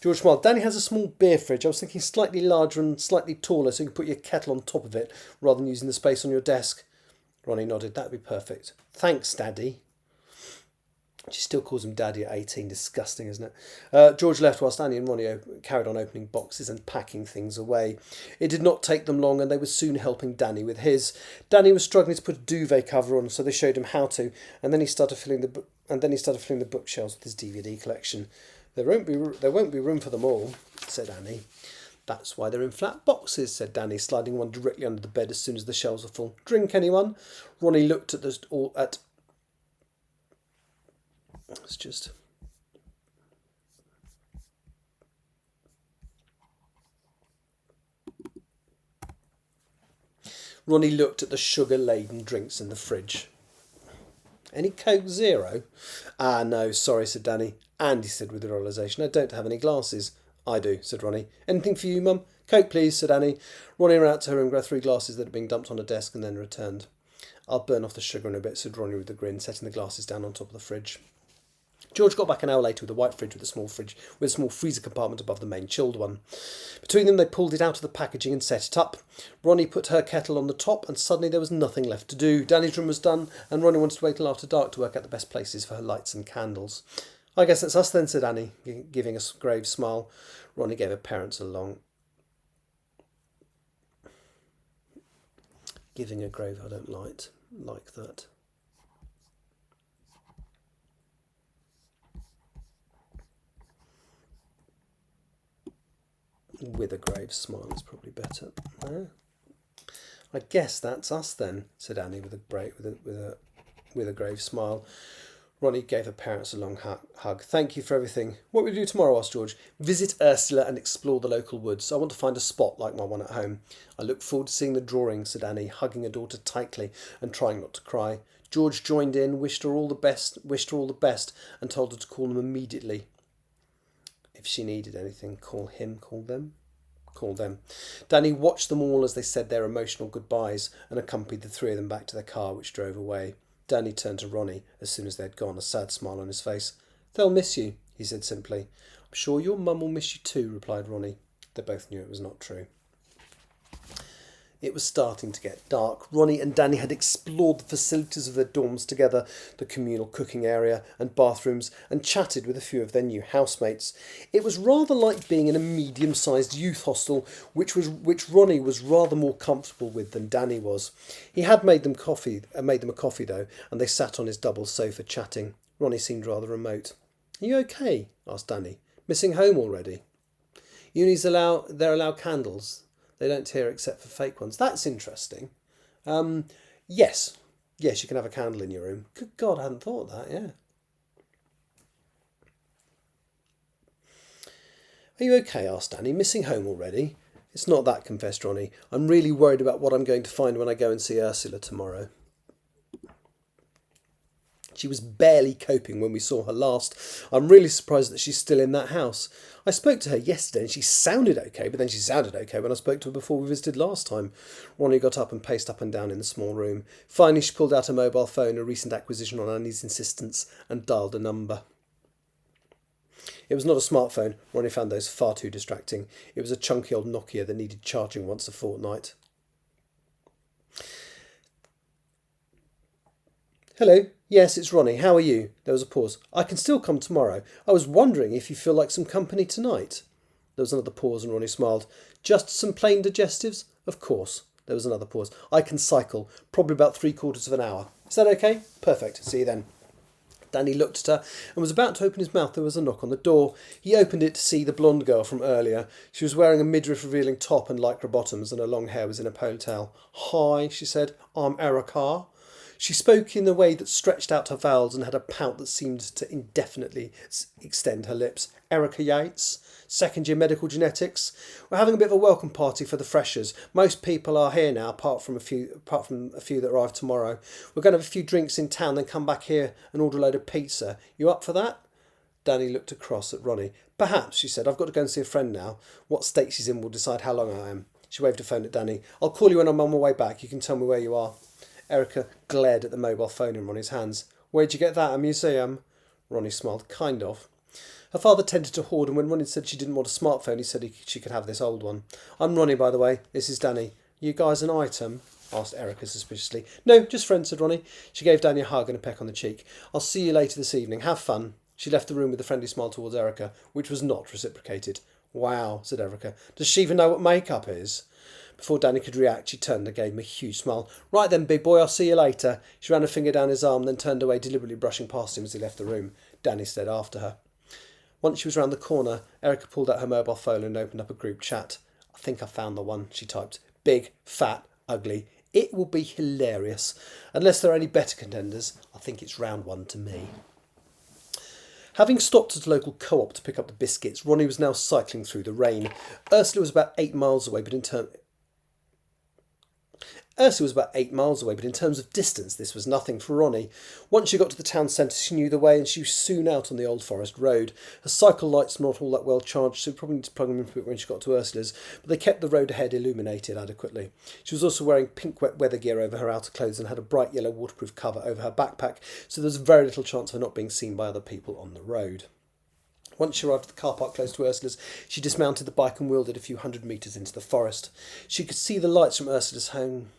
George smiled. Danny has a small beer fridge. I was thinking slightly larger and slightly taller so you can put your kettle on top of it rather than using the space on your desk. Ronnie nodded. That'd be perfect. Thanks, Daddy. She still calls him Daddy at 18. Disgusting, isn't it? George left whilst Annie and Ronnie carried on opening boxes and packing things away. It did not take them long and they were soon helping Danny with his. Danny was struggling to put a duvet cover on, so they showed him how to, and then he started filling the bookshelves with his DVD collection. There won't be room for them all, said Annie. That's why they're in flat boxes, said Danny, sliding one directly under the bed as soon as the shelves were full. Drink, anyone? Ronnie looked at Ronnie looked at the sugar-laden drinks in the fridge. Any Coke Zero? Ah, no, sorry, said Danny. And he said with realisation, I don't have any glasses. I do, said Ronnie. Anything for you, Mum? Coke, please, said Annie. Ronnie ran out to her and grabbed 3 glasses that had been dumped on a desk and then returned. I'll burn off the sugar in a bit, said Ronnie with a grin, setting the glasses down on top of the fridge. George got back an hour later with a white fridge with a small freezer compartment above the main chilled one. Between them they pulled it out of the packaging and set it up. Ronnie put her kettle on the top and suddenly there was nothing left to do. Danny's room was done and Ronnie wanted to wait till after dark to work out the best places for her lights and candles. I guess that's us then, said Annie, giving a grave smile. Ronnie gave her parents a long... Giving a grave I don't like that. With a grave smile is probably better. I guess that's us then, said Annie with a grave smile. Ronnie gave her parents a long hug. Thank you for everything. What will you do tomorrow? Asked George. Visit Ursula and explore the local woods. I want to find a spot like my one at home. I look forward to seeing the drawings, said Annie, hugging her daughter tightly and trying not to cry. George joined in, wished her all the best, and told her to call them immediately. If she needed anything, call them. Danny watched them all as they said their emotional goodbyes and accompanied the 3 of them back to their car, which drove away. Danny turned to Ronnie as soon as they had gone, a sad smile on his face. They'll miss you, he said simply. I'm sure your mum will miss you too, replied Ronnie. They both knew it was not true. It was starting to get dark. Ronnie and Danny had explored the facilities of their dorms together, the communal cooking area and bathrooms, and chatted with a few of their new housemates. It was rather like being in a medium-sized youth hostel, which Ronnie was rather more comfortable with than Danny was. He had made them a coffee though, and they sat on his double sofa chatting. Ronnie seemed rather remote. Are you okay? Asked Danny. Missing home already? Unis allow candles. They don't here except for fake ones. That's interesting. Yes, you can have a candle in your room. Good God, I hadn't thought of that, yeah. Are you okay? Asked Danny. Missing home already? It's not that, confessed Ronnie. I'm really worried about what I'm going to find when I go and see Ursula tomorrow. She was barely coping when we saw her last. I'm really surprised that she's still in that house. I spoke to her yesterday and she sounded okay, but then she sounded okay when I spoke to her before we visited last time. Ronnie got up and paced up and down in the small room. Finally, she pulled out her mobile phone, a recent acquisition on Annie's insistence, and dialed a number. It was not a smartphone. Ronnie found those far too distracting. It was a chunky old Nokia that needed charging once a fortnight. Hello. Yes, it's Ronnie. How are you? There was a pause. I can still come tomorrow. I was wondering if you feel like some company tonight. There was another pause and Ronnie smiled. Just some plain digestives? Of course. There was another pause. I can cycle, probably about 3/4 of an hour. Is that okay? Perfect. See you then. Danny looked at her and was about to open his mouth. There was a knock on the door. He opened it to see the blonde girl from earlier. She was wearing a midriff-revealing top and lycra bottoms, and her long hair was in a ponytail. Hi, she said. I'm Erica. She spoke in a way that stretched out her vowels and had a pout that seemed to indefinitely extend her lips. Erica Yates, second year medical genetics. We're having a bit of a welcome party for the freshers. Most people are here now, apart from a few that arrive tomorrow. We're going to have a few drinks in town, then come back here and order a load of pizza. You up for that? Danny looked across at Ronnie. Perhaps, she said. I've got to go and see a friend now. What state she's in will decide how long I am. She waved her phone at Danny. I'll call you when I'm on my way back. You can tell me where you are. Erica glared at the mobile phone in Ronnie's hands. Where'd you get that? A museum? Ronnie smiled. Kind of. Her father tended to hoard, and when Ronnie said she didn't want a smartphone, he said she could have this old one. I'm Ronnie, by the way. This is Danny. You guys an item? Asked Erica suspiciously. No, just friends, said Ronnie. She gave Danny a hug and a peck on the cheek. I'll see you later this evening. Have fun. She left the room with a friendly smile towards Erica, which was not reciprocated. Wow, said Erica. Does she even know what makeup is? Before Danny could react, she turned and gave him a huge smile. Right then, big boy, I'll see you later. She ran a finger down his arm, then turned away, deliberately brushing past him as he left the room. Danny stared after her. Once she was round the corner, Erica pulled out her mobile phone and opened up a group chat. I think I found the one, she typed. Big, fat, ugly. It will be hilarious. Unless there are any better contenders, I think it's round one to me. Having stopped at a local co-op to pick up the biscuits, Ronnie was now cycling through the rain. Ursula was about 8 miles away, but in terms of distance, this was nothing for Ronnie. Once she got to the town centre, she knew the way, and she was soon out on the Old Forest Road. Her cycle lights were not all that well charged, so probably need to plug them in when she got to Ursula's, but they kept the road ahead illuminated adequately. She was also wearing pink wet weather gear over her outer clothes and had a bright yellow waterproof cover over her backpack, so there was very little chance of her not being seen by other people on the road. Once she arrived at the car park close to Ursula's, she dismounted the bike and wheeled it a few hundred metres into the forest. She could see the lights from Ursula's home.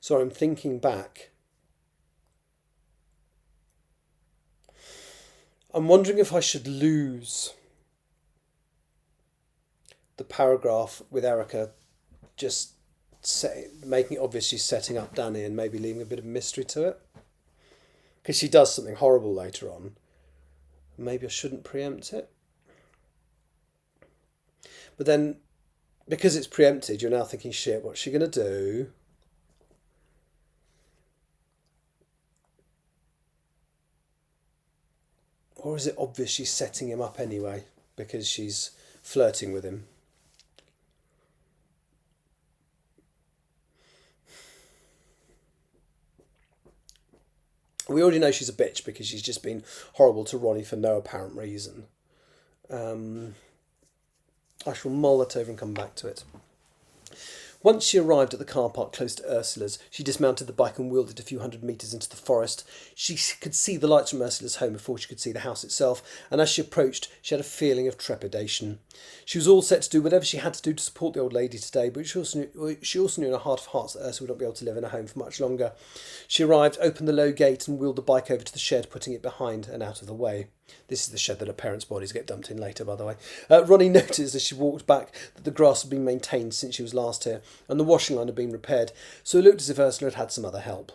So I'm thinking back. I'm wondering if I should lose the paragraph with Erica just making it obvious she's setting up Danny and maybe leaving a bit of mystery to it. Because she does something horrible later on. Maybe I shouldn't preempt it. But then, because it's preempted, you're now thinking, shit, what's she going to do? Or is it obvious she's setting him up anyway because she's flirting with him? We already know she's a bitch because she's just been horrible to Ronnie for no apparent reason. I shall mull that over and come back to it. Once she arrived at the car park close to Ursula's, she dismounted the bike and wheeled it a few hundred metres into the forest. She could see the lights from Ursula's home before she could see the house itself, and as she approached, she had a feeling of trepidation. She was all set to do whatever she had to do to support the old lady today, but she also knew in her heart of hearts that Ursula would not be able to live in a home for much longer. She arrived, opened the low gate, and wheeled the bike over to the shed, putting it behind and out of the way. This is the shed that her parents' bodies get dumped in later, by the way. Ronnie noticed as she walked back that the grass had been maintained since she was last here, and the washing line had been repaired, so it looked as if Ursula had had some other help.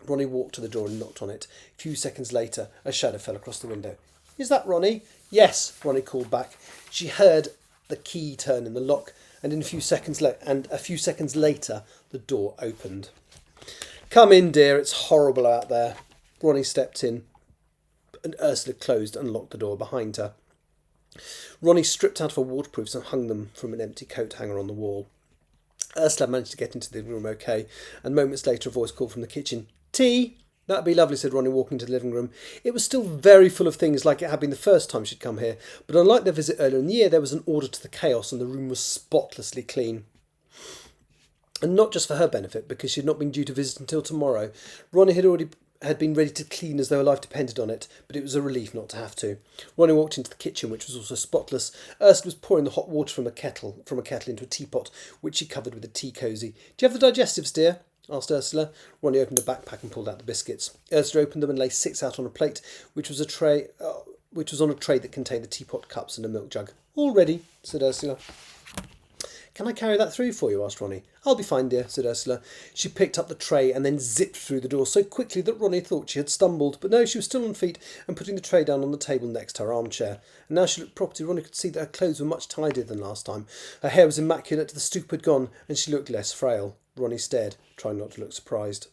Ronnie walked to the door and knocked on it. A few seconds later, a shadow fell across the window. Is that Ronnie? Yes, Ronnie called back. She heard the key turn in the lock, and a few seconds later, the door opened. Come in, dear, it's horrible out there. Ronnie stepped in, and Ursula closed and locked the door behind her. Ronnie stripped out of her waterproofs and hung them from an empty coat hanger on the wall. Ursula managed to get into the living room okay, and moments later a voice called from the kitchen. Tea? That'd be lovely, said Ronnie, walking into the living room. It was still very full of things like it had been the first time she'd come here, but unlike their visit earlier in the year, there was an order to the chaos and the room was spotlessly clean. And not just for her benefit, because she had not been due to visit until tomorrow. Ronnie had been ready to clean as though her life depended on it, but it was a relief not to have to. Ronnie walked into the kitchen, which was also spotless. Ursula was pouring the hot water from a kettle into a teapot, which she covered with a tea cosy. Do you have the digestives, dear? Asked Ursula. Ronnie opened a backpack and pulled out the biscuits. Ursula opened them and laid 6 out on a plate, which was on a tray that contained the teapot cups and a milk jug. All ready, said Ursula. Can I carry that through for you? Asked Ronnie. I'll be fine, dear, said Ursula. She picked up the tray and then zipped through the door so quickly that Ronnie thought she had stumbled. But no, she was still on feet and putting the tray down on the table next to her armchair. And now she looked properly. Ronnie could see that her clothes were much tidier than last time. Her hair was immaculate, the stoop had gone, and she looked less frail. Ronnie stared, trying not to look surprised.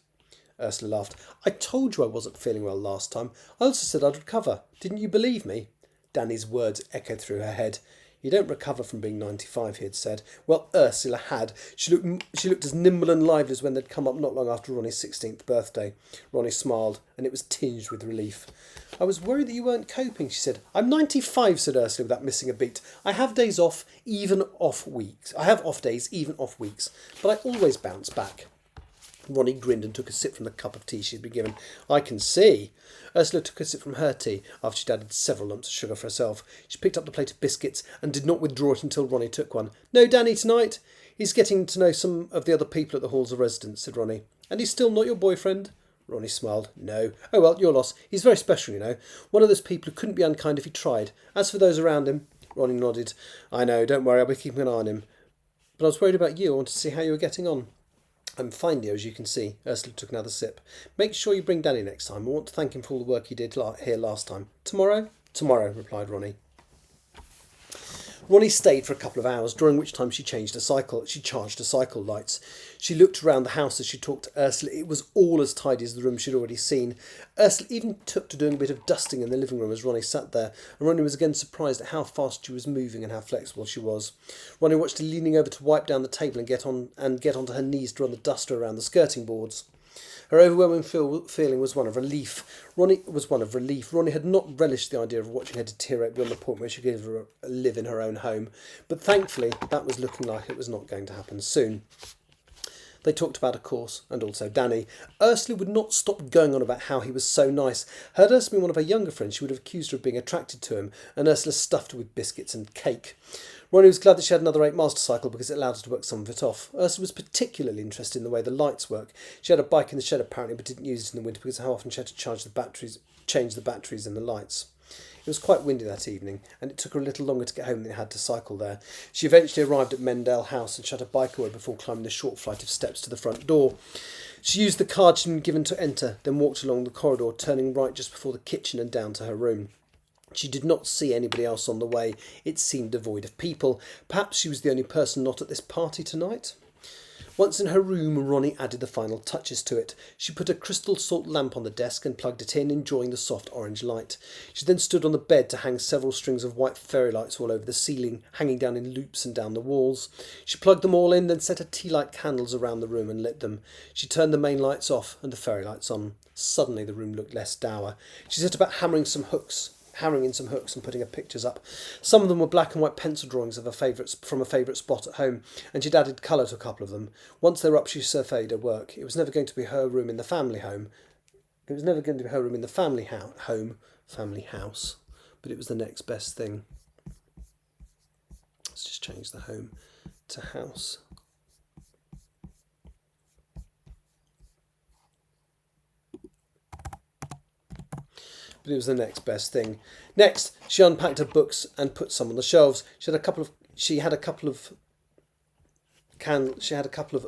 Ursula laughed. I told you I wasn't feeling well last time. I also said I'd recover. Didn't you believe me? Danny's words echoed through her head. You don't recover from being 95, he had said. Well, Ursula had. She looked as nimble and lively as when they'd come up not long after Ronnie's 16th birthday. Ronnie smiled, and it was tinged with relief. I was worried that you weren't coping, she said. I'm 95, said Ursula, without missing a beat. I have days off, even off weeks. I have off days, even off weeks. But I always bounce back. Ronnie grinned and took a sip from the cup of tea she'd been given. I can see. Ursula took a sip from her tea after she'd added several lumps of sugar for herself. She picked up the plate of biscuits and did not withdraw it until Ronnie took one. No Danny tonight? He's getting to know some of the other people at the halls of residence, said Ronnie. And he's still not your boyfriend? Ronnie smiled. No. Oh well, your loss. He's very special, you know. One of those people who couldn't be unkind if he tried. As for those around him... Ronnie nodded. I know, don't worry, I'll be keeping an eye on him. But I was worried about you. I wanted to see how you were getting on. I'm fine, dear, as you can see. Ursula took another sip. Make sure you bring Danny next time. I want to thank him for all the work he did here last time. Tomorrow? Tomorrow, replied Ronnie. Ronnie stayed for a couple of hours, during which time she charged her cycle lights. She looked around the house as she talked to Ursula. It was all as tidy as the room she'd already seen. Ursula even took to doing a bit of dusting in the living room as Ronnie sat there, and Ronnie was again surprised at how fast she was moving and how flexible she was. Ronnie watched her leaning over to wipe down the table and get onto her knees to run the duster around the skirting boards. Her overwhelming feeling was one of relief. Ronnie had not relished the idea of watching her deteriorate beyond the point where she could live in her own home, but thankfully that was looking like it was not going to happen soon. They talked about a course, and also Danny. Ursula would not stop going on about how he was so nice. Had Ursula been one of her younger friends, she would have accused her of being attracted to him, and Ursula stuffed her with biscuits and cake. Ronnie was glad that she had another 8 master cycle because it allowed her to work some of it off. Ursula was particularly interested in the way the lights work. She had a bike in the shed apparently, but didn't use it in the winter because of how often she had to change the batteries in the lights. It was quite windy that evening, and it took her a little longer to get home than it had to cycle there. She eventually arrived at Mendale House and shut her bike away before climbing the short flight of steps to the front door. She used the card she'd been given to enter, then walked along the corridor, turning right just before the kitchen and down to her room. She did not see anybody else on the way. It seemed devoid of people. Perhaps she was the only person not at this party tonight. Once in her room, Ronnie added the final touches to it. She put a crystal salt lamp on the desk and plugged it in, enjoying the soft orange light. She then stood on the bed to hang several strings of white fairy lights all over the ceiling, hanging down in loops and down the walls. She plugged them all in, then set her tea-light candles around the room and lit them. She turned the main lights off and the fairy lights on. Suddenly the room looked less dour. She set about hammering in some hooks and putting her pictures up. Some of them were black and white pencil drawings of from a favourite spot at home, and she'd added colour to a couple of them. Once they were up, she surveyed her work. It was never going to be her room in the family home. It was never going to be her room in the family house, but it was the next best thing. Let's just change the home to house. But it was the next best thing. Next, she unpacked her books and put some on the shelves. She had a couple of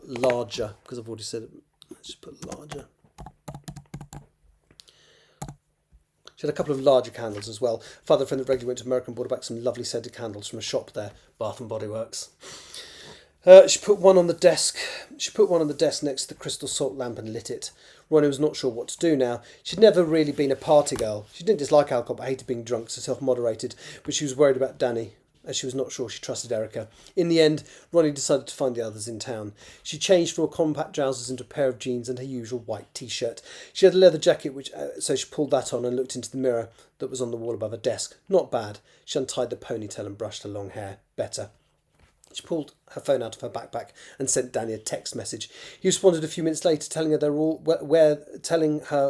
larger, because I've already said it. Let's just put larger. She had a couple of larger candles as well. Father friend that regularly went to America and brought back some lovely scented candles from a shop there, Bath and Body Works. She put one on the desk. She put one on the desk next to the crystal salt lamp and lit it. Ronnie was not sure what to do now. She'd never really been a party girl. She didn't dislike alcohol but hated being drunk, so self-moderated. But she was worried about Danny, as she was not sure she trusted Erica. In the end, Ronnie decided to find the others in town. She changed from her compact trousers into a pair of jeans and her usual white t-shirt. She had a leather jacket, so she pulled that on and looked into the mirror that was on the wall above her desk. Not bad. She untied the ponytail and brushed her long hair. Better. She pulled her phone out of her backpack and sent Danny a text message. He responded a few minutes later, telling her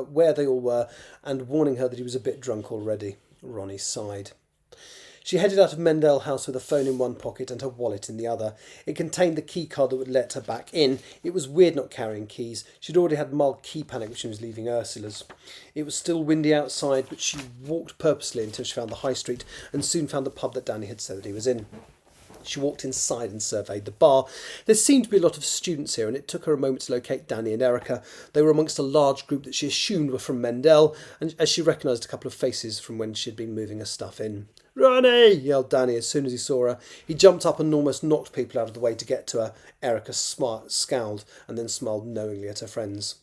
where they all were and warning her that he was a bit drunk already. Ronnie sighed. She headed out of Mendale House with a phone in one pocket and her wallet in the other. It contained the key card that would let her back in. It was weird not carrying keys. She'd already had mild key panic when she was leaving Ursula's. It was still windy outside, but she walked purposely until she found the high street and soon found the pub that Danny had said that he was in. She walked inside and surveyed the bar. There seemed to be a lot of students here, and it took her a moment to locate Danny and Erica. They were amongst a large group that she assumed were from Mendel, and as she recognised a couple of faces from when she had been moving her stuff in. "Ronnie!" yelled Danny as soon as he saw her. He jumped up and almost knocked people out of the way to get to her. Erica scowled and then smiled knowingly at her friends.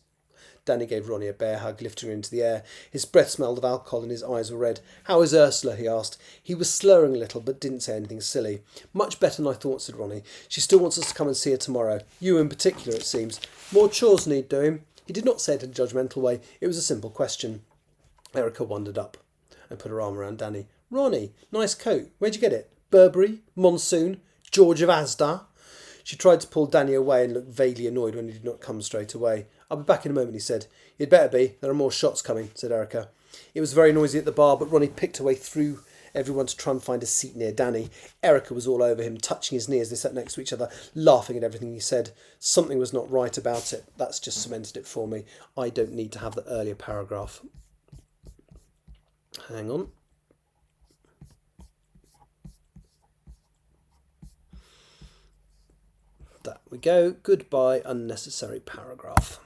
Danny gave Ronnie a bear hug, lifting her into the air. His breath smelled of alcohol and his eyes were red. "How is Ursula?" he asked. He was slurring a little, but didn't say anything silly. "Much better than I thought," said Ronnie. "She still wants us to come and see her tomorrow. You in particular, it seems. More chores need doing." He did not say it in a judgmental way. It was a simple question. Erica wandered up and put her arm around Danny. "Ronnie, nice coat. Where'd you get it? Burberry? Monsoon? George of Asda?" She tried to pull Danny away and looked vaguely annoyed when he did not come straight away. "I'll be back in a moment," he said. "You'd better be. There are more shots coming," said Erica. It was very noisy at the bar, but Ronnie picked her way through everyone to try and find a seat near Danny. Erica was all over him, touching his knee as they sat next to each other, laughing at everything he said. Something was not right about it. That's just cemented it for me. I don't need to have the earlier paragraph. Hang on. That we go. Goodbye, unnecessary paragraph.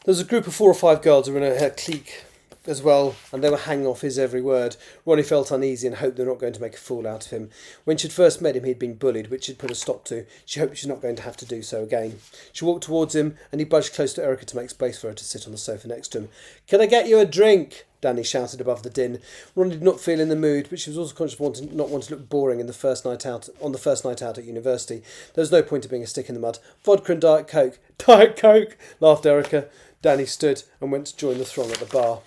There was a group of 4 or 5 girls who were in her clique as well, and they were hanging off his every word. Ronnie felt uneasy and hoped they were not going to make a fool out of him. When she'd first met him, he'd been bullied, which she'd put a stop to. She hoped she's not going to have to do so again. She walked towards him, and he budged close to Erica to make space for her to sit on the sofa next to him. "Can I get you a drink?" Danny shouted above the din. Ronnie did not feel in the mood, but she was also conscious of not wanting to look boring on the first night out at university. There was no point in being a stick in the mud. "Vodka and Diet Coke." "Diet Coke," laughed Erica. Danny stood and went to join the throng at the bar.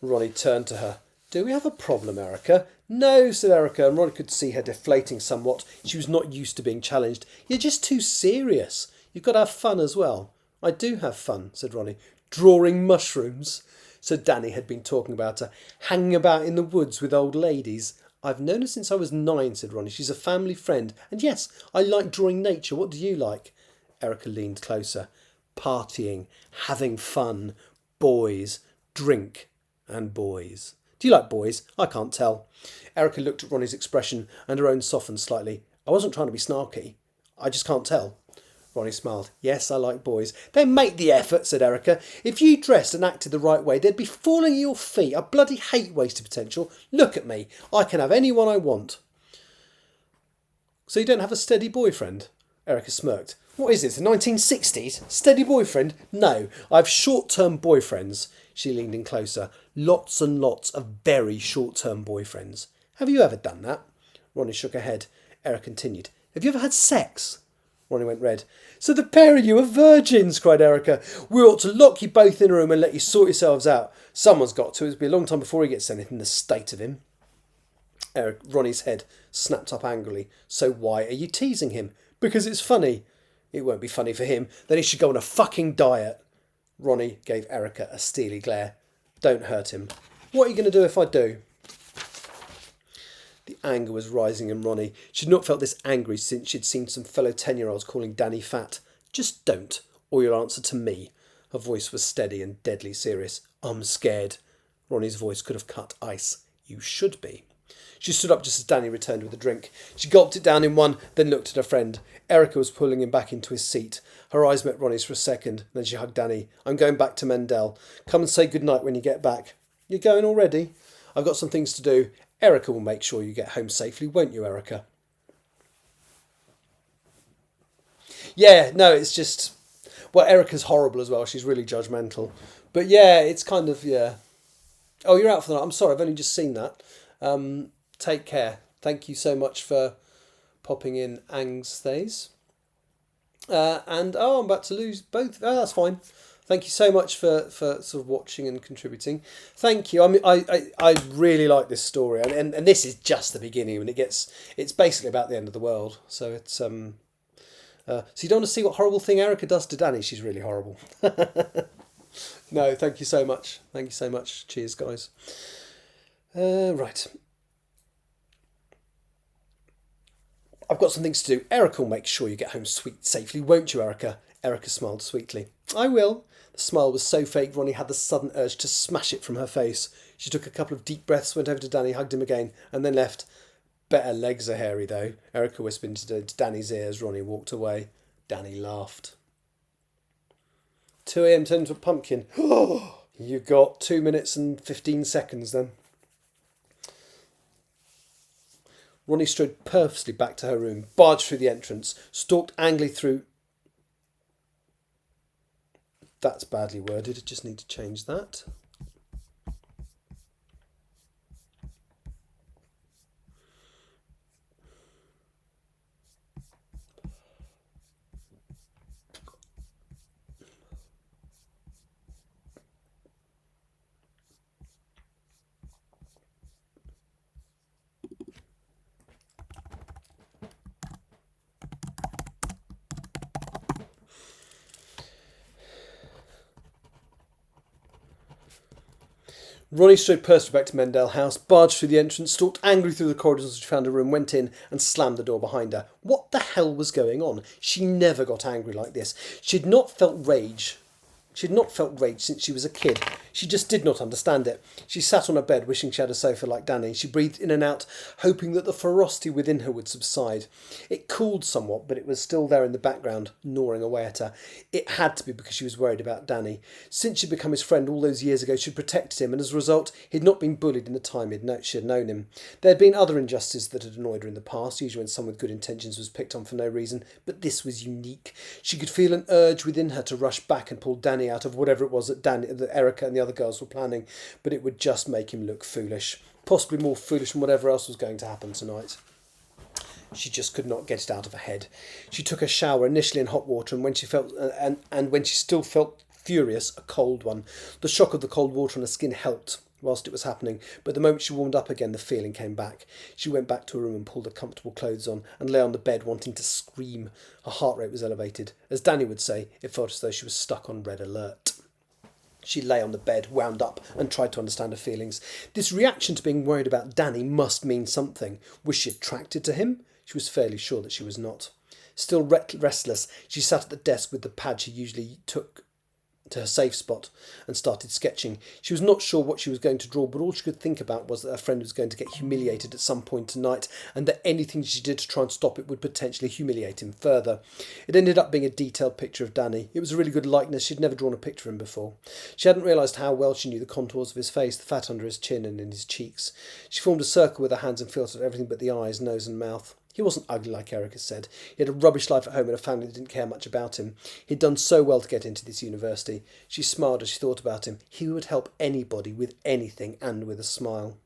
Ronnie turned to her. "Do we have a problem, Erica?" "No," said Erica, and Ronnie could see her deflating somewhat. She was not used to being challenged. "You're just too serious. You've got to have fun as well." "I do have fun," said Ronnie. "Drawing mushrooms." So Danny had been talking about her, hanging about in the woods with old ladies. "I've known her since I was 9, said Ronnie. "She's a family friend. And yes, I like drawing nature. What do you like?" Erica leaned closer. "Partying, having fun, boys, drink and boys." "Do you like boys?" "I can't tell." Erica looked at Ronnie's expression and her own softened slightly. "I wasn't trying to be snarky. I just can't tell." Ronnie smiled. "Yes, I like boys." "Then make the effort," said Erica. "If you dressed and acted the right way, they'd be falling at your feet. I bloody hate wasted potential. Look at me. I can have anyone I want." "So you don't have a steady boyfriend?" Erica smirked. "What is this, the 1960s? Steady boyfriend? No, I have short-term boyfriends." She leaned in closer. "Lots and lots of very short-term boyfriends." "Have you ever done that?" Ronnie shook her head. Erica continued. "Have you ever had sex?" Ronnie went red. "So the pair of you are virgins," cried Erica. "We ought to lock you both in a room and let you sort yourselves out. Someone's got to. It'll be a long time before he gets anything, the state of him." Ronnie's head snapped up angrily. "So why are you teasing him?" "Because it's funny." "It won't be funny for him. Then he should go on a fucking diet." Ronnie gave Erica a steely glare. "Don't hurt him." "What are you going to do if I do?" The anger was rising in Ronnie. She'd not felt this angry since she'd seen some fellow 10-year-olds calling Danny fat. "Just don't, or you'll answer to me." Her voice was steady and deadly serious. "I'm scared." Ronnie's voice could have cut ice. "You should be." She stood up just as Danny returned with a drink. She gulped it down in one, then looked at her friend. Erica was pulling him back into his seat. Her eyes met Ronnie's for a second, then she hugged Danny. "I'm going back to Mendel. Come and say goodnight when you get back." "You're going already?" "I've got some things to do. Erica will make sure you get home safely, won't you, Erica?" Yeah, no, it's just... Well, Erica's horrible as well. She's really judgmental. But yeah, it's kind of, yeah. Oh, you're out for the night. I'm sorry, I've only just seen that. Take care. Thank you so much for popping in Angstays. I'm about to lose both. Oh, that's fine. Thank you so much for sort of watching and contributing. Thank you. I mean, I really like this story, and this is just the beginning. When it's basically about the end of the world. So it's so you don't want to see what horrible thing Erica does to Danny. She's really horrible. No, thank you so much. Thank you so much. Cheers, guys. Right. I've got some things to do. Erica will make sure you get home safely, won't you, Erica? Erica smiled sweetly. I will. The smile was so fake, Ronnie had the sudden urge to smash it from her face. She took a couple of deep breaths, went over to Danny, hugged him again, and then left. Bet her legs are hairy, though, Erica whispered into Danny's ear as Ronnie walked away. Danny laughed. 2 a.m. turned into a pumpkin. You got 2 minutes and 15 seconds then. Ronnie strode purposely back to her room, barged through the entrance, stalked angrily through... That's badly worded, I just need to change that. Ronnie strode purposely back to Mendell House, barged through the entrance, stalked angrily through the corridors as she found her room, went in and slammed the door behind her. What the hell was going on? She never got angry like this. She had not felt rage since she was a kid. She just did not understand it. She sat on her bed, wishing she had a sofa like Danny. She breathed in and out, hoping that the ferocity within her would subside. It cooled somewhat, but it was still there in the background, gnawing away at her. It had to be because she was worried about Danny. Since she'd become his friend all those years ago, she'd protected him, and as a result, he'd not been bullied in the time she had known him. There had been other injustices that had annoyed her in the past, usually when someone with good intentions was picked on for no reason, but this was unique. She could feel an urge within her to rush back and pull Danny out of whatever it was that Erica and the other girls were planning, but it would just make him look foolish, possibly more foolish than whatever else was going to happen tonight. She just could not get it out of her head. She took a shower, initially in hot water, and when she still felt furious, a cold one. The shock of the cold water on her skin helped whilst it was happening, but the moment she warmed up again, the feeling came back. She went back to her room and pulled her comfortable clothes on and lay on the bed wanting to scream. Her heart rate was elevated. As Danny would say, it felt as though she was stuck on red alert. She lay on the bed, wound up, and tried to understand her feelings. This reaction to being worried about Danny must mean something. Was she attracted to him? She was fairly sure that she was not. Still restless, she sat at the desk with the pad she usually took to her safe spot and started sketching. She was not sure what she was going to draw, but all she could think about was that her friend was going to get humiliated at some point tonight, and that anything she did to try and stop it would potentially humiliate him further. It ended up being a detailed picture of Danny. It was a really good likeness. She'd never drawn a picture of him before. She hadn't realised how well she knew the contours of his face, the fat under his chin and in his cheeks. She formed a circle with her hands and filtered everything but the eyes, nose and mouth. He wasn't ugly like Erica said. He had a rubbish life at home and a family that didn't care much about him. He'd done so well to get into this university. She smiled as she thought about him. He would help anybody with anything and with a smile.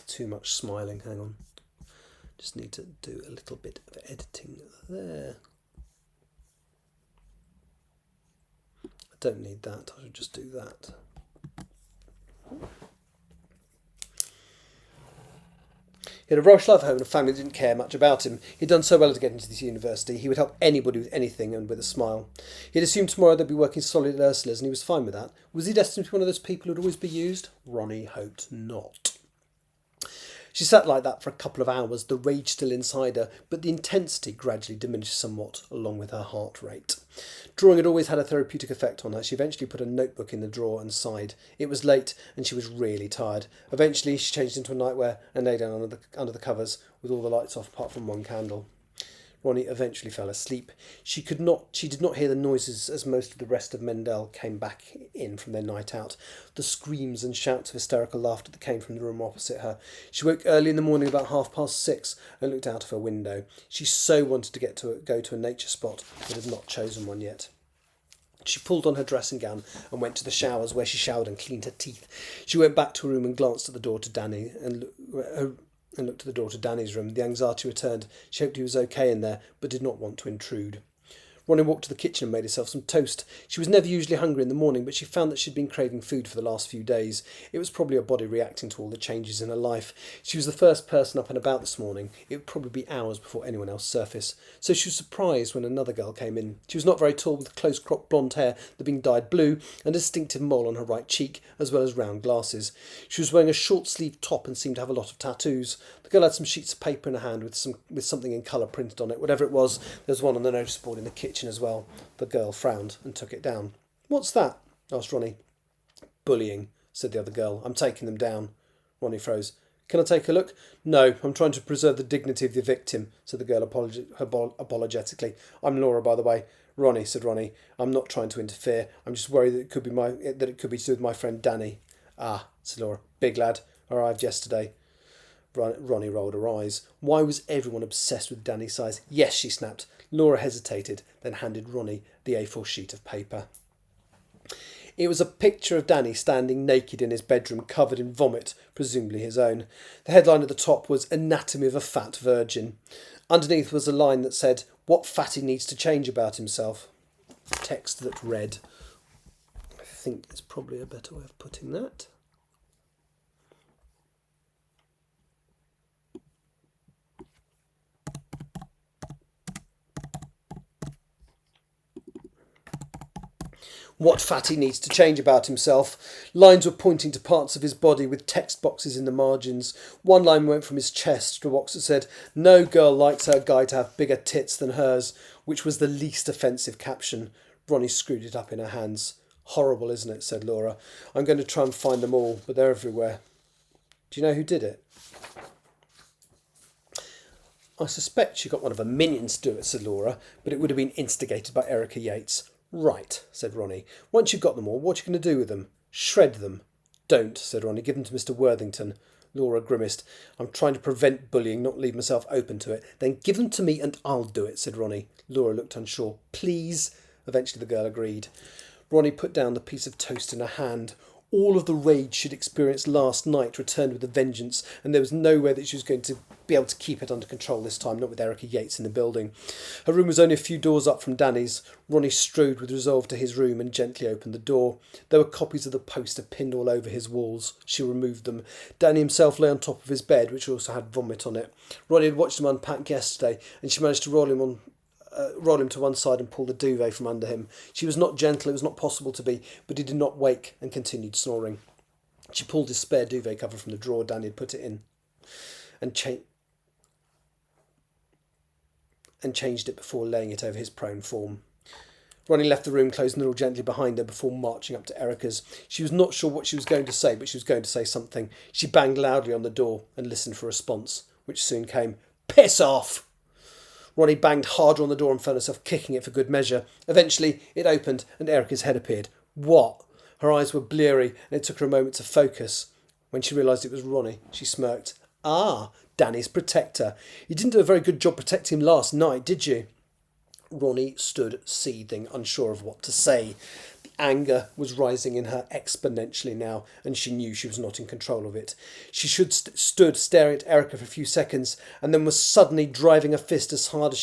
Too much smiling, hang on. Just need to do a little bit of editing there. I don't need that, I should just do that. He had a rubbish life at home and a family that didn't care much about him. He'd done so well to get into this university. He would help anybody with anything and with a smile. He had assumed tomorrow they'd be working solid at Ursula's, and he was fine with that. Was he destined to be one of those people who'd always be used? Ronnie hoped not. She sat like that for a couple of hours, the rage still inside her, but the intensity gradually diminished somewhat, along with her heart rate. Drawing had always had a therapeutic effect on her. She eventually put a notebook in the drawer and sighed. It was late, and she was really tired. Eventually, she changed into a nightwear and lay down under the covers, with all the lights off apart from one candle. Ronnie eventually fell asleep. She did not hear the noises as most of the rest of Mendell came back in from their night out. The screams and shouts of hysterical laughter that came from the room opposite her. She woke early in the morning about 6:30 and looked out of her window. She so wanted to go to a nature spot, but had not chosen one yet. She pulled on her dressing gown and went to the showers, where she showered and cleaned her teeth. She went back to her room and glanced at the door to Danny and looked at the door to Danny's room. The anxiety returned. She hoped he was okay in there, but did not want to intrude. Ronnie walked to the kitchen and made herself some toast. She was never usually hungry in the morning, but she found that she'd been craving food for the last few days. It was probably her body reacting to all the changes in her life. She was the first person up and about this morning. It would probably be hours before anyone else surfaced. So she was surprised when another girl came in. She was not very tall, with close-cropped blonde hair that had been dyed blue and a distinctive mole on her right cheek, as well as round glasses. She was wearing a short-sleeved top and seemed to have a lot of tattoos. The girl had some sheets of paper in her hand with something in colour printed on it. Whatever it was, there was one on the notice board in the kitchen as well. The girl frowned and took it down. "What's that?" asked Ronnie. "Bullying," said the other girl. "I'm taking them down." Ronnie froze. "Can I take a look?" "No, I'm trying to preserve the dignity of the victim," said the girl apologetically. "I'm Laura, by the way." "Ronnie," said Ronnie. "I'm not trying to interfere. I'm just worried that it could be to do with my friend Danny." "Ah," said Laura. "Big lad. Arrived yesterday." Ronnie rolled her eyes. Why was everyone obsessed with Danny's size? "Yes," she snapped. Laura hesitated, then handed Ronnie the A4 sheet of paper. It was a picture of Danny standing naked in his bedroom, covered in vomit, presumably his own. The headline at the top was "Anatomy of a Fat Virgin." Underneath was a line that said, "What fatty needs to change about himself?" Text that read, I think there's probably a better way of putting that. What fatty needs to change about himself? Lines were pointing to parts of his body with text boxes in the margins. One line went from his chest to a box that said, "No girl likes her guy to have bigger tits than hers," which was the least offensive caption. Ronnie screwed it up in her hands. "Horrible, isn't it?" said Laura. "I'm going to try and find them all, but they're everywhere." "Do you know who did it?" "I suspect she got one of her minions to do it," said Laura, "but it would have been instigated by Erica Yates." "Right," said Ronnie. "Once you've got them all, what are you going to do with them?" "Shred them." "Don't," said Ronnie. "Give them to Mr. Worthington." Laura grimaced. "I'm trying to prevent bullying, not leave myself open to it." "Then give them to me and I'll do it," said Ronnie. Laura looked unsure. "Please." Eventually the girl agreed. Ronnie put down the piece of toast in her hand. All of the rage she'd experienced last night returned with a vengeance, and there was no way that she was going to be able to keep it under control this time, not with Erica Yates in the building. Her room was only a few doors up from Danny's. Ronnie strode with resolve to his room and gently opened the door. There were copies of the poster pinned all over his walls. She removed them. Danny himself lay on top of his bed, which also had vomit on it. Ronnie had watched him unpack yesterday, and she managed to roll him to one side and pull the duvet from under him. She was not gentle, it was not possible to be, but he did not wake and continued snoring. She pulled his spare duvet cover from the drawer Danny had put it in and changed it before laying it over his prone form. Ronnie left the room, closing the door gently behind her before marching up to Erica's. She was not sure what she was going to say, but she was going to say something. She banged loudly on the door and listened for a response, which soon came. "Piss off!" Ronnie banged harder on the door and found herself kicking it for good measure. Eventually, it opened and Erica's head appeared. "What?" Her eyes were bleary and it took her a moment to focus. When she realised it was Ronnie, she smirked. "Ah, Danny's protector. You didn't do a very good job protecting him last night, did you?" Ronnie stood seething, unsure of what to say. The anger was rising in her exponentially now, and she knew she was not in control of it. She stood staring at Erica for a few seconds, and then was suddenly driving a fist as hard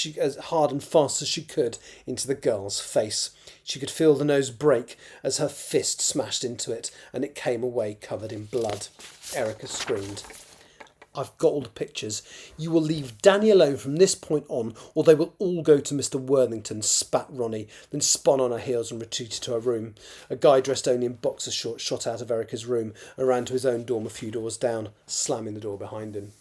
and fast as she could into the girl's face. She could feel the nose break as her fist smashed into it, and it came away covered in blood. Erica screamed. "I've got all the pictures. You will leave Danny alone from this point on, or they will all go to Mr. Worthington," spat Ronnie, then spun on her heels and retreated to her room. A guy dressed only in boxer shorts shot out of Erica's room and ran to his own dorm a few doors down, slamming the door behind him.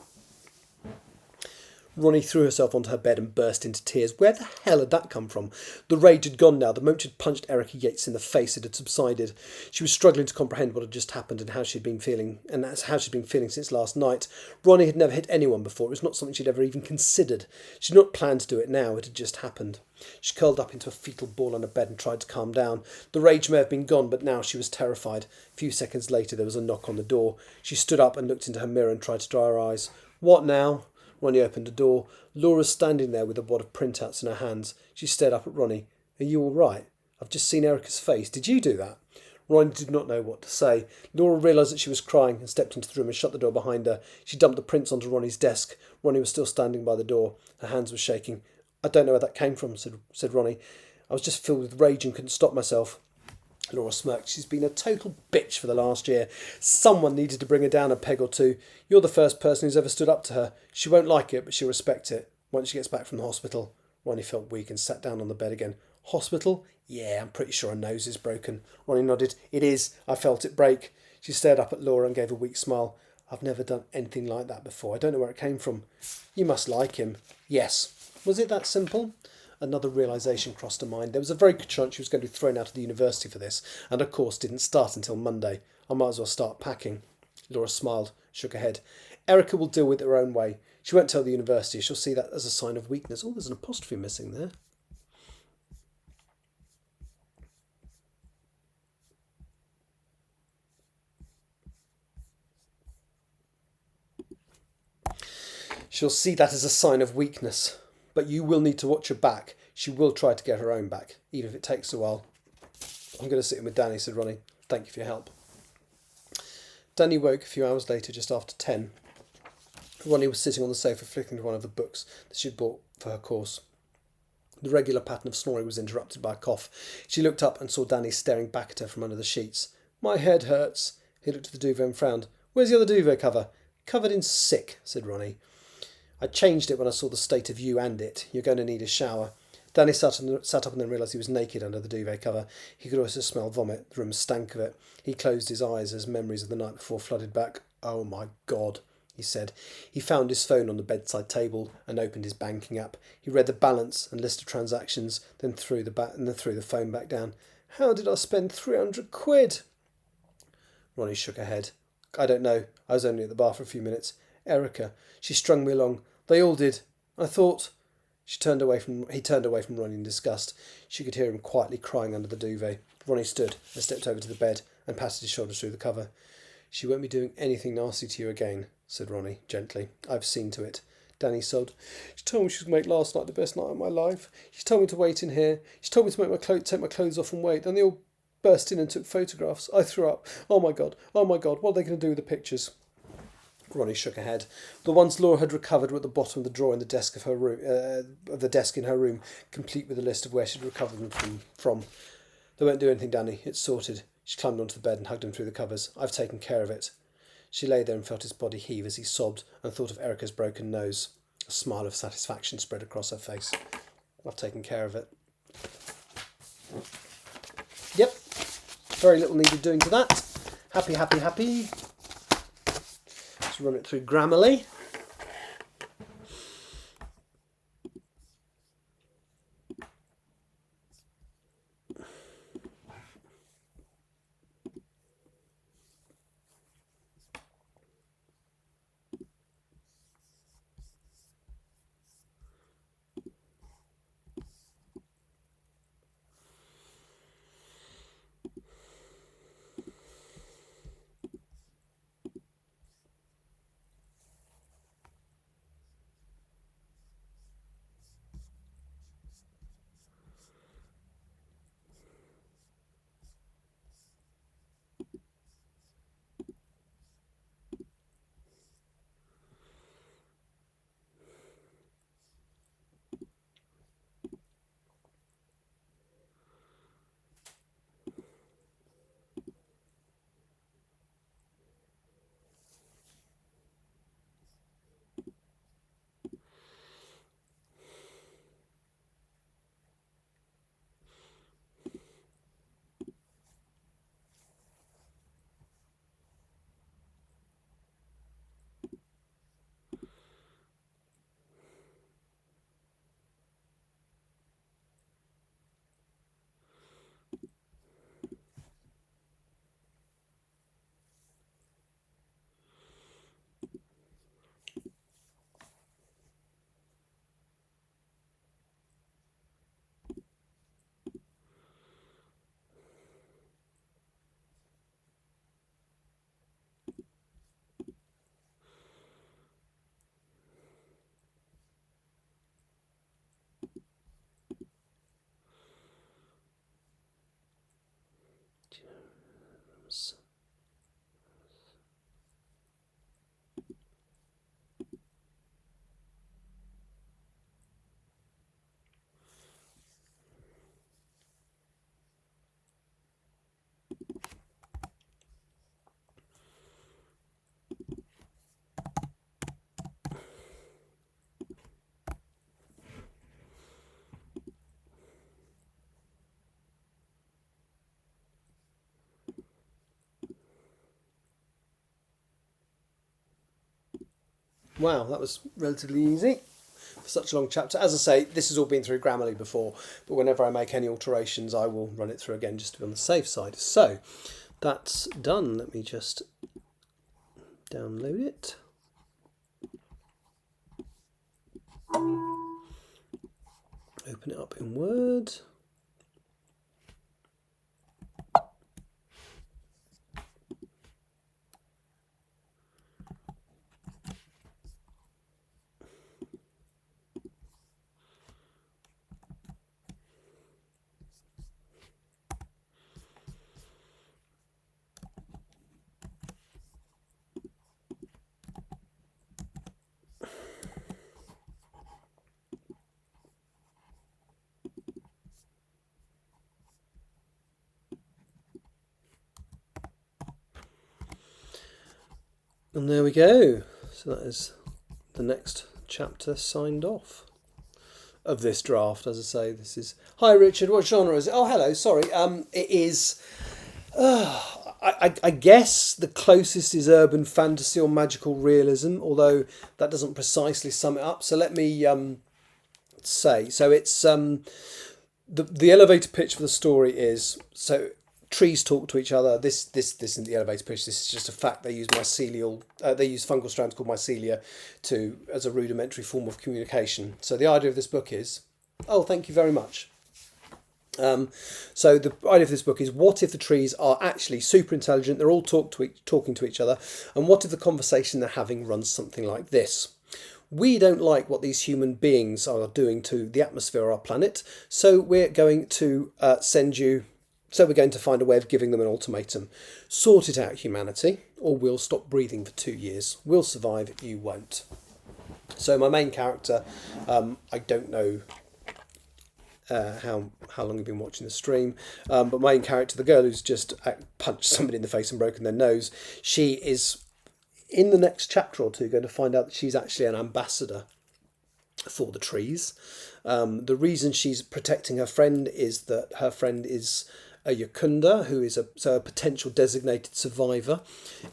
Ronnie threw herself onto her bed and burst into tears. Where the hell had that come from? The rage had gone now. The moment she'd punched Erica Yates in the face, it had subsided. She was struggling to comprehend what had just happened and how she'd been feeling, since last night. Ronnie had never hit anyone before. It was not something she'd ever even considered. She'd not planned to do it now. It had just happened. She curled up into a fetal ball on her bed and tried to calm down. The rage may have been gone, but now she was terrified. A few seconds later, there was a knock on the door. She stood up and looked into her mirror and tried to dry her eyes. "What now?" Ronnie opened the door. Laura was standing there with a wad of printouts in her hands. She stared up at Ronnie. "Are you all right? I've just seen Erica's face. Did you do that?" Ronnie did not know what to say. Laura realised that she was crying and stepped into the room and shut the door behind her. She dumped the prints onto Ronnie's desk. Ronnie was still standing by the door. Her hands were shaking. "I don't know where that came from," said Ronnie. I was just filled with rage and couldn't stop myself. Laura smirked. She's been a total bitch for the last year. Someone needed to bring her down a peg or two. You're the first person who's ever stood up to her. She won't like it, but she'll respect it once she gets back from the hospital. Ronnie felt weak and sat down on the bed again. Hospital? Yeah, I'm pretty sure her nose is broken. Ronnie nodded. It is. I felt it break. She stared up at Laura and gave a weak smile. I've never done anything like that before. I don't know where it came from. You must like him. Yes. Was it that simple? Another realisation crossed her mind. There was a very good chance she was going to be thrown out of the university for this, and her course didn't start until Monday. I might as well start packing. Laura smiled, shook her head. Erica will deal with it her own way. She won't tell the university. She'll see that as a sign of weakness. Oh, there's an apostrophe missing there. She'll see that as a sign of weakness. But you will need to watch your back. She will try to get her own back, even if it takes a while. I'm going to sit in with Danny, said Ronnie. Thank you for your help. Danny woke a few hours later, just after 10. Ronnie was sitting on the sofa flicking through one of the books that she'd bought for her course. The regular pattern of snoring was interrupted by a cough. She looked up and saw Danny staring back at her from under the sheets. My head hurts. He looked at the duvet and frowned. Where's the other duvet cover? Covered in sick, said Ronnie. I changed it when I saw the state of you and it. You're going to need a shower. Danny sat up and then realised he was naked under the duvet cover. He could also smell vomit. The room stank of it. He closed his eyes as memories of the night before flooded back. Oh my God, he said. He found his phone on the bedside table and opened his banking app. He read the balance and list of transactions, then threw the phone back down. How did I spend 300 quid? Ronnie shook her head. I don't know. I was only at the bar for a few minutes. Erica. She strung me along. They all did. I thought... He turned away from Ronnie in disgust. She could hear him quietly crying under the duvet. Ronnie stood and stepped over to the bed and patted his shoulders through the cover. She won't be doing anything nasty to you again, said Ronnie, gently. I've seen to it. Danny sobbed. She told me she was going to make last night the best night of my life. She told me to wait in here. She told me to take my clothes off and wait. And they all burst in and took photographs. I threw up. Oh my God, what are they going to do with the pictures? Ronnie shook her head. The ones Laura had recovered were at the bottom of the drawer in the desk of her room, in her room, complete with a list of where she'd recovered them from. They won't do anything, Danny. It's sorted. She climbed onto the bed and hugged him through the covers. I've taken care of it. She lay there and felt his body heave as he sobbed and thought of Erica's broken nose. A smile of satisfaction spread across her face. I've taken care of it. Yep. Very little needed doing to that. Happy, happy, happy. Run it through Grammarly. Wow, that was relatively easy for such a long chapter. As I say, this has all been through Grammarly before, but whenever I make any alterations, I will run it through again just to be on the safe side. So that's done. Let me just download it. Open it up in Word. And there we go. So that is the next chapter signed off of this draft. As I say, this is... Hi Richard, what genre is it? Oh, hello, sorry. It is... I guess the closest is urban fantasy or magical realism, although that doesn't precisely sum it up. So let me say. So it's... The elevator pitch for the story is... So trees talk to each other. This isn't the elevator pitch. This is just a fact. They use mycelial. They use fungal strands called mycelia as a rudimentary form of communication. So the idea of this book is, oh, thank you very much. So the idea of this book is, what if the trees are actually super intelligent? They're all talking to each other, and what if the conversation they're having runs something like this? We don't like what these human beings are doing to the atmosphere of our planet, so we're going to we're going to find a way of giving them an ultimatum. Sort it out, humanity, or we'll stop breathing for 2 years. We'll survive, you won't. So my main character, I don't know how long you've been watching the stream, but my main character, the girl who's just punched somebody in the face and broken their nose, she is, in the next chapter or two, going to find out that she's actually an ambassador for the trees. The reason she's protecting her friend is that her friend is a Yakunda, who is a potential designated survivor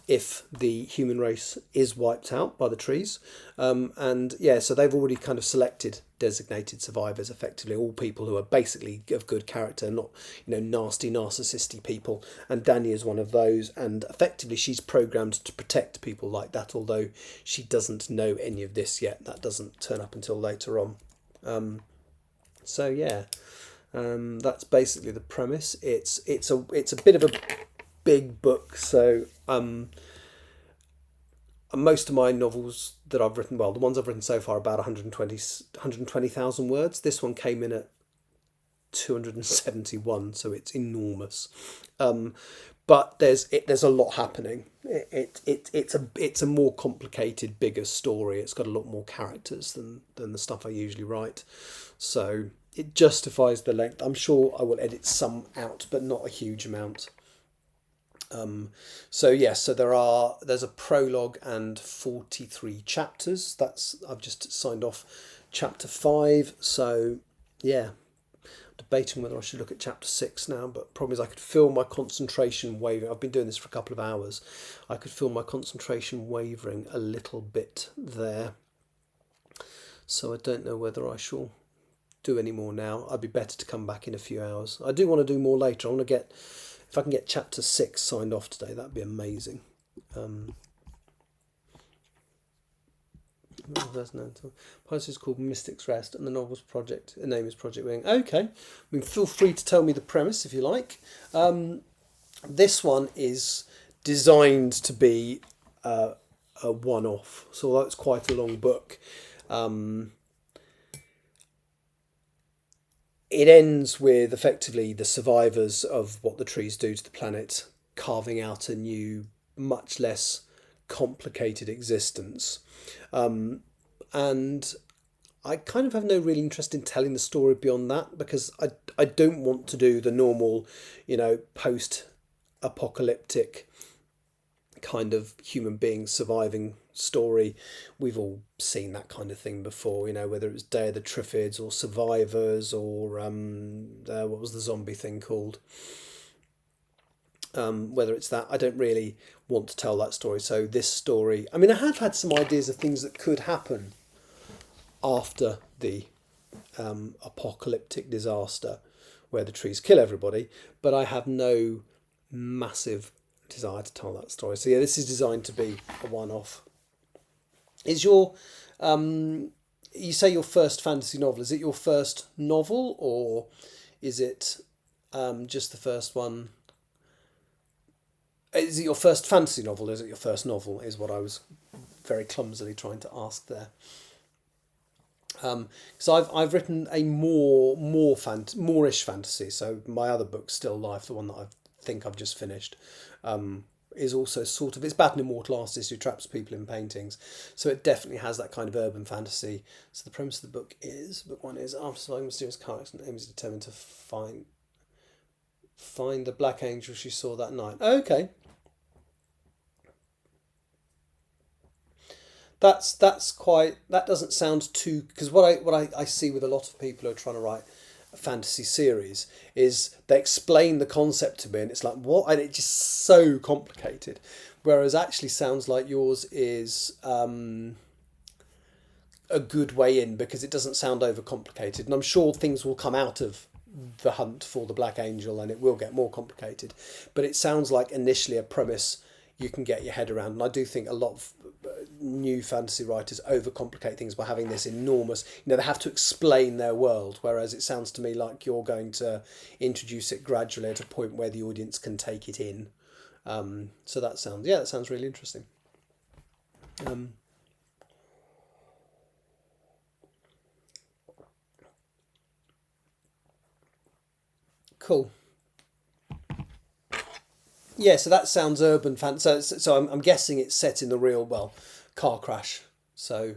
if the human race is wiped out by the trees. So they've already kind of selected designated survivors, effectively all people who are basically of good character, not nasty narcissistic people. And Danny is one of those, and effectively she's programmed to protect people like that, although she doesn't know any of this yet. That doesn't turn up until later on. That's basically the premise. It's a bit of a big book, so most of my novels that I've written, well, the ones I've written so far, are about 120,000 words. This one came in at 271, so it's enormous. But there's a lot happening. It's a more complicated, bigger story. It's got a lot more characters than the stuff I usually write, so it justifies the length. I'm sure I will edit some out, but not a huge amount. So there's a prologue and 43 chapters. I've just signed off chapter 5. So yeah, debating whether I should look at chapter 6 now, but problem is I could feel my concentration wavering. I've been doing this for a couple of hours. I could feel my concentration wavering a little bit there. So I don't know whether I shall do any more now. I'd be better to come back in a few hours. I do want to do more later. I want to get, if I can get chapter 6 signed off today, that'd be amazing. Post is called Mystic's Rest, and the novel's name is Project Wing. Okay, I mean, feel free to tell me the premise if you like. This one is designed to be a one-off, so although it's quite a long book, it ends with effectively the survivors of what the trees do to the planet carving out a new, much less complicated existence. And I kind of have no real interest in telling the story beyond that, because I don't want to do the normal, post-apocalyptic kind of human beings surviving story. We've all seen that kind of thing before, whether it was Day of the Triffids or Survivors or what was the zombie thing called? Whether it's that, I don't really want to tell that story. So this story, I mean, I have had some ideas of things that could happen after the apocalyptic disaster where the trees kill everybody, but I have no massive desire to tell that story. So yeah, this is designed to be a one-off. Is your you say your first fantasy novel, is it your first novel, or is it just the first one? Is it your first fantasy novel? Is it your first novel? Is what I was very clumsily trying to ask there. So I've written a moreish fantasy. So my other book, Still Life, the one that I think I've just finished, is also sort of, it's about an immortal artist who traps people in paintings. So it definitely has that kind of urban fantasy. So the premise of the book one is, after surviving mysterious car accident, Amy is determined to find the black angel she saw that night. Okay. That's quite, that doesn't sound too, because what I see with a lot of people who are trying to write a fantasy series is they explain the concept to me and it's like, what, and it's just so complicated, whereas actually sounds like yours is a good way in, because it doesn't sound overcomplicated, and I'm sure things will come out of the hunt for the black angel and it will get more complicated, but it sounds like initially a premise you can get your head around. And I do think a lot of new fantasy writers overcomplicate things by having this enormous, they have to explain their world, whereas it sounds to me like you're going to introduce it gradually at a point where the audience can take it in. So that sounds really interesting. Cool. Yeah, so that sounds urban fantasy. So I'm guessing it's set in the real, well, car crash. So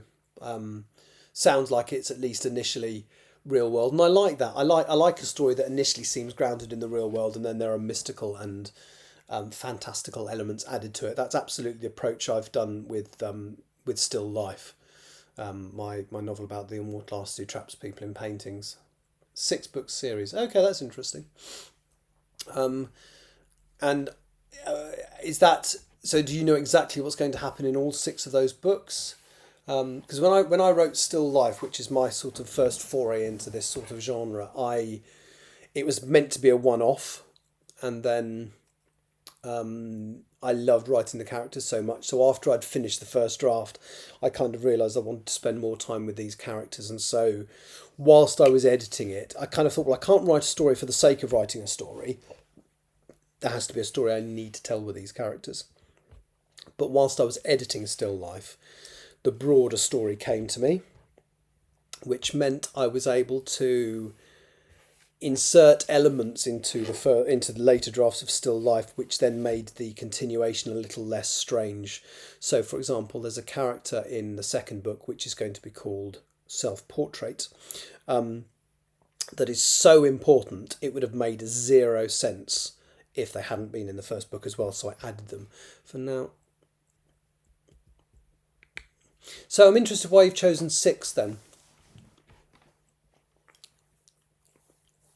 sounds like it's at least initially real world, and I like that. I like a story that initially seems grounded in the real world, and then there are mystical and fantastical elements added to it. That's absolutely the approach I've done with Still Life, my novel about the immortal artist who traps people in paintings. 6-book series. Okay, that's interesting. And is that so? Do you know exactly what's going to happen in all 6 of those books? Because when I wrote Still Life, which is my sort of first foray into this sort of genre, it was meant to be a one-off, and then I loved writing the characters so much. So after I'd finished the first draft, I kind of realised I wanted to spend more time with these characters, and so whilst I was editing it, I kind of thought, well, I can't write a story for the sake of writing a story. There has to be a story I need to tell with these characters. But whilst I was editing Still Life, the broader story came to me, which meant I was able to insert elements into the later drafts of Still Life, which then made the continuation a little less strange. So, for example, there's a character in the second book which is going to be called Self-Portrait, that is so important it would have made 0 sense if they hadn't been in the first book as well, so I added them for now. So I'm interested why you've chosen 6 then.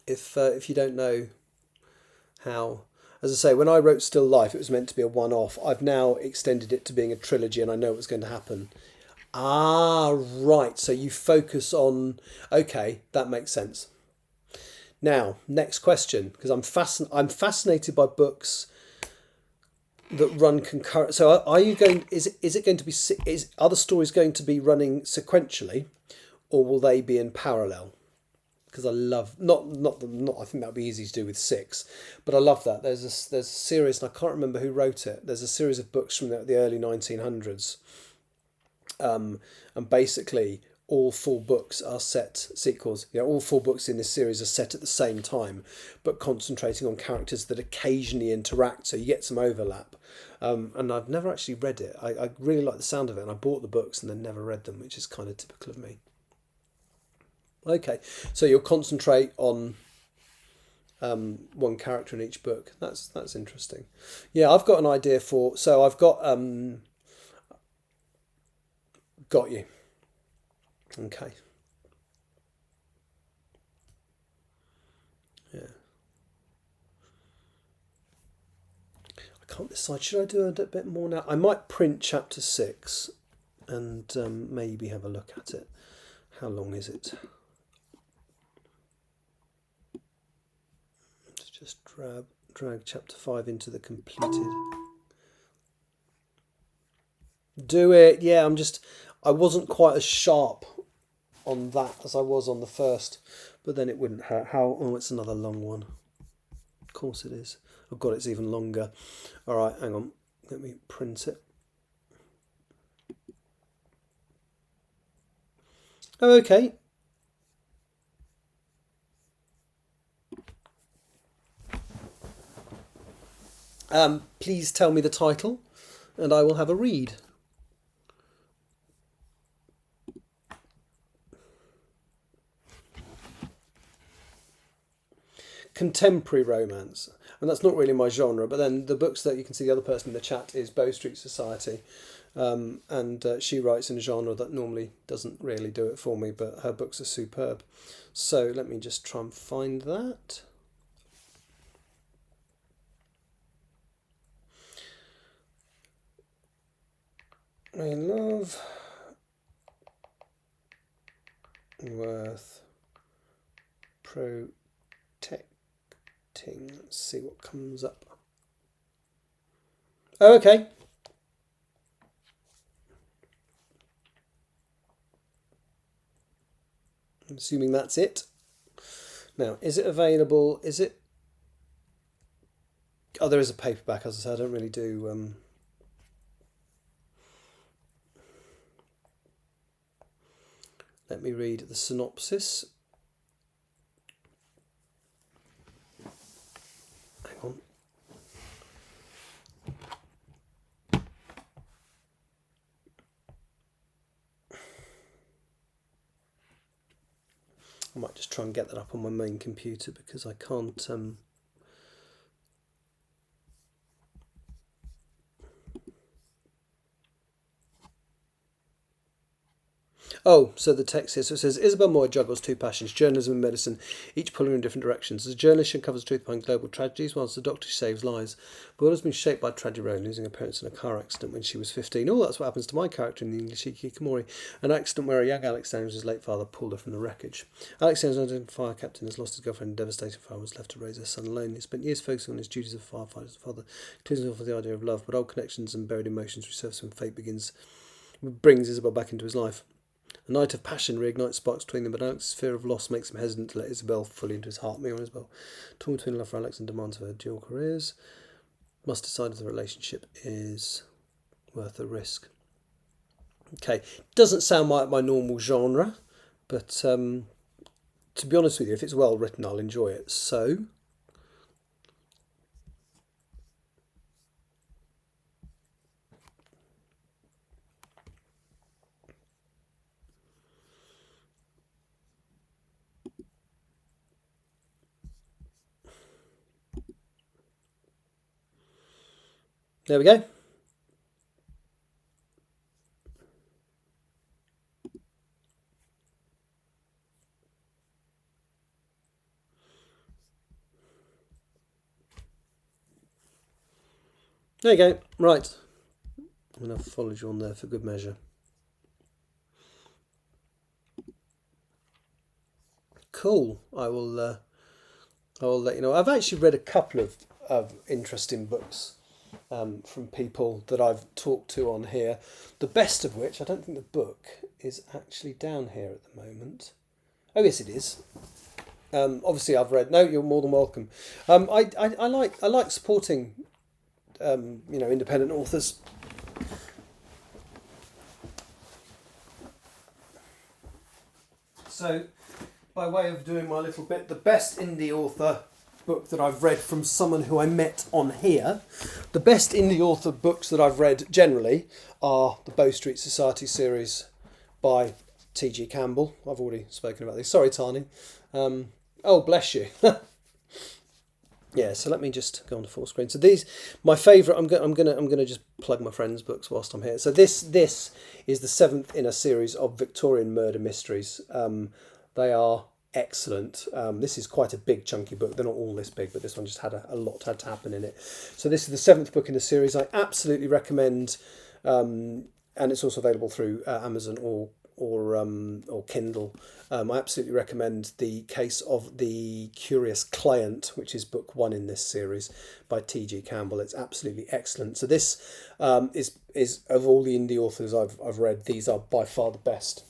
If you don't know how, as I say, when I wrote Still Life, it was meant to be a one-off. I've now extended it to being a trilogy, and I know what's going to happen. Ah, right. So you focus on. Okay, that makes sense. Now, next question, because I'm fascinated by books that run concurrent. So are you going? Is it going to be? Are the stories going to be running sequentially, or will they be in parallel? Because I love not. I think that would be easy to do with 6, but I love that. There's a series, and I can't remember who wrote it. There's a series of books from the early 1900s, and basically all 4 books are set sequels. All 4 books in this series are set at the same time, but concentrating on characters that occasionally interact, so you get some overlap. And I've never actually read it. I really like the sound of it, and I bought the books and then never read them, which is kind of typical of me. Okay, so you'll concentrate on one character in each book. That's interesting. Yeah, I've got an idea for. So I've got you. Okay. Yeah. can't decide. Should I do a bit more now? I might print chapter 6 and maybe have a look at it. How long is it? Let's just drag chapter 5 into the completed. Do it. Yeah, I wasn't quite as sharp on that as I was on the first, but then it wouldn't hurt. Oh, it's another long one. Of course it is. Oh God, it's even longer. All right, hang on. Let me print it. Okay. Please tell me the title, and I will have a read. Contemporary romance, and that's not really my genre, but then the books that you can see, the other person in the chat is Bow Street Society, and she writes in a genre that normally doesn't really do it for me, but her books are superb. So let me just try and find that. I love worth protecting. Let's see what comes up. Oh, okay. I'm assuming that's it. Now, is it available? Is it? Oh, there is a paperback. As I said, I don't really do. Let me read the synopsis. Hang on. I might just try and get that up on my main computer because I can't. Oh, so the text here, so it says, Isabel Moy juggles two passions, journalism and medicine, each pulling in different directions. As a journalist, she uncovers the truth behind global tragedies, whilst as a doctor, she saves lives. But has been shaped by tragic road, losing her parents in a car accident when she was 15. Oh, that's what happens to my character in the English Hikikomori, an accident where a young Alex Daniels' late father pulled her from the wreckage. Alex Daniels, an fire captain, has lost his girlfriend and devastating fire, was left to raise her son alone. He spent years focusing on his duties as a firefighter's father, including off with the idea of love, but old connections and buried emotions resurface when fate brings Isabel back into his life. A night of passion reignites sparks between them, but Alex's fear of loss makes him hesitant to let Isabel fully into his heart. Meanwhile, Isabel, torn between love for Alex and demands of her dual careers, must decide if the relationship is worth the risk. Okay, doesn't sound like my normal genre, but to be honest with you, if it's well written, I'll enjoy it. So, there we go. There you go. Right. I'm going to follow you on there for good measure. Cool. I will let you know. I've actually read a couple of interesting books from people that I've talked to on here. The best of which, I don't think the book is actually down here at the moment. Oh yes, it is. Obviously, I've read. No, you're more than welcome. I like supporting independent authors. So, by way of doing my little bit, the best indie author book that I've read from someone who I met on here, the best indie author books that I've read generally are the Bow Street Society series by T.G. Campbell. I've already spoken about these. Sorry, Tani. Oh, bless you. Yeah, so let me just go on to full screen. So these, my favourite. I'm gonna just plug my friends' books whilst I'm here. So this is the 7th in a series of Victorian murder mysteries. They are excellent. This is quite a big chunky book. They're not all this big, but this one just had a lot had to happen in it. So this is the seventh book in the series. I absolutely recommend, and it's also available through Amazon or Kindle. I absolutely recommend The Case of the Curious Client, which is book one in this series by T.G. Campbell. It's absolutely excellent. So this is of all the indie authors I've read, these are by far the best.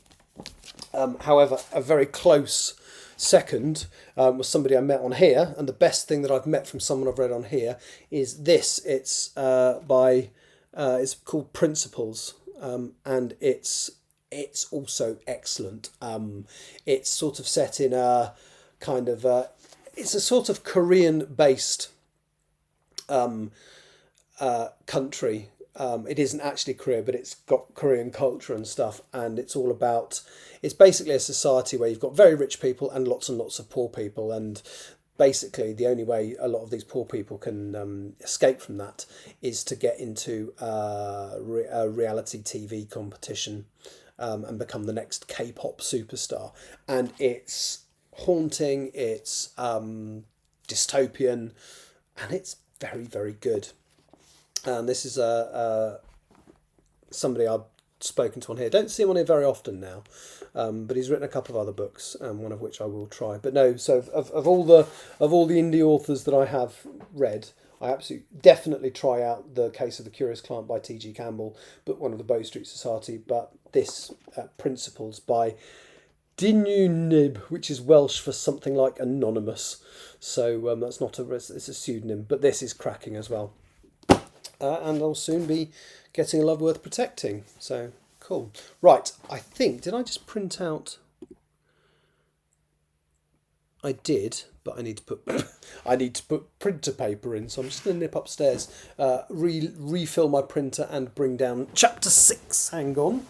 However, a very close second was somebody I met on here, and the best thing that I've met from someone I've read on here is this. It's it's called Principles, and it's also excellent. It's sort of set in a kind of it's a sort of Korean based country. It isn't actually Korea, but it's got Korean culture and stuff, and it's all about. It's basically a society where you've got very rich people and lots of poor people, and basically the only way a lot of these poor people can escape from that is to get into a reality TV competition and become the next K-pop superstar. And it's haunting, it's dystopian, and it's very, very good. And this is somebody I've spoken to on here. Don't see him on here very often now, but he's written a couple of other books, one of which I will try. But no, so of all the indie authors that I have read, I absolutely definitely try out The Case of the Curious Client by T.G. Campbell, but one of the Bow Street Society. But this Principles by Dinu Nib, which is Welsh for something like anonymous. So that's not it's a pseudonym, but this is cracking as well. And I'll soon be getting a Love Worth Protecting. So cool. Right, I think, did I just print out? I did, but I need to put printer paper in. So I'm just going to nip upstairs, refill my printer, and bring down chapter 6. Hang on.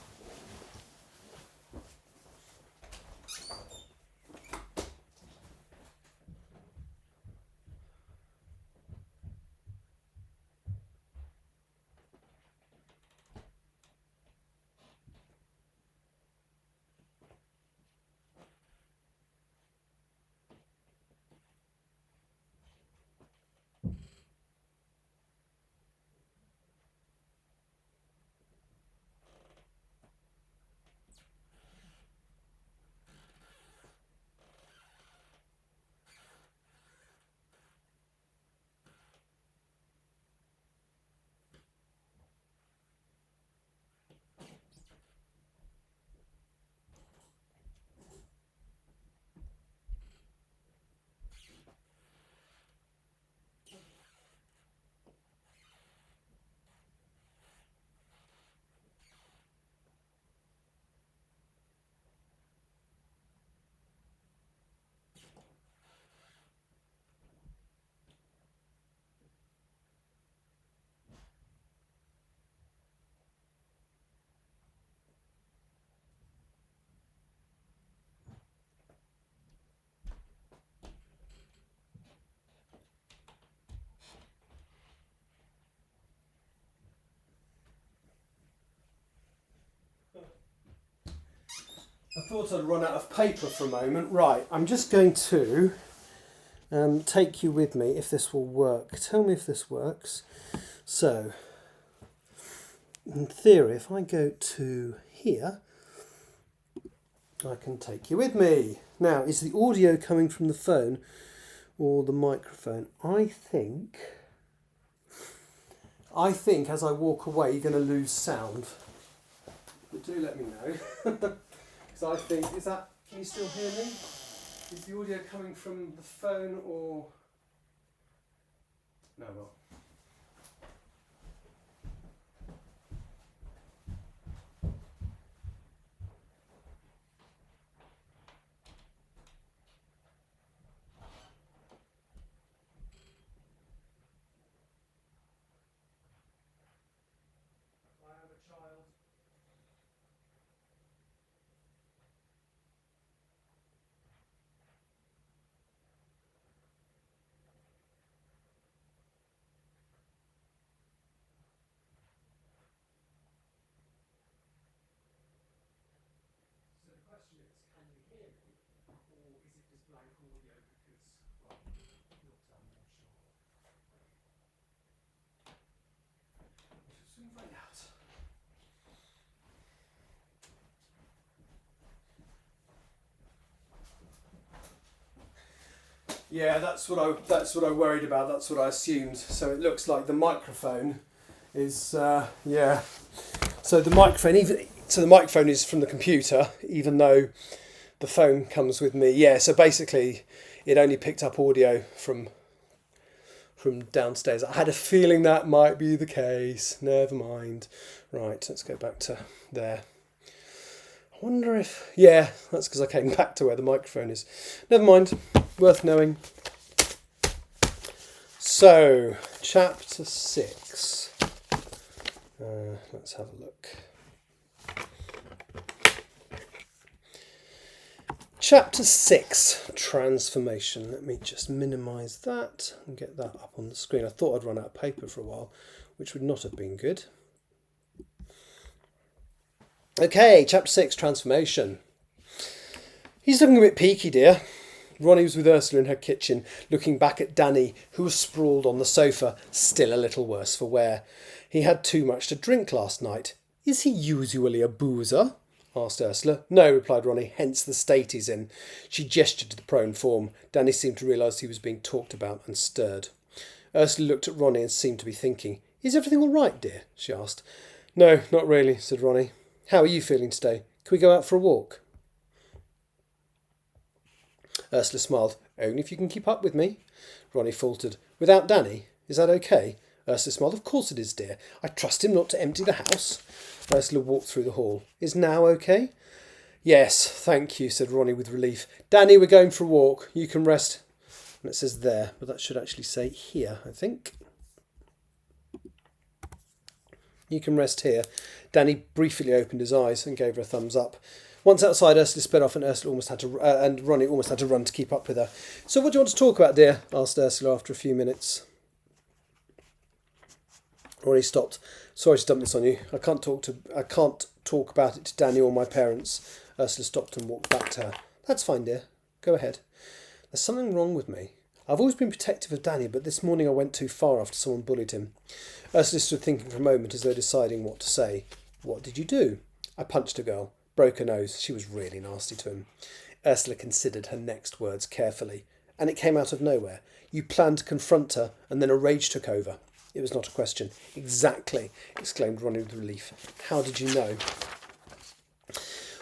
I thought I'd run out of paper for a moment. Right, I'm just going to take you with me if this will work. Tell me if this works. So, in theory, if I go to here, I can take you with me. Now, is the audio coming from the phone or the microphone? I think as I walk away, you're going to lose sound. But do let me know. So I think, can you still hear me? Is the audio coming from the phone or? No, well. I am a child. Yeah, that's what I worried about. That's what I assumed. So it looks like the microphone is yeah. So the microphone is from the computer, even though the phone comes with me. Yeah. So basically, it only picked up audio from downstairs. I had a feeling that might be the case. Never mind. Right. Let's go back to there. I wonder if... Yeah, that's because I came back to where the microphone is. Never mind. Worth knowing. So, chapter 6. Let's have a look. Chapter 6, Transformation. Let me just minimise that and get that up on the screen. I thought I'd run out of paper for a while, which would not have been good. Okay, chapter 6, Transformation. He's looking a bit peaky, dear. Ronnie was with Ursula in her kitchen, looking back at Danny, who was sprawled on the sofa, still a little worse for wear. He had too much to drink last night. Is he usually a boozer? Asked Ursula. No, replied Ronnie, hence the state he's in. She gestured to the prone form. Danny seemed to realise he was being talked about and stirred. Ursula looked at Ronnie and seemed to be thinking. Is everything all right, dear? She asked. No, not really, said Ronnie. How are you feeling today? Can we go out for a walk? Ursula smiled. Only if you can keep up with me. Ronnie faltered. Without Danny? Is that okay? Ursula smiled. Of course it is, dear. I trust him not to empty the house. Ursula walked through the hall. Is now okay? Yes, thank you, said Ronnie with relief. Danny, we're going for a walk. You can rest. And it says there, but that should actually say here, I think. You can rest here. Danny briefly opened his eyes and gave her a thumbs up. Once outside, Ursula sped off, and Ronnie almost had to run to keep up with her. So, what do you want to talk about, dear? Asked Ursula after a few minutes. Ronnie stopped. Sorry to dump this on you. I can't talk about it to Danny or my parents. Ursula stopped and walked back to her. That's fine, dear. Go ahead. There's something wrong with me. I've always been protective of Danny, but this morning I went too far after someone bullied him. Ursula stood thinking for a moment as though deciding what to say. What did you do? I punched a girl. Broke her nose. She was really nasty to him. Ursula considered her next words carefully. And it came out of nowhere. You planned to confront her, and then a rage took over. It was not a question. Exactly, exclaimed Ronnie with relief. How did you know?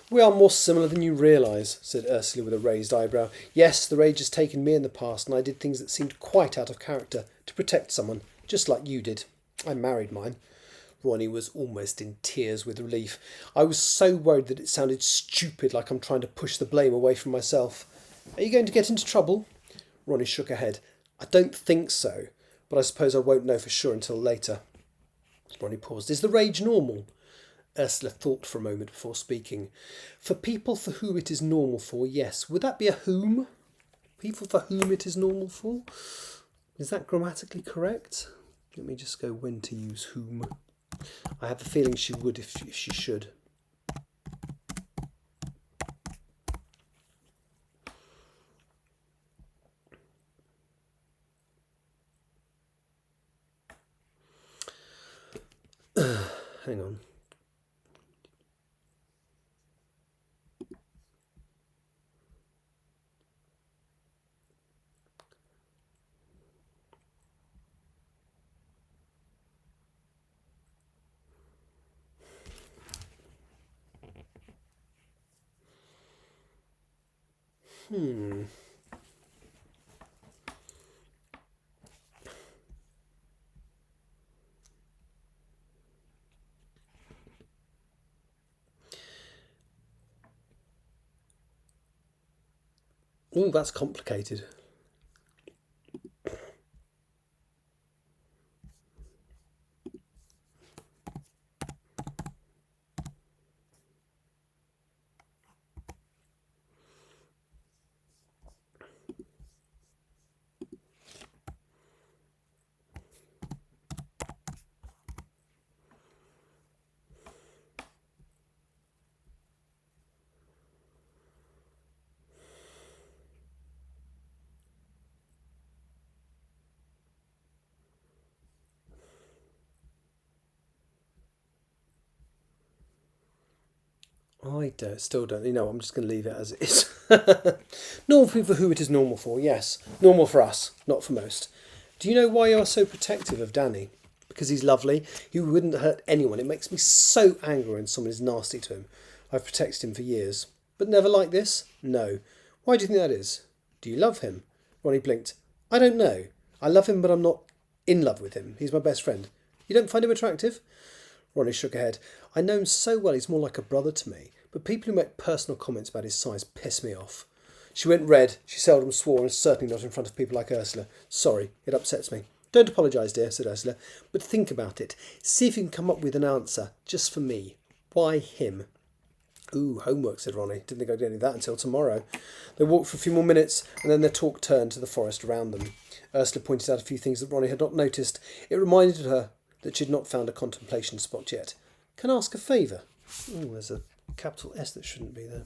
We are more similar than you realise, said Ursula with a raised eyebrow. Yes, the rage has taken me in the past, and I did things that seemed quite out of character to protect someone, just like you did. I married mine. Ronnie was almost in tears with relief. I was so worried that it sounded stupid, like I'm trying to push the blame away from myself. Are you going to get into trouble? Ronnie shook her head. I don't think so, but I suppose I won't know for sure until later. Ronnie paused. Is the rage normal? Ursula thought for a moment before speaking. For people for whom it is normal for, yes. Would that be a whom? People for whom it is normal for? Is that grammatically correct? Let me just go when to use whom. I have a feeling she would if she should. Hang on. Oh, that's complicated. I still don't. You know, I'm just going to leave it as it is. Normal for who it is normal for, yes. Normal for us, not for most. Do you know why you're so protective of Danny? Because he's lovely. He wouldn't hurt anyone. It makes me so angry when someone is nasty to him. I've protected him for years. But never like this? No. Why do you think that is? Do you love him? Ronnie blinked. I don't know. I love him, but I'm not in love with him. He's my best friend. You don't find him attractive? Ronnie shook her head. I know him so well he's more like a brother to me, but people who make personal comments about his size piss me off. She went red. She seldom swore, and certainly not in front of people like Ursula. Sorry, it upsets me. Don't apologise, dear, said Ursula, but think about it. See if you can come up with an answer, just for me. Why him? Ooh, homework, said Ronnie. Didn't think I'd do any of that until tomorrow. They walked for a few more minutes, and then their talk turned to the forest around them. Ursula pointed out a few things that Ronnie had not noticed. It reminded her that she had not found a contemplation spot yet. Can I ask a favour? Ooh, there's a capital S that shouldn't be there.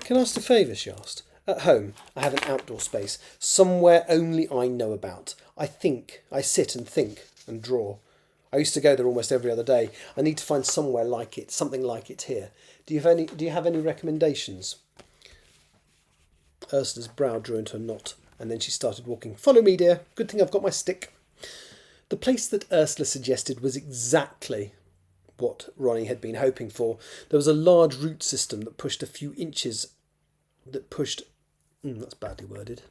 Can I ask a favour, she asked. At home, I have an outdoor space, somewhere only I know about. I sit and think and draw. I used to go there almost every other day. I need to find somewhere like it, something like it here. Do you have any recommendations? Ursula's brow drew into a knot, and then she started walking. Follow me, dear. Good thing I've got my stick. The place that Ursula suggested was exactly what Ronnie had been hoping for. There was a large root system that pushed a few inches. That's badly worded.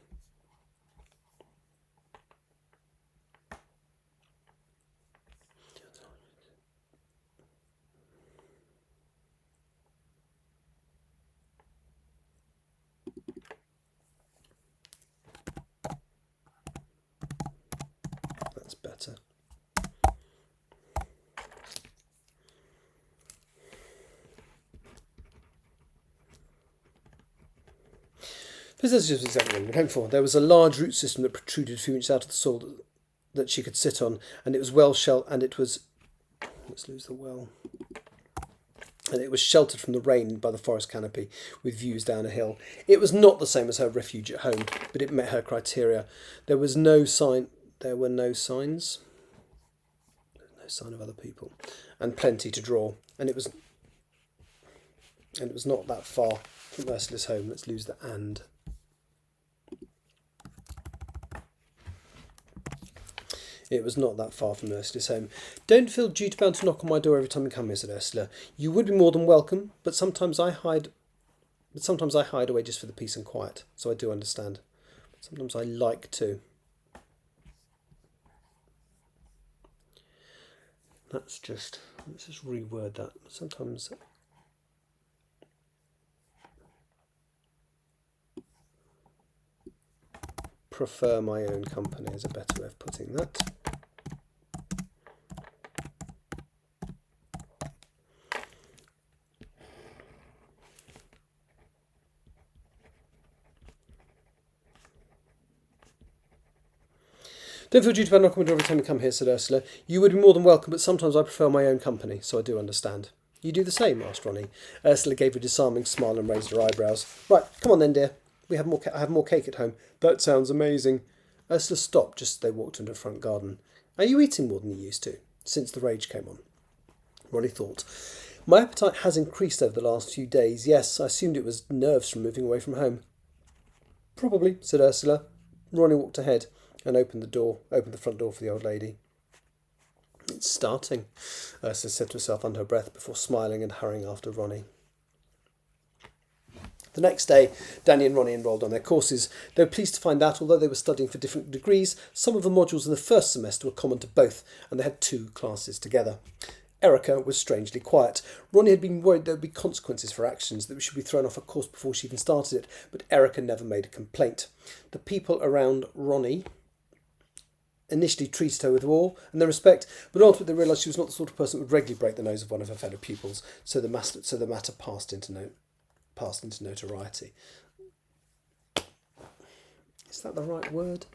That's better. This is just exactly what we were hoping for. There was a large root system that protruded a few inches out of the soil that she could sit on, and it was let's lose the well. And it was sheltered from the rain by the forest canopy, with views down a hill. It was not the same as her refuge at home, but it met her criteria. There were no signs. No sign of other people, and plenty to draw. And it was not that far from Ursula's home. Let's lose the and. It was not that far from Ursula's home. Don't feel duty-bound to knock on my door every time you come here, said Ursula. You would be more than welcome, but sometimes I hide away just for the peace and quiet, so I do understand. Sometimes I like to. Let's just reword that. Sometimes prefer my own company is a better way of putting that. Don't feel duty-bound knocking on the door every time you come here, said Ursula. You would be more than welcome, but sometimes I prefer my own company, so I do understand. You do the same, asked Ronnie. Ursula gave a disarming smile and raised her eyebrows. Right, come on then, dear. I have more cake at home. That sounds amazing. Ursula stopped just as they walked into the front garden. Are you eating more than you used to, since the rage came on? Ronnie thought. My appetite has increased over the last few days. Yes, I assumed it was nerves from moving away from home. Probably, said Ursula. Ronnie walked ahead and opened the front door for the old lady. It's starting, Ursula said to herself under her breath before smiling and hurrying after Ronnie. The next day, Danny and Ronnie enrolled on their courses. They were pleased to find that, although they were studying for different degrees, some of the modules in the first semester were common to both, and they had 2 classes together. Erica was strangely quiet. Ronnie had been worried there would be consequences for actions, that we should be thrown off a course before she even started it, but Erica never made a complaint. The people around Ronnie initially treated her with awe and respect, but ultimately they realised she was not the sort of person that would regularly break the nose of one of her fellow pupils, so the matter passed into notoriety. Is that the right word?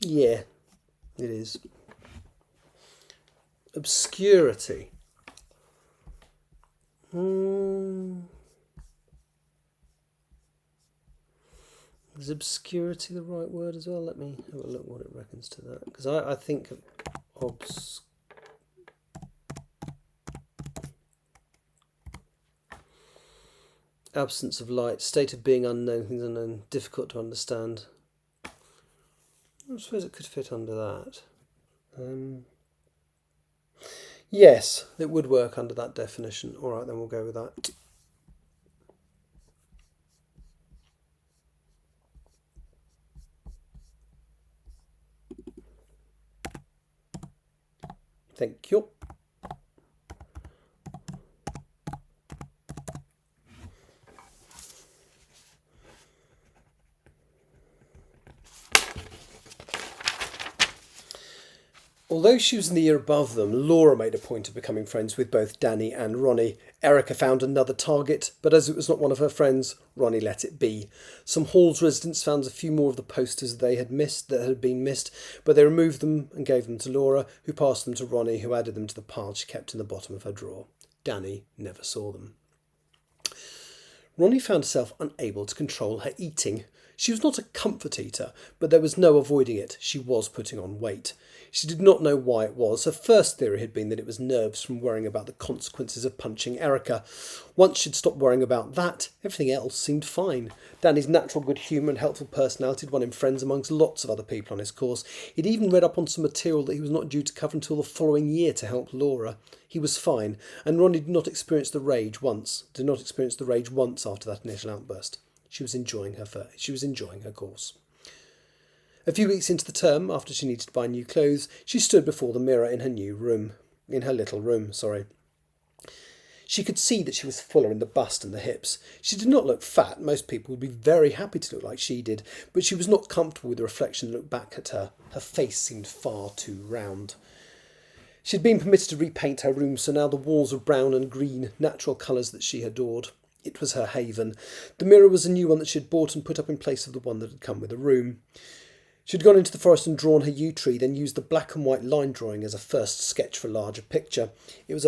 Yeah, it is. Obscurity. Is obscurity the right word as well? Let me have a look what it reckons to that. Because I think absence of light, state of being unknown, things unknown, difficult to understand. I suppose it could fit under that. Yes, it would work under that definition. All right, then we'll go with that. Thank you. Although she was in the year above them, Laura made a point of becoming friends with both Danny and Ronnie. Erica found another target, but as it was not one of her friends, Ronnie let it be. Some Halls residents found a few more of the posters that had been missed, but they removed them and gave them to Laura, who passed them to Ronnie, who added them to the pile she kept in the bottom of her drawer. Danny never saw them. Ronnie found herself unable to control her eating. She was not a comfort eater, but there was no avoiding it. She was putting on weight. She did not know why it was. Her first theory had been that it was nerves from worrying about the consequences of punching Erica. Once she'd stopped worrying about that, everything else seemed fine. Danny's natural good humour and helpful personality had won him friends amongst lots of other people on his course. He'd even read up on some material that he was not due to cover until the following year to help Laura. He was fine, and Ronnie did not experience the rage once after that initial outburst. She was enjoying her course. A few weeks into the term, after she needed to buy new clothes, she stood before the mirror in her little room. She could see that she was fuller in the bust and the hips. She did not look fat. Most people would be very happy to look like she did, but she was not comfortable with the reflection that looked back at her. Her face seemed far too round. She had been permitted to repaint her room, so now the walls were brown and green, natural colours that she adored. It was her haven. The mirror was a new one that she had bought and put up in place of the one that had come with the room. She had gone into the forest and drawn her yew tree, then used the black and white line drawing as a first sketch for a larger picture. It was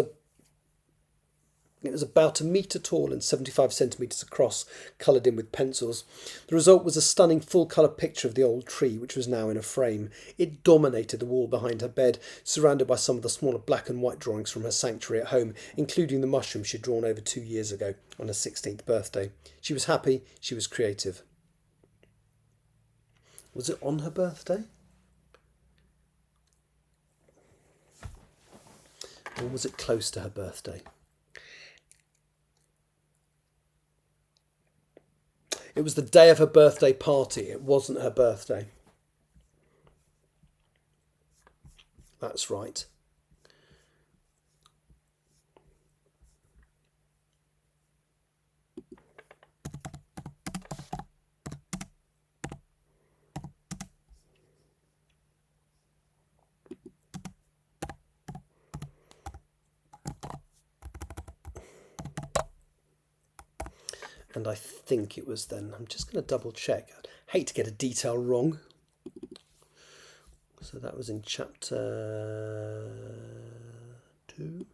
about a metre tall and 75 centimetres across, coloured in with pencils. The result was a stunning full-colour picture of the old tree, which was now in a frame. It dominated the wall behind her bed, surrounded by some of the smaller black and white drawings from her sanctuary at home, including the mushroom she had drawn over 2 years ago on her 16th birthday. She was happy, she was creative. Was it on her birthday? Or was it close to her birthday? It was the day of her birthday party. It wasn't her birthday. That's right. And I think it was then. I'm just going to double check. I'd hate to get a detail wrong. So that was in chapter 2.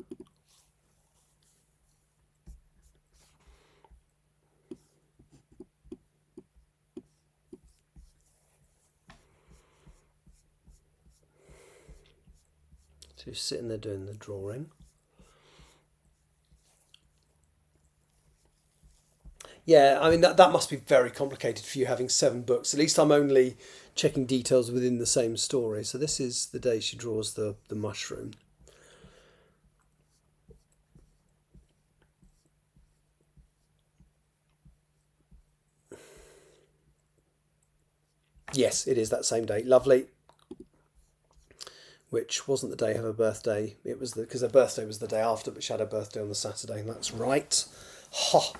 So you're sitting there doing the drawing. Yeah, I mean, that must be very complicated for you having 7 books. At least I'm only checking details within the same story. So this is the day she draws the mushroom. Yes, it is that same day. Lovely. Which wasn't the day of her birthday. It was because her birthday was the day after, but she had her birthday on the Saturday. That's right. Ha!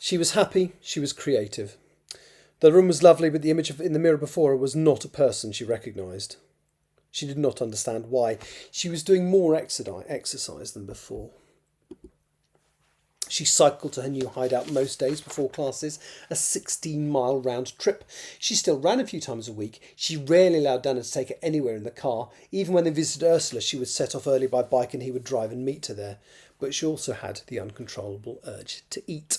She was happy, she was creative. The room was lovely, but the image in the mirror before her was not a person she recognised. She did not understand why. She was doing more exercise than before. She cycled to her new hideout most days before classes, a 16-mile round trip. She still ran a few times a week. She rarely allowed Dana to take her anywhere in the car. Even when they visited Ursula, she would set off early by bike and he would drive and meet her there. But she also had the uncontrollable urge to eat.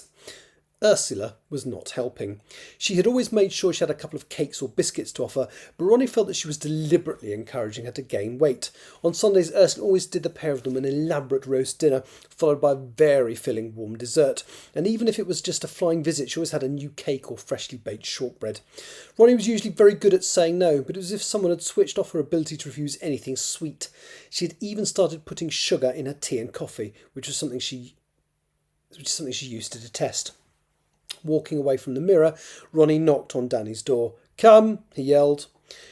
Ursula was not helping. She had always made sure she had a couple of cakes or biscuits to offer, but Ronnie felt that she was deliberately encouraging her to gain weight. On Sundays, Ursula always did the pair of them an elaborate roast dinner, followed by a very filling warm dessert. And even if it was just a flying visit, she always had a new cake or freshly baked shortbread. Ronnie was usually very good at saying no, but it was as if someone had switched off her ability to refuse anything sweet. She had even started putting sugar in her tea and coffee, which is something she used to detest. Walking away from the mirror, Ronnie knocked on Danny's door. "Come," he yelled.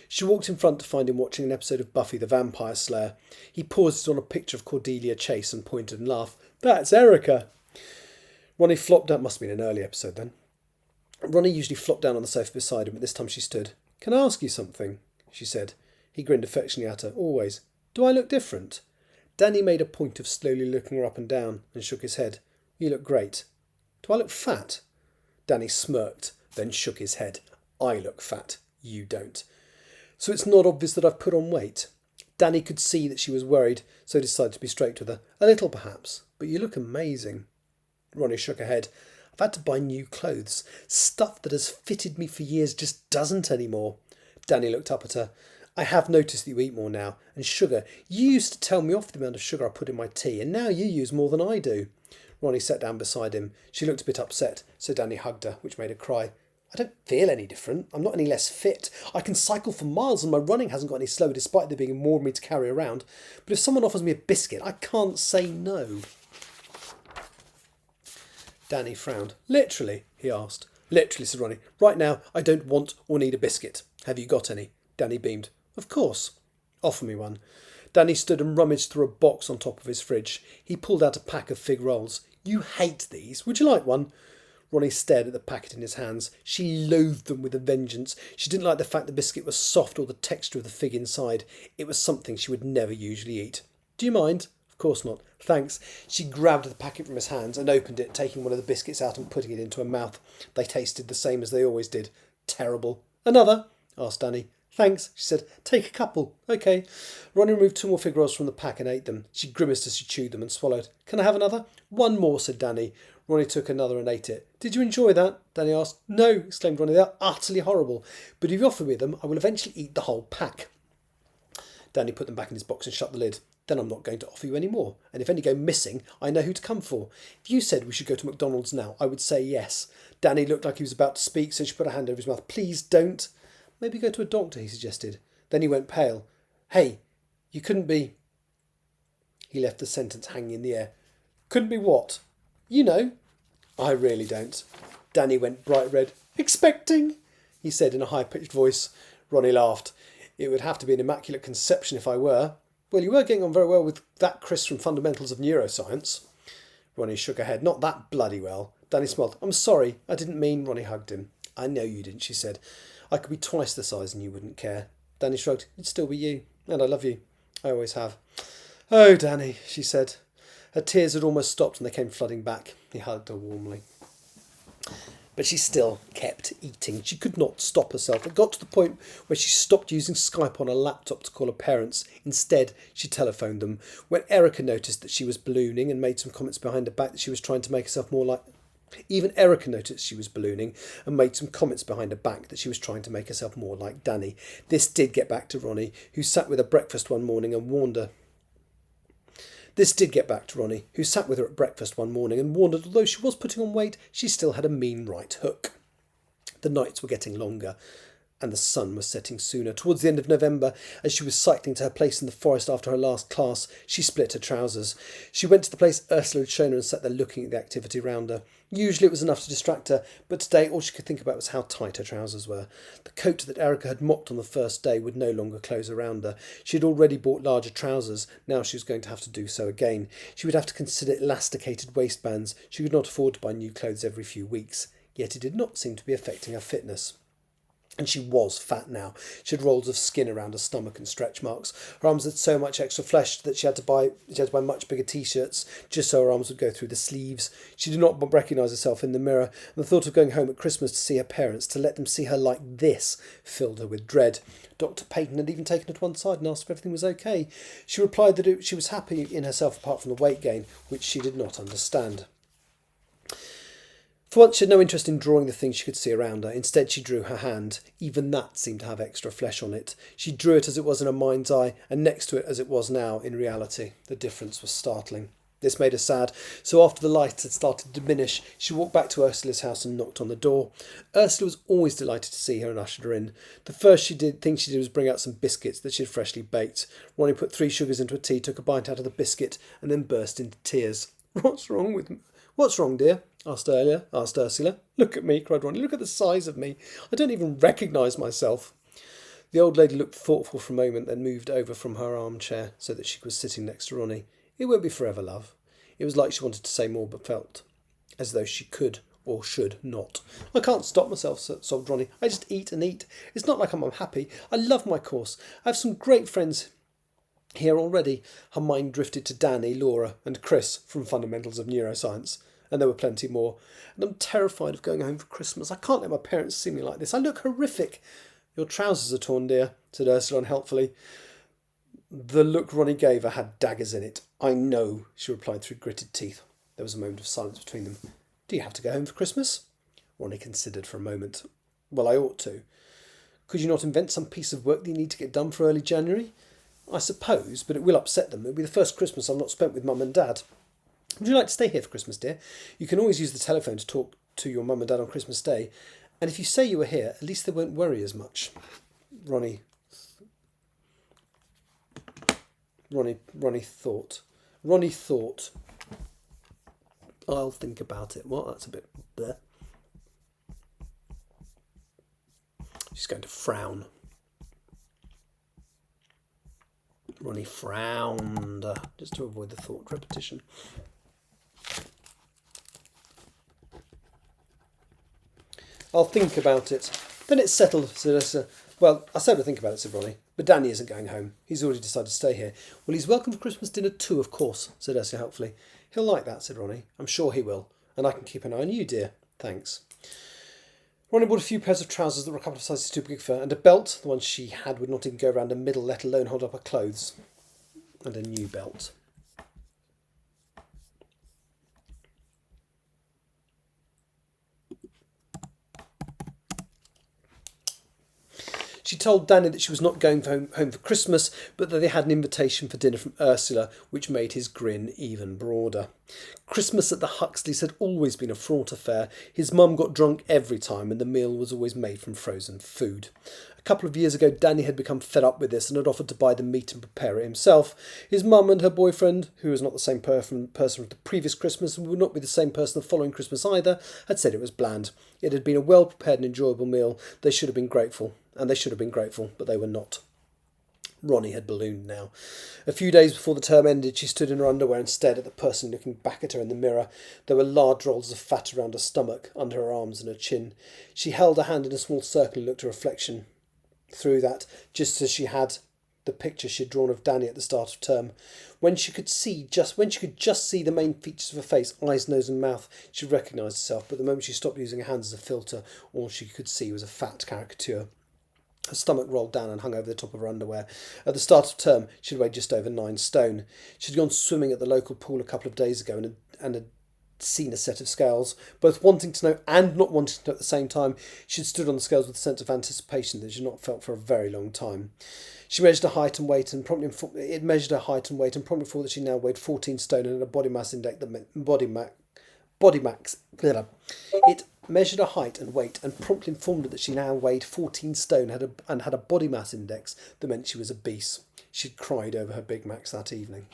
She walked in front to find him watching an episode of Buffy the Vampire Slayer. He paused on a picture of Cordelia Chase and pointed and laughed. "That's Erica." Ronnie flopped down. Must have been an early episode then. Ronnie usually flopped down on the sofa beside him, but this time she stood. "Can I ask you something?" she said. He grinned affectionately at her. "Always. Do I look different?" Danny made a point of slowly looking her up and down and shook his head. "You look great." "Do I look fat?" Danny smirked, then shook his head. "I look fat. You don't." "So it's not obvious that I've put on weight?" Danny could see that she was worried, so decided to be straight with her. "A little, perhaps, but you look amazing." Ronnie shook her head. "I've had to buy new clothes. Stuff that has fitted me for years just doesn't anymore." Danny looked up at her. "I have noticed that you eat more now. And sugar. You used to tell me off the amount of sugar I put in my tea, and now you use more than I do." Ronnie sat down beside him. She looked a bit upset, so Danny hugged her, which made her cry. "I don't feel any different. I'm not any less fit. I can cycle for miles and my running hasn't got any slower despite there being more of me to carry around. But if someone offers me a biscuit, I can't say no." Danny frowned. "Literally?" he asked. "Literally," said Ronnie. "Right now, I don't want or need a biscuit. Have you got any?" Danny beamed. "Of course." "Offer me one." Danny stood and rummaged through a box on top of his fridge. He pulled out a pack of fig rolls. "You hate these. Would you like one?" Ronnie stared at the packet in his hands. She loathed them with a vengeance. She didn't like the fact the biscuit was soft or the texture of the fig inside. It was something she would never usually eat. "Do you mind?" "Of course not." "Thanks." She grabbed the packet from his hands and opened it, taking one of the biscuits out and putting it into her mouth. They tasted the same as they always did. Terrible. "Another?" asked Danny. "Thanks," she said. "Take a couple." "OK." Ronnie removed 2 more fig rolls from the pack and ate them. She grimaced as she chewed them and swallowed. "Can I have another?" "One more," said Danny. Ronnie took another and ate it. "Did you enjoy that?" Danny asked. "No," exclaimed Ronnie. "They're utterly horrible. But if you offer me them, I will eventually eat the whole pack." Danny put them back in his box and shut the lid. "Then I'm not going to offer you any more. And if any go missing, I know who to come for. If you said we should go to McDonald's now, I would say yes." Danny looked like he was about to speak, so she put her hand over his mouth. "Please don't." "Maybe go to a doctor," he suggested. Then he went pale. "Hey, you couldn't be..." He left the sentence hanging in the air. "Couldn't be what?" "You know." "I really don't." Danny went bright red. "Expecting?" he said in a high-pitched voice. Ronnie laughed. "It would have to be an immaculate conception if I were." "Well, you were getting on very well with that Chris from Fundamentals of Neuroscience." Ronnie shook her head. "Not that bloody well." Danny smiled. "I'm sorry. I didn't mean..." Ronnie hugged him. "I know you didn't," she said. "I could be twice the size and you wouldn't care." Danny shrugged. "It'd still be you. And I love you. I always have." "Oh, Danny," she said. Her tears had almost stopped and they came flooding back. He hugged her warmly. But she still kept eating. She could not stop herself. It got to the point where she stopped using Skype on her laptop to call her parents. Instead, she telephoned them. When Erica noticed that she was ballooning and made some comments behind her back that she was trying to make herself more like... Even Erica noticed she was ballooning and made some comments behind her back that she was trying to make herself more like Danny. This did get back to Ronnie, who sat with her at breakfast one morning and warned her. That although she was putting on weight, she still had a mean right hook. The nights were getting longer, and the sun was setting sooner. Towards the end of November, as she was cycling to her place in the forest after her last class, she split her trousers. She went to the place Ursula had shown her and sat there looking at the activity around her. Usually it was enough to distract her, but today all she could think about was how tight her trousers were. The coat that Erica had mocked on the first day would no longer close around her. She had already bought larger trousers. Now she was going to have to do so again. She would have to consider elasticated waistbands. She could not afford to buy new clothes every few weeks. Yet it did not seem to be affecting her fitness. And she was fat now. She had rolls of skin around her stomach and stretch marks. Her arms had so much extra flesh that she had to buy much bigger t-shirts just so her arms would go through the sleeves. She did not recognise herself in the mirror, and the thought of going home at Christmas to see her parents, to let them see her like this, filled her with dread. Dr. Peyton had even taken her to one side and asked if everything was okay. She replied that she was happy in herself apart from the weight gain, which she did not understand. For once she had no interest in drawing the things she could see around her. Instead she drew her hand. Even that seemed to have extra flesh on it. She drew it as it was in her mind's eye, and next to it as it was now in reality. The difference was startling. This made her sad, so after the light had started to diminish, she walked back to Ursula's house and knocked on the door. Ursula was always delighted to see her and ushered her in. The first thing she did was bring out some biscuits that she had freshly baked. Ronnie put 3 sugars into a tea, took a bite out of the biscuit, and then burst into tears. What's wrong, dear? asked Ursula. Look at me, cried Ronnie. Look at the size of me. I don't even recognise myself. The old lady looked thoughtful for a moment, then moved over from her armchair so that she was sitting next to Ronnie. It won't be forever, love. It was like she wanted to say more but felt as though she could or should not. I can't stop myself, sobbed Ronnie. I just eat and eat. It's not like I'm unhappy. I love my course. I have some great friends here already. Her mind drifted to Danny, Laura and Chris from Fundamentals of Neuroscience. And there were plenty more. And I'm terrified of going home for Christmas. I can't let my parents see me like this. I look horrific. Your trousers are torn, dear, said Ursula unhelpfully. The look Ronnie gave her had daggers in it. I know, she replied through gritted teeth. There was a moment of silence between them. Do you have to go home for Christmas? Ronnie considered for a moment. Well, I ought to. Could you not invent some piece of work that you need to get done for early January? I suppose, but it will upset them. It'll be the first Christmas I've not spent with Mum and Dad. Would you like to stay here for Christmas, dear? You can always use the telephone to talk to your mum and dad on Christmas Day. And if you say you were here, at least they won't worry as much. Ronnie thought. I'll think about it. What? That's a bit bleh. She's going to frown. Ronnie frowned, just to avoid the thought repetition. I'll think about it. Then it's settled, said Ursula. Well, I said to think about it, said Ronnie. But Danny isn't going home. He's already decided to stay here. Well, he's welcome for Christmas dinner too, of course, said Ursula helpfully. He'll like that, said Ronnie. I'm sure he will. And I can keep an eye on you, dear. Thanks. Ronnie bought a few pairs of trousers that were a couple of sizes too big for her, and a belt. The one she had would not even go around her middle, let alone hold up her clothes. And a new belt. She told Danny that she was not going home for Christmas, but that they had an invitation for dinner from Ursula, which made his grin even broader. Christmas at the Huxleys had always been a fraught affair. His mum got drunk every time, and the meal was always made from frozen food. A couple of years ago, Danny had become fed up with this and had offered to buy the meat and prepare it himself. His mum and her boyfriend, who was not the same person from the previous Christmas and would not be the same person the following Christmas either, had said it was bland. It had been a well-prepared and enjoyable meal. They should have been grateful. And they should have been grateful, but they were not. Ronnie had ballooned now. A few days before the term ended, she stood in her underwear and stared at the person looking back at her in the mirror. There were large rolls of fat around her stomach, under her arms and her chin. She held her hand in a small circle and looked at her reflection through that, just as she had the picture she had drawn of Danny at the start of term. When she could just see the main features of her face, eyes, nose and mouth, she recognised herself, but the moment she stopped using her hands as a filter, all she could see was a fat caricature. Her stomach rolled down and hung over the top of her underwear. At the start of term, she'd weighed just over 9 stone. She'd gone swimming at the local pool a couple of days ago and had seen a set of scales. Both wanting to know and not wanting to know at the same time, she'd stood on the scales with a sense of anticipation that she'd not felt for a very long time. She measured her height and weight, and promptly thought that she now weighed 14 stone and had a body mass index that meant It measured her height and weight and promptly informed her that she now weighed 14 stone and had a body mass index that meant she was obese. She'd cried over her Big Macs that evening.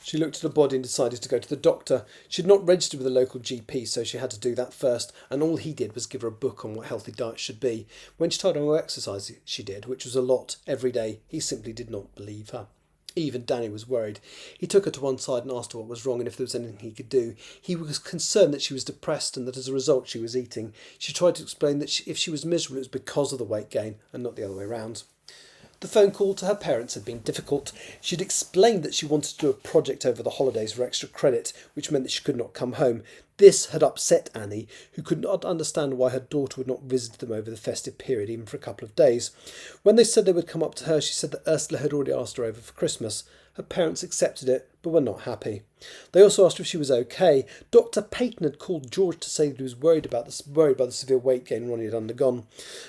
She looked at her body and decided to go to the doctor. She had not registered with a local GP, so she had to do that first, and all he did was give her a book on what healthy diet should be. When she told him what exercise she did, which was a lot every day, he simply did not believe her. Even Danny was worried. He took her to one side and asked her what was wrong and if there was anything he could do. He was concerned that she was depressed and that as a result she was eating. She tried to explain that if she was miserable it was because of the weight gain and not the other way round. The phone call to her parents had been difficult. She'd explained that she wanted to do a project over the holidays for extra credit, which meant that she could not come home. This had upset Annie, who could not understand why her daughter would not visit them over the festive period, even for a couple of days. When they said they would come up to her, she said that Ursula had already asked her over for Christmas. Her parents accepted it, but were not happy. They also asked her if she was okay. Dr. Peyton had called George to say that he was worried by the severe weight gain Ronnie had undergone.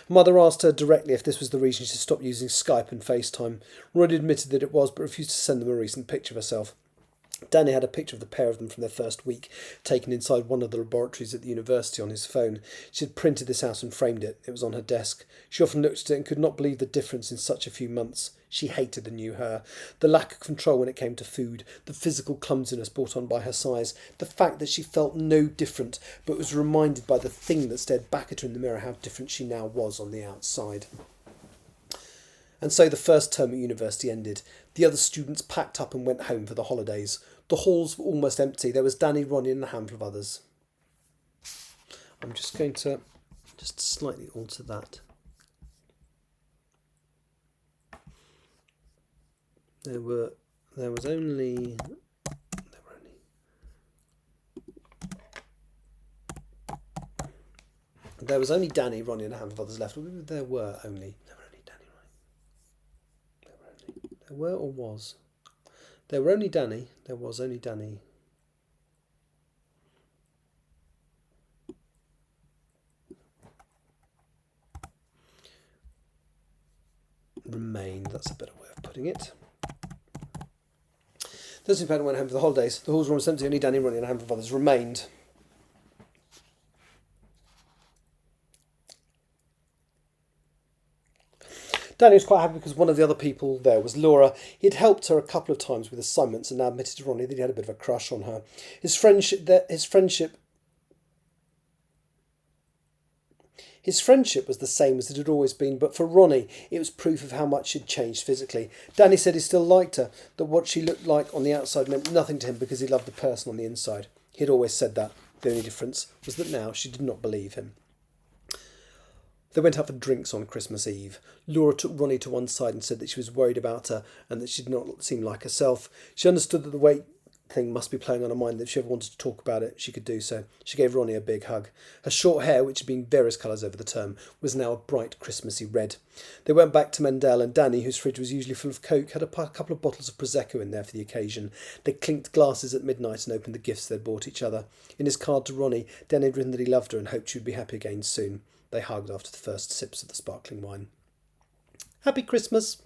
Her mother asked her directly if this was the reason she stopped using Skype and FaceTime. Ronnie admitted that it was, but refused to send them a recent picture of herself. Danny had a picture of the pair of them from their first week, taken inside one of the laboratories at the university on his phone. She had printed this out and framed it. It was on her desk. She often looked at it and could not believe the difference in such a few months. She hated the new her. The lack of control when it came to food, the physical clumsiness brought on by her size, the fact that she felt no different, but was reminded by the thing that stared back at her in the mirror how different she now was on the outside. And so the first term at university ended. The other students packed up and went home for the holidays. The halls were almost empty. There was Danny, Ronnie and a handful of others. I'm just going to slightly alter that. There was only Danny, Ronnie and a handful of others left. There were only Danny, Ronnie. There were or was? There were only Danny. There was only Danny. Remained. That's a better way of putting it. Thursday Payton went home for the holidays. The halls were almost empty. Only Danny, Ronnie and a handful of others remained. Danny was quite happy because one of the other people there was Laura. He had helped her a couple of times with assignments and now admitted to Ronnie that he had a bit of a crush on her. His friendship was the same as it had always been, but for Ronnie it was proof of how much she'd changed physically. Danny said he still liked her, that what she looked like on the outside meant nothing to him because he loved the person on the inside. He had always said that. The only difference was that now she did not believe him. They went out for drinks on Christmas Eve. Laura took Ronnie to one side and said that she was worried about her and that she did not seem like herself. She understood that the weight thing must be playing on her mind, that if she ever wanted to talk about it, she could do so. She gave Ronnie a big hug. Her short hair, which had been various colours over the term, was now a bright Christmassy red. They went back to Mendel, and Danny, whose fridge was usually full of Coke, had a couple of bottles of Prosecco in there for the occasion. They clinked glasses at midnight and opened the gifts they'd bought each other. In his card to Ronnie, Danny had written that he loved her and hoped she would be happy again soon. They hugged after the first sips of the sparkling wine. Happy Christmas!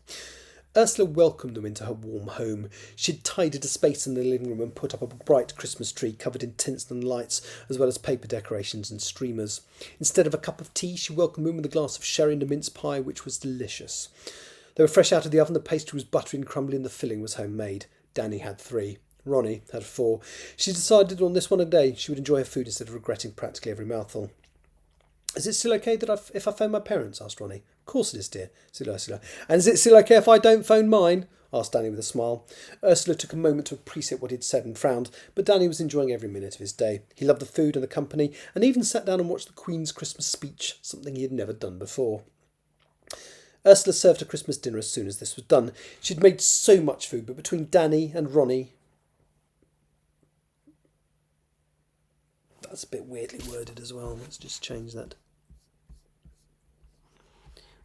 Ursula welcomed them into her warm home. She'd tidied a space in the living room and put up a bright Christmas tree covered in tinsel and lights, as well as paper decorations and streamers. Instead of a cup of tea, she welcomed them with a glass of sherry and a mince pie, which was delicious. They were fresh out of the oven, the pastry was buttery and crumbly, and the filling was homemade. Danny had 3. Ronnie had 4. She decided on this one a day she would enjoy her food instead of regretting practically every mouthful. Is it still okay that if I phone my parents? Asked Ronnie. Of course it is, dear, said Ursula. And is it still okay if I don't phone mine? Asked Danny with a smile. Ursula took a moment to appreciate what he'd said and frowned, but Danny was enjoying every minute of his day. He loved the food and the company, and even sat down and watched the Queen's Christmas speech, something he had never done before. Ursula served her Christmas dinner as soon as this was done. She'd made so much food, but between Danny and Ronnie... That's a bit weirdly worded as well. Let's just change that.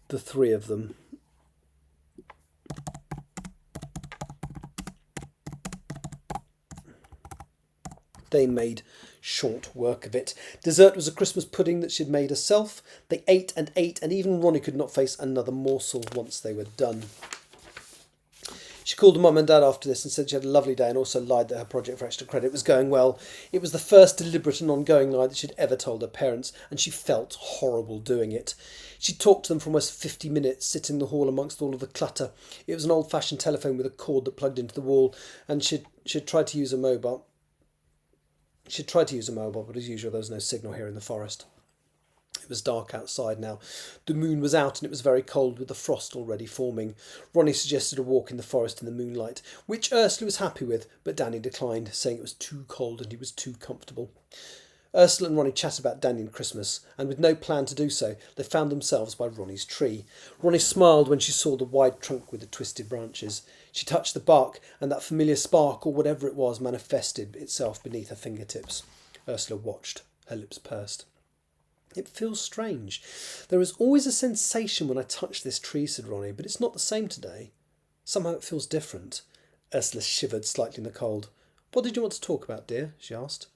The 3 of them. They made short work of it. Dessert was a Christmas pudding that she'd made herself. They ate, and even Ronnie could not face another morsel once they were done. She called her mum and dad after this and said she had a lovely day, and also lied that her project for extra credit was going well. It was the first deliberate and ongoing lie that she'd ever told her parents, and she felt horrible doing it. She talked to them for almost 50 minutes, sitting in the hall amongst all of the clutter. It was an old-fashioned telephone with a cord that plugged into the wall, and she'd tried to use a mobile. But as usual, there was no signal here in the forest. It was dark outside now. The moon was out and it was very cold with the frost already forming. Ronnie suggested a walk in the forest in the moonlight, which Ursula was happy with, but Danny declined, saying it was too cold and he was too comfortable. Ursula and Ronnie chatted about Danny and Christmas, and with no plan to do so, they found themselves by Ronnie's tree. Ronnie smiled when she saw the wide trunk with the twisted branches. She touched the bark, and that familiar spark, or whatever it was, manifested itself beneath her fingertips. Ursula watched, her lips pursed. It feels strange. There is always a sensation when I touch this tree, said Ronnie, but it's not the same today. Somehow it feels different. Ursula shivered slightly in the cold. What did you want to talk about, dear? She asked.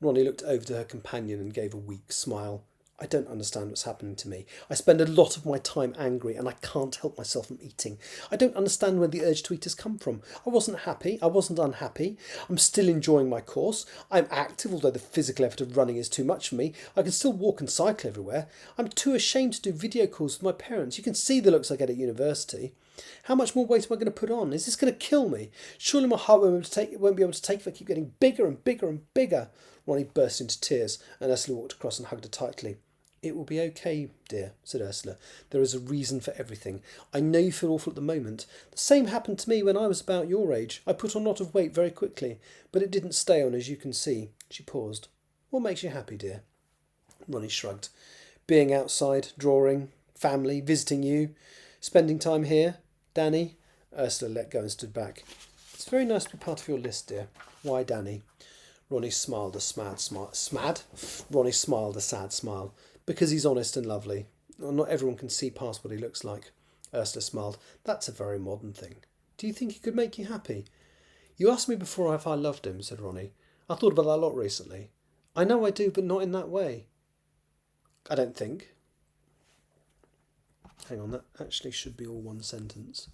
Ronnie looked over to her companion and gave a weak smile. I don't understand what's happening to me. I spend a lot of my time angry and I can't help myself from eating. I don't understand where the urge to eat has come from. I wasn't happy. I wasn't unhappy. I'm still enjoying my course. I'm active, although the physical effort of running is too much for me. I can still walk and cycle everywhere. I'm too ashamed to do video calls with my parents. You can see the looks I get at university. How much more weight am I going to put on? Is this going to kill me? Surely my heart won't be able to take if I keep getting bigger and bigger and bigger. Ronnie burst into tears, and Ursula walked across and hugged her tightly. It will be okay, dear, said Ursula. There is a reason for everything. I know you feel awful at the moment. The same happened to me when I was about your age. I put on a lot of weight very quickly, but it didn't stay on, as you can see. She paused. What makes you happy, dear? Ronnie shrugged. Being outside, drawing, family, visiting you, spending time here, Danny. Ursula let go and stood back. It's very nice to be part of your list, dear. Why Danny? Ronnie smiled a sad smile. Because he's honest and lovely. Not everyone can see past what he looks like. Ursula smiled. That's a very modern thing. Do you think he could make you happy? You asked me before if I loved him, said Ronnie. I thought about that a lot recently. I know I do, but not in that way. I don't think. Hang on, that actually should be all one sentence.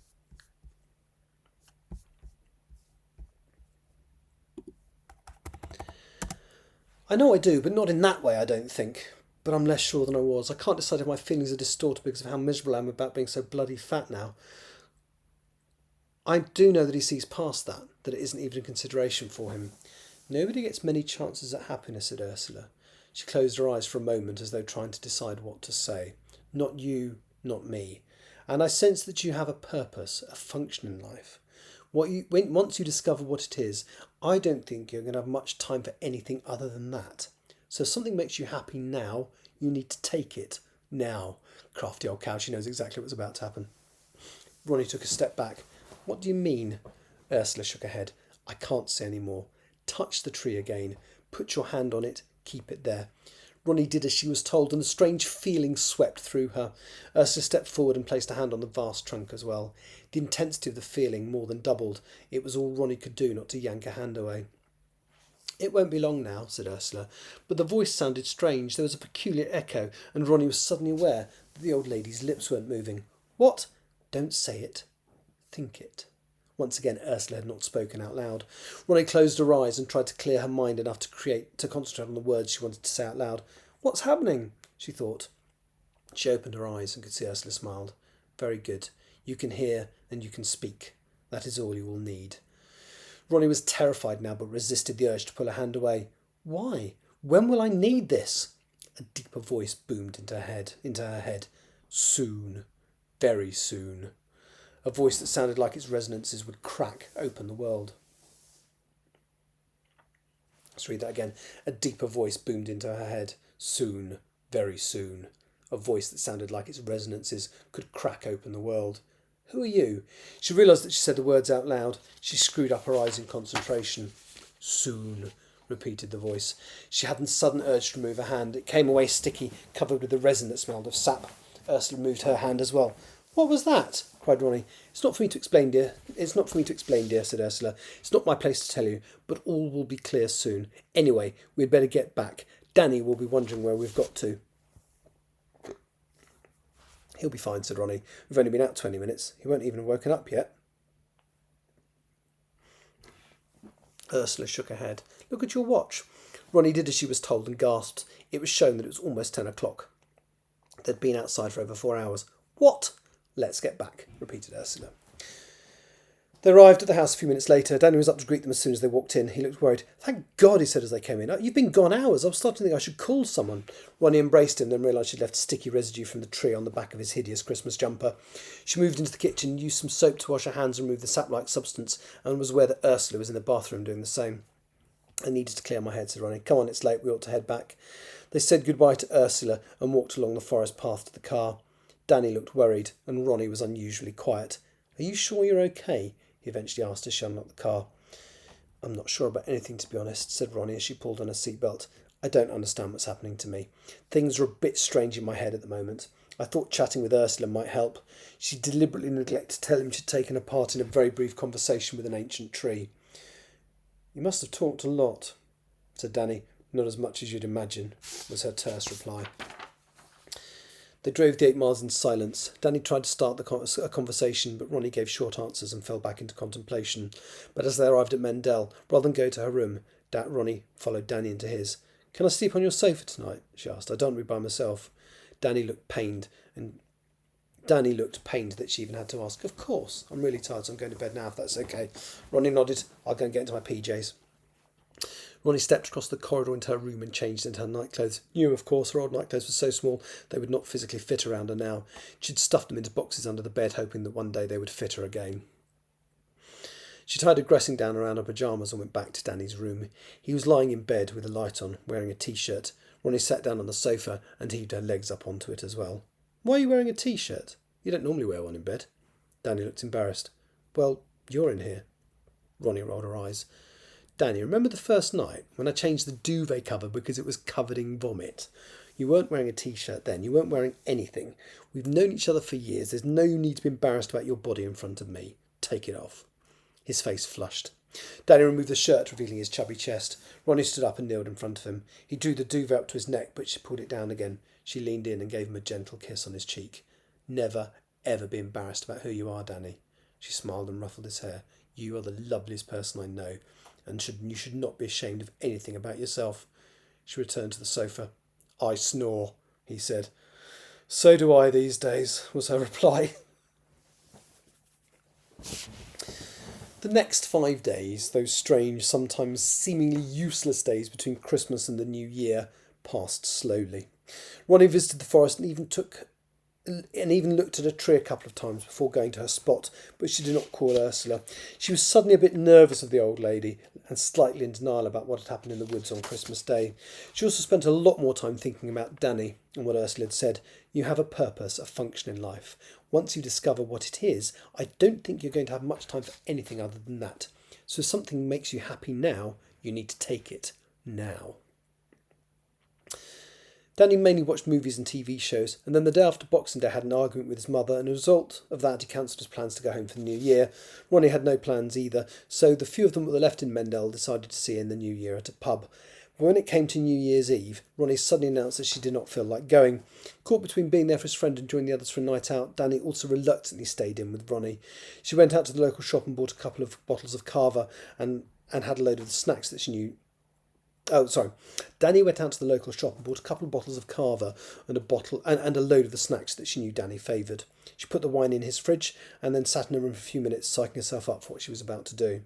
I know I do, but not in that way, I don't think. But I'm less sure than I was. I can't decide if my feelings are distorted because of how miserable I am about being so bloody fat now. I do know that he sees past that it isn't even a consideration for him. Nobody gets many chances at happiness, said Ursula. She closed her eyes for a moment as though trying to decide what to say. Not you, not me. And I sense that you have a purpose, a function in life. Once you discover what it is, I don't think you're going to have much time for anything other than that. So if something makes you happy now, you need to take it now. Crafty old cow, she knows exactly what's about to happen. Ronnie took a step back. What do you mean? Ursula shook her head. I can't say any more. Touch the tree again. Put your hand on it. Keep it there. Ronnie did as she was told, and a strange feeling swept through her. Ursula stepped forward and placed a hand on the vast trunk as well. The intensity of the feeling more than doubled. It was all Ronnie could do not to yank a hand away. It won't be long now, said Ursula, but the voice sounded strange. There was a peculiar echo, and Ronnie was suddenly aware that the old lady's lips weren't moving. What? Don't say it. Think it. Once again, Ursula had not spoken out loud. Ronnie closed her eyes and tried to clear her mind enough to concentrate on the words she wanted to say out loud. What's happening? She thought. She opened her eyes and could see Ursula smiled. Very good. You can hear and you can speak. That is all you will need. Ronnie was terrified now, but resisted the urge to pull her hand away. Why? When will I need this? A deeper voice boomed into her head. Soon. Very soon. A voice that sounded like its resonances would crack open the world. Let's read that again. A deeper voice boomed into her head. Soon. Very soon. A voice that sounded like its resonances could crack open the world. Who are you? She realised that she said the words out loud. She screwed up her eyes in concentration. Soon, repeated the voice. She had a sudden urge to remove her hand. It came away sticky, covered with the resin that smelled of sap. Ursula moved her hand as well. What was that? Cried Ronnie. It's not for me to explain, dear. It's not for me to explain, dear, said Ursula. It's not my place to tell you, but all will be clear soon. Anyway, we'd better get back. Danny will be wondering where we've got to. He'll be fine, said Ronnie. We've only been out 20 minutes. He won't even have woken up yet. Ursula shook her head. Look at your watch. Ronnie did as she was told and gasped. It was shown that it was almost 10 o'clock. They'd been outside for over 4 hours. What? Let's get back, repeated Ursula. They arrived at the house a few minutes later. Danny was up to greet them as soon as they walked in. He looked worried. "Thank God," he said as they came in. "You've been gone hours. I was starting to think I should call someone." Ronnie embraced him, then realised she'd left sticky residue from the tree on the back of his hideous Christmas jumper. She moved into the kitchen, used some soap to wash her hands and remove the sap-like substance, and was aware that Ursula was in the bathroom doing the same. "I needed to clear my head," said Ronnie. "Come on, it's late. We ought to head back." They said goodbye to Ursula and walked along the forest path to the car. Danny looked worried, and Ronnie was unusually quiet. "Are you sure you're okay?" he eventually asked as she unlocked the car. "I'm not sure about anything, to be honest," said Ronnie as she pulled on her seatbelt. "I don't understand what's happening to me. Things are a bit strange in my head at the moment. I thought chatting with Ursula might help." She deliberately neglected to tell him she'd taken a part in a very brief conversation with an ancient tree. "You must have talked a lot," said Danny. "Not as much as you'd imagine," was her terse reply. They drove the 8 miles in silence. Danny tried to start a conversation, but Ronnie gave short answers and fell back into contemplation. But as they arrived at Mendel, rather than go to her room, Ronnie followed Danny into his. "Can I sleep on your sofa tonight?" she asked. "I don't want to be by myself." Danny looked pained that she even had to ask. "Of course. I'm really tired, so I'm going to bed now, if that's okay." Ronnie nodded. "I'll go and get into my PJs." Ronnie stepped across the corridor into her room and changed into her nightclothes. New, of course, her old nightclothes were so small they would not physically fit around her now. She'd stuffed them into boxes under the bed, hoping that one day they would fit her again. She tied her dressing down around her pyjamas and went back to Danny's room. He was lying in bed with a light on, wearing a t-shirt. Ronnie sat down on the sofa and heaved her legs up onto it as well. "Why are you wearing a t-shirt? You don't normally wear one in bed." Danny looked embarrassed. "Well, you're in here." Ronnie rolled her eyes. "Danny, remember the first night when I changed the duvet cover because it was covered in vomit? You weren't wearing a t-shirt then. You weren't wearing anything. We've known each other for years. There's no need to be embarrassed about your body in front of me. Take it off." His face flushed. Danny removed the shirt, revealing his chubby chest. Ronnie stood up and kneeled in front of him. He drew the duvet up to his neck, but she pulled it down again. She leaned in and gave him a gentle kiss on his cheek. "Never, ever be embarrassed about who you are, Danny." She smiled and ruffled his hair. "You are the loveliest person I know, and you should not be ashamed of anything about yourself." She returned to the sofa. "I snore," he said. "So do I these days," was her reply. The next 5 days, those strange, sometimes seemingly useless days between Christmas and the New Year, passed slowly. Ronnie visited the forest and even looked at a tree a couple of times before going to her spot, but she did not call Ursula. She was suddenly a bit nervous of the old lady and slightly in denial about what had happened in the woods on Christmas Day. She also spent a lot more time thinking about Danny and what Ursula had said. "You have a purpose, a function in life. Once you discover what it is, I don't think you're going to have much time for anything other than that. So if something makes you happy now, you need to take it now." Danny mainly watched movies and TV shows, and then the day after Boxing Day had an argument with his mother, and as a result of that he cancelled his plans to go home for the New Year. Ronnie had no plans either, so the few of them that were left in Mendel decided to see her in the New Year at a pub. But when it came to New Year's Eve, Ronnie suddenly announced that she did not feel like going. Caught between being there for his friend and joining the others for a night out, Danny also reluctantly stayed in with Ronnie. She went out to the local shop and bought a couple of bottles of Cava and had a load of the snacks that she knew. Danny went out to the local shop and bought a couple of bottles of Cava and a load of the snacks that she knew Danny favoured. She put the wine in his fridge and then sat in her room for a few minutes, psyching herself up for what she was about to do.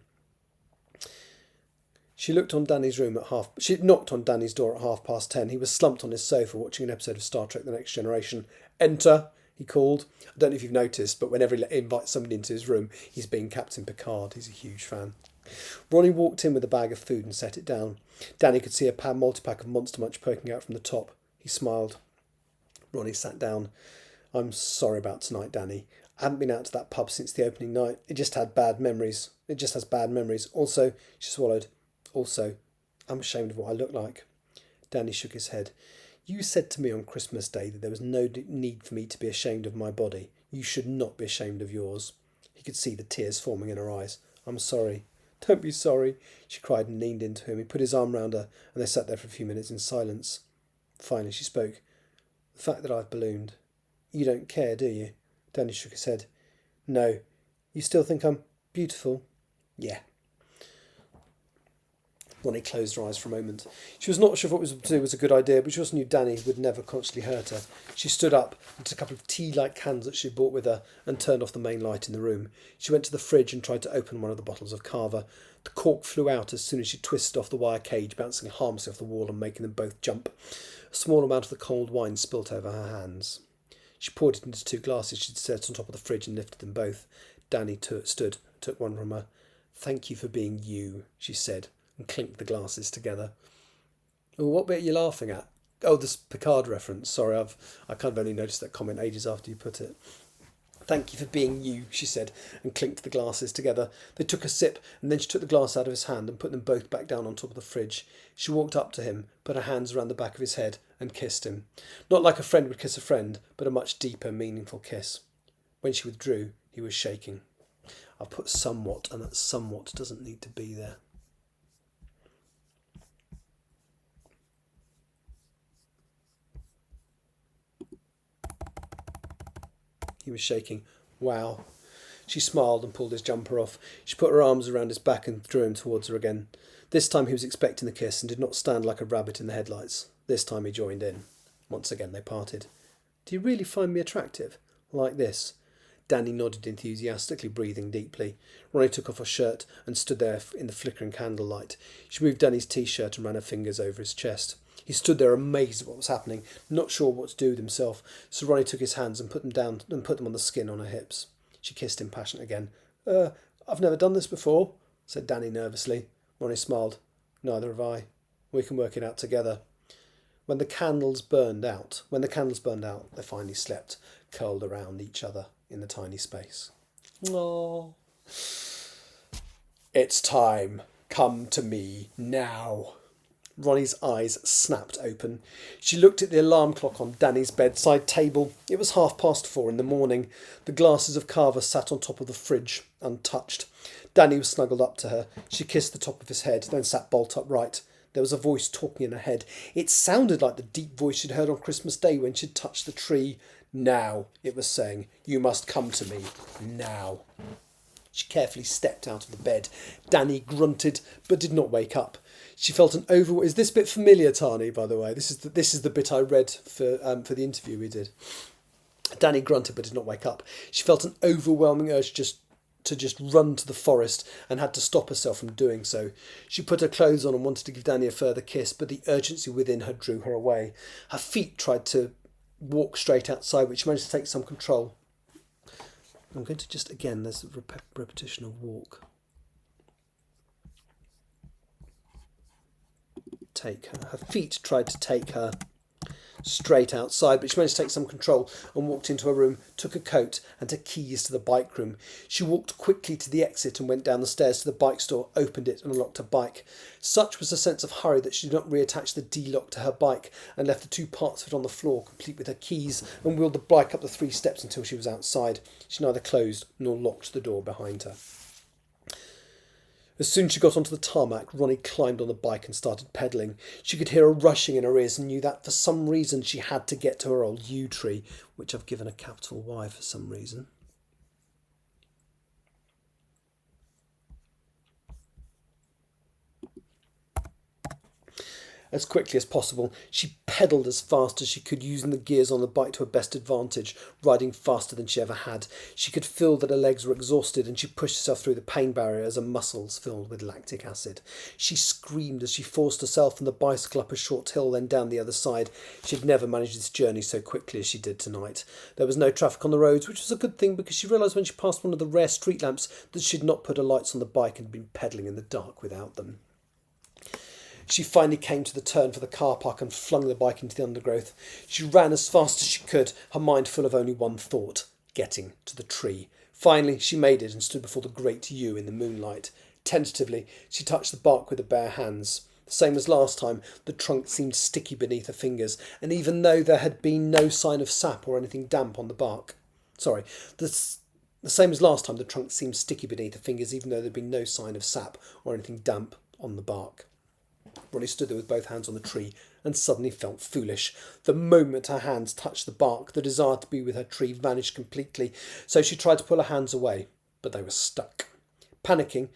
She knocked on Danny's door at 10:30. He was slumped on his sofa watching an episode of Star Trek The Next Generation. "Enter," he called. I don't know if you've noticed, but whenever he invites somebody into his room, he's being Captain Picard. He's a huge fan. Ronnie walked in with a bag of food and set it down. Danny could see a multi-pack of Monster Munch poking out from the top. He smiled. Ronnie sat down. "I'm sorry about tonight, Danny. I haven't been out to that pub since the opening night. It just has bad memories. Also," she swallowed, "also, I'm ashamed of what I look like." Danny shook his head. "You said to me on Christmas Day that there was no need for me to be ashamed of my body. You should not be ashamed of yours." He could see the tears forming in her eyes. "I'm sorry." "Don't be sorry," she cried and leaned into him. He put his arm round her and they sat there for a few minutes in silence. Finally she spoke. "The fact that I've ballooned. You don't care, do you?" Danny shook his head. "No. You still think I'm beautiful?" "Yeah." Ronnie closed her eyes for a moment. She was not sure if what was to do was a good idea, but she also knew Danny would never consciously hurt her. She stood up and took a couple of tea-like candles that she had brought with her and turned off the main light in the room. She went to the fridge and tried to open one of the bottles of Carver. The cork flew out as soon as she twisted off the wire cage, bouncing harmlessly off the wall and making them both jump. A small amount of the cold wine spilt over her hands. She poured it into 2 glasses she'd set on top of the fridge and lifted them both. Danny stood, took one from her. "Thank you for being you," she said, and clinked the glasses together. "Oh, what bit are you laughing at?" "Oh, this Picard reference. Sorry, I kind of only noticed that comment ages after you put it." "Thank you for being you," she said, and clinked the glasses together. They took a sip, and then she took the glass out of his hand and put them both back down on top of the fridge. She walked up to him, put her hands around the back of his head, and kissed him. Not like a friend would kiss a friend, but a much deeper, meaningful kiss. When she withdrew, he was shaking. I've put somewhat, and that somewhat doesn't need to be there. He was shaking. "Wow." She smiled and pulled his jumper off. She put her arms around his back and drew him towards her again. This time he was expecting the kiss and did not stand like a rabbit in the headlights. This time he joined in. Once again they parted. "Do you really find me attractive? Like this?" Danny nodded enthusiastically, breathing deeply. Ronnie took off her shirt and stood there in the flickering candlelight. She moved Danny's t-shirt and ran her fingers over his chest. He stood there amazed at what was happening, not sure what to do with himself, so Ronnie took his hands and put them down and put them on the skin on her hips. She kissed him passionately again. I've never done this before," said Danny nervously. Ronnie smiled. "Neither have I. We can work it out together." When the candles burned out, they finally slept, curled around each other in the tiny space. "Aww. It's time. Come to me now." Ronnie's eyes snapped open. She looked at the alarm clock on Danny's bedside table. It was 4:30 in the morning. The glasses of Carver sat on top of the fridge, untouched. Danny was snuggled up to her. She kissed the top of his head, then sat bolt upright. There was a voice talking in her head. It sounded like the deep voice she'd heard on Christmas Day when she'd touched the tree. "Now," it was saying, "you must come to me. Now." She carefully stepped out of the bed. Danny grunted, but did not wake up. She felt an Is this bit familiar, Tani, by the way? This is the bit I read for the interview we did. Danny grunted, but did not wake up. She felt an overwhelming urge to just run to the forest and had to stop herself from doing so. She put her clothes on and wanted to give Danny a further kiss, but the urgency within her drew her away. Her feet tried to walk straight outside, but she managed to take some control. I'm going to just, again, there's a repetition of walk. Take her. Her feet tried to take her straight outside, but she managed to take some control and walked into her room, took a coat and her keys to the bike room. She walked quickly to the exit and went down the stairs to the bike store, opened it and unlocked her bike. Such was the sense of hurry that she did not reattach the D-lock to her bike and left the 2 parts of it on the floor, complete with her keys, and wheeled the bike up the 3 steps until she was outside. She neither closed nor locked the door behind her. As soon as she got onto the tarmac, Ronnie climbed on the bike and started pedalling. She could hear a rushing in her ears and knew that for some reason she had to get to her old yew tree, which I've given a capital Y for some reason. As quickly as possible, she pedalled as fast as she could, using the gears on the bike to her best advantage, riding faster than she ever had. She could feel that her legs were exhausted, and she pushed herself through the pain barrier as her muscles filled with lactic acid. She screamed as she forced herself and the bicycle up a short hill, then down the other side. She had never managed this journey so quickly as she did tonight. There was no traffic on the roads, which was a good thing, because she realised when she passed one of the rare street lamps that she had not put her lights on the bike and had been pedalling in the dark without them. She finally came to the turn for the car park and flung the bike into the undergrowth. She ran as fast as she could, her mind full of only one thought: getting to the tree. Finally, she made it and stood before the great yew in the moonlight. Tentatively, she touched the bark with her bare hands. The same as last time, the trunk seemed sticky beneath her fingers, and even though there had been no sign of sap or anything damp on the bark... The same as last time, the trunk seemed sticky beneath her fingers, even though there had been no sign of sap or anything damp on the bark. Ronnie stood there with both hands on the tree and suddenly felt foolish. The moment her hands touched the bark, the desire to be with her tree vanished completely, so she tried to pull her hands away, but they were stuck. Panicking,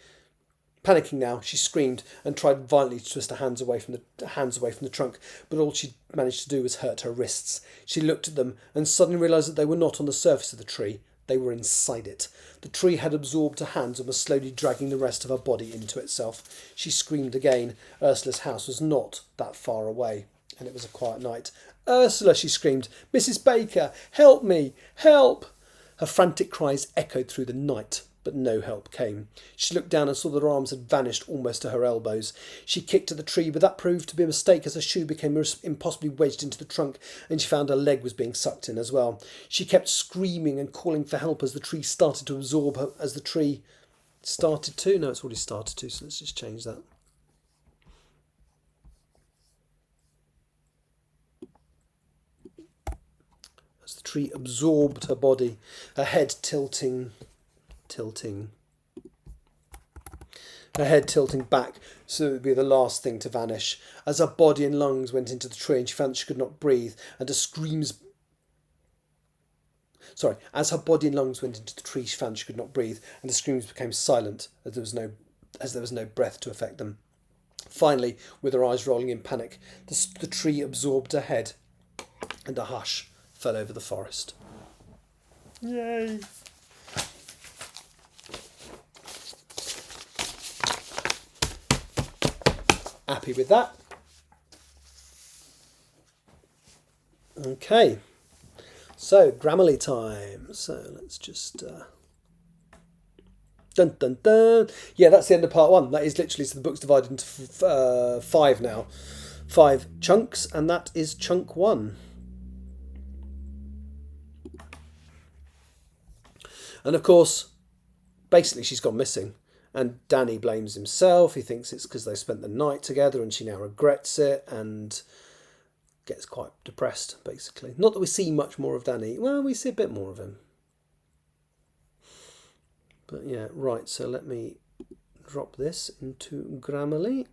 Panicking now, she screamed and tried violently to twist her hands away from the trunk, but all she managed to do was hurt her wrists. She looked at them and suddenly realised that they were not on the surface of the tree. They were inside it. The tree had absorbed her hands and was slowly dragging the rest of her body into itself. She screamed again. Ursula's house was not that far away, and it was a quiet night. "Ursula," she screamed. "Mrs. Baker, help me! Help!" Her frantic cries echoed through the night, but no help came. She looked down and saw that her arms had vanished almost to her elbows. She kicked at the tree, but that proved to be a mistake as her shoe became impossibly wedged into the trunk, and she found her leg was being sucked in as well. She kept screaming and calling for help as the tree started to absorb her. As the tree started to? No, it's already started to, so let's just change that. As the tree absorbed her body, her head tilting, her head tilting back so it would be the last thing to vanish. As her body and lungs went into the tree and she found that she could not breathe, and as her body and lungs went into the tree, she found she could not breathe, and the screams became silent as there was no breath to affect them. Finally, with her eyes rolling in panic, the tree absorbed her head, and a hush fell over the forest. Yay! Happy with that. Okay, so Grammarly time. So let's just dun dun dun. Yeah, that's the end of part one. That is literally, so the book's divided into 5 now, 5 chunks, and that is chunk 1. And of course, basically she's gone missing. And Danny blames himself. He thinks it's because they spent the night together and she now regrets it and gets quite depressed, basically. Not that we see much more of Danny. Well, we see a bit more of him. But yeah, right. So let me drop this into Grammarly.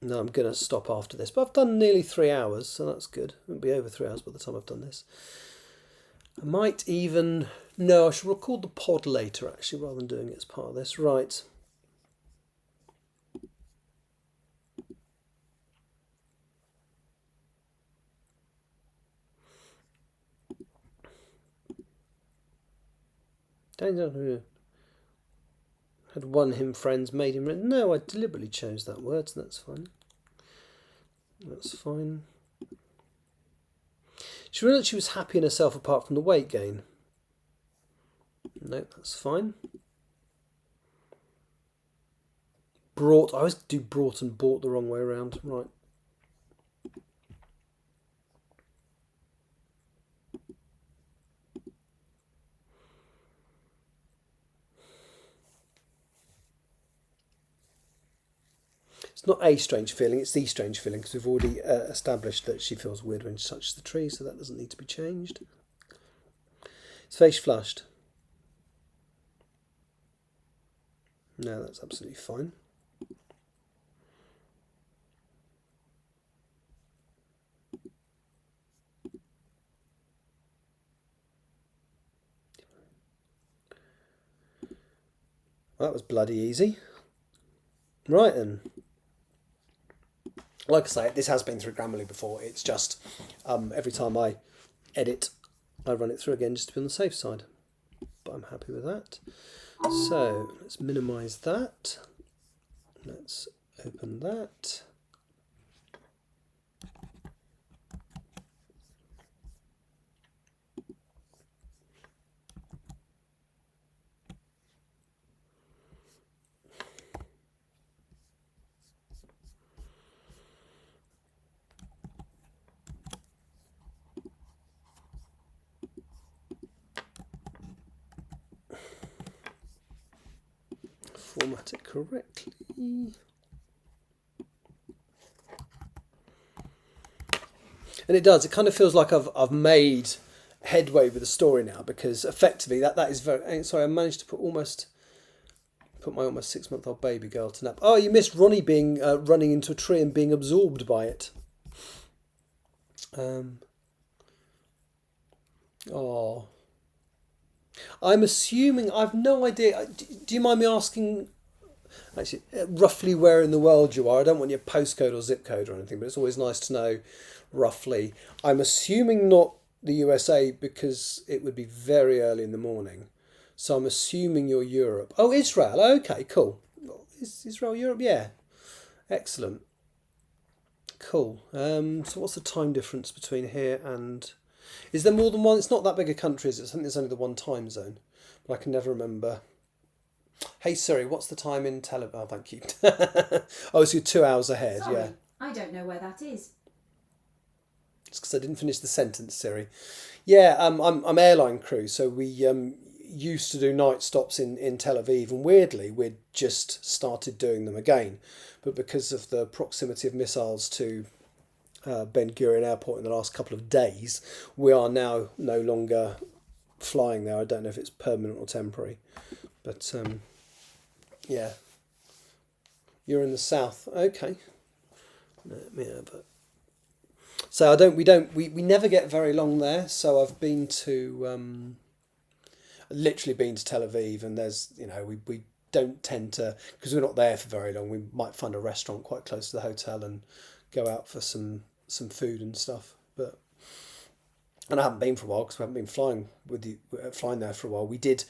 No, I'm going to stop after this. But I've done nearly 3 hours, so that's good. It'll be over 3 hours by the time I've done this. I might even... No, I should record the pod later, actually, rather than doing it as part of this. Right. Had won him friends, made him... No, I deliberately chose that word, so that's fine. That's fine. She realised she was happy in herself apart from the weight gain. No, that's fine. Brought. I always do brought and bought the wrong way around. Right. It's not a strange feeling, it's the strange feeling, because we've already established that she feels weird when she touches the tree, so that doesn't need to be changed. His face flushed. No, that's absolutely fine. Well, that was bloody easy. Right then. Like I say, this has been through Grammarly before. It's just every time I edit, I run it through again just to be on the safe side. But I'm happy with that. So let's minimise that. Let's open that. Format it correctly. And it does. It kind of feels like I've made headway with the story now, because effectively that is very... Sorry, I managed to put my almost 6-month-old baby girl to nap. Oh, you missed Ronnie being running into a tree and being absorbed by it. Oh, I'm assuming. I've no idea. Do you mind me asking? Actually, roughly where in the world you are. I don't want your postcode or zip code or anything, but it's always nice to know roughly. I'm assuming not the USA because it would be very early in the morning. So I'm assuming you're Europe. Oh, Israel. Okay, cool. Is Israel Europe? Yeah. Excellent. Cool. So what's the time difference between here and... Is there more than one? It's not that big a country, is it? I think there's only the one time zone. But I can never remember. Hey Siri, what's the time in Tel Aviv? Oh, thank you. Oh, so you're 2 hours ahead, Sorry, yeah. I don't know where that is. It's because I didn't finish the sentence, Siri. Yeah, I'm airline crew, so we used to do night stops in Tel Aviv, and weirdly, we'd just started doing them again. But because of the proximity of missiles to Ben Gurion Airport in the last couple of days, we are now no longer flying there. I don't know if it's permanent or temporary, but yeah, you're in the south. Okay, let me have a... So we never get very long there. So I've been to literally been to Tel Aviv, and there's we don't tend to, because we're not there for very long. We might find a restaurant quite close to the hotel and go out for some food and stuff. But and I haven't been for a while because we haven't been flying there for a while. We did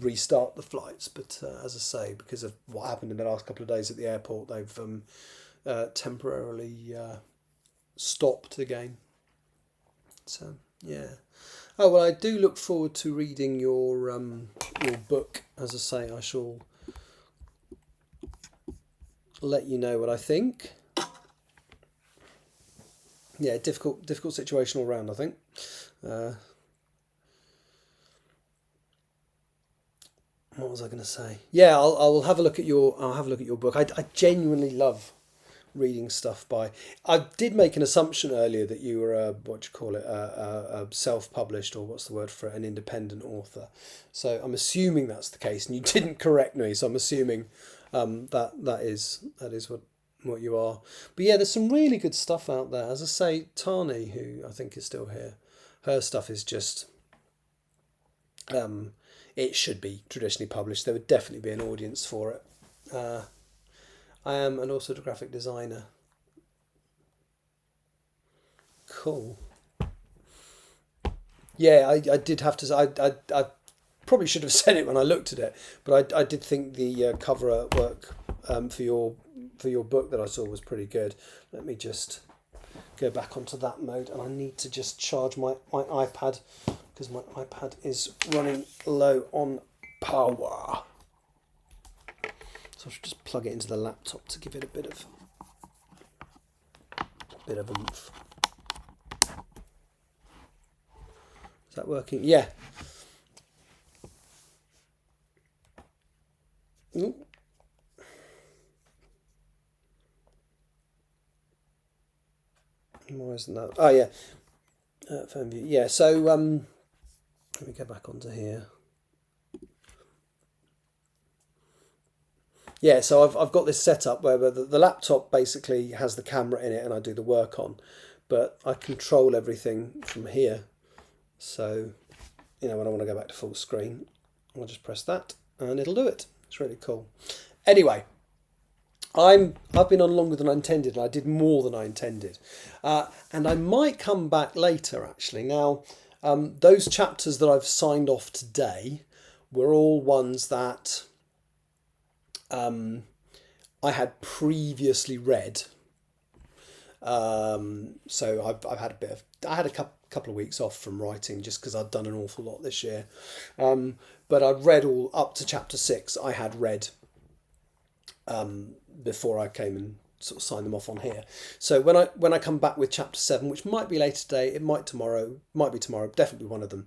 restart the flights, but as I say, because of what happened in the last couple of days at the airport, they've temporarily stopped again. So yeah. Oh well, I do look forward to reading your book. As I say, I shall let you know what I think. Yeah, difficult situation all round, I think. What was I going to say? Yeah, I'll have a look at your book. I genuinely love reading stuff by... I did make an assumption earlier that you were a self-published, or what's the word for it, an independent author. So I'm assuming that's the case, and you didn't correct me. So I'm assuming that is what you are. But yeah, there's some really good stuff out there. As I say, Tani, who I think is still here, her stuff is just... it should be traditionally published. There would definitely be an audience for it. I am also a graphic designer. Cool. Yeah, I did have to. I probably should have said it when I looked at it, but I did think the cover artwork for your book that I saw was pretty good. Let me just go back onto that mode, and I need to just charge my iPad because my iPad is running low on power. So I should just plug it into the laptop to give it a bit of oomph. Is that working? Yeah. Ooh. Why isn't that? Oh yeah. Phone view. Yeah. So let me go back onto here. Yeah, so I've got this setup where the laptop basically has the camera in it and I do the work on, but I control everything from here. So, when I want to go back to full screen, I'll just press that and it'll do it. It's really cool. Anyway, I've been on longer than I intended, and I did more than I intended, and I might come back later actually. Now, those chapters that I've signed off today were all ones that I had previously read. So I've had I had a couple of weeks off from writing just because I'd done an awful lot this year. But I'd read all up to chapter 6. I had read before I came and sort of signed them off on here. So when I come back with chapter 7, which might be later today, it might be tomorrow, definitely one of them.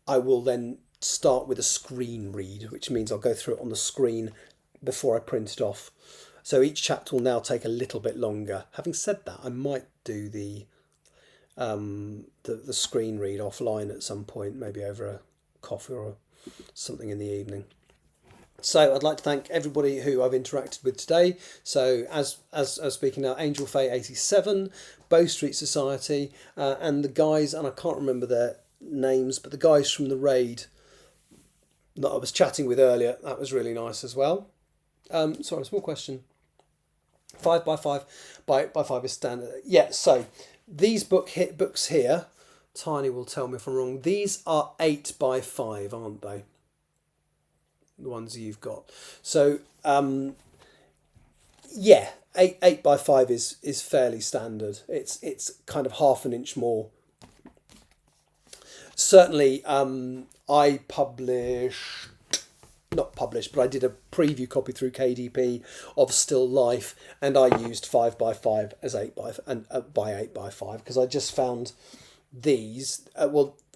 I will then start with a screen read, which means I'll go through it on the screen before I print it off. So each chapter will now take a little bit longer. Having said that, I might do the screen read offline at some point, maybe over a coffee or something in the evening. So I'd like to thank everybody who I've interacted with today. So as speaking now, Angel Faye 87, Bow Street Society, and the guys, and I can't remember their names, but the guys from the raid that I was chatting with earlier, that was really nice as well. Sorry, small question. 5x5 is standard. Yeah, so these books here, Tiny will tell me if I'm wrong, these are 8x5, aren't they? The ones you've got. So yeah, 8x5 is fairly standard. It's kind of half an inch more. Certainly, I not published, but I did a preview copy through KDP of Still Life, and I used 5x5 as 8x5 because I just found these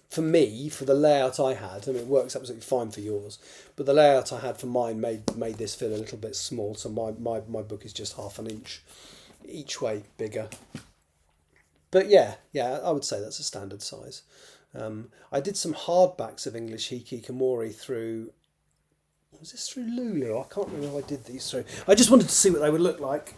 for me, for the layout I had, and it works absolutely fine for yours, but the layout I had for mine made this feel a little bit small, so my book is just half an inch each way bigger. But yeah, I would say that's a standard size. I did some hardbacks of English Hikikomori through... Was this through Lulu? I can't remember if I did these through. I just wanted to see what they would look like.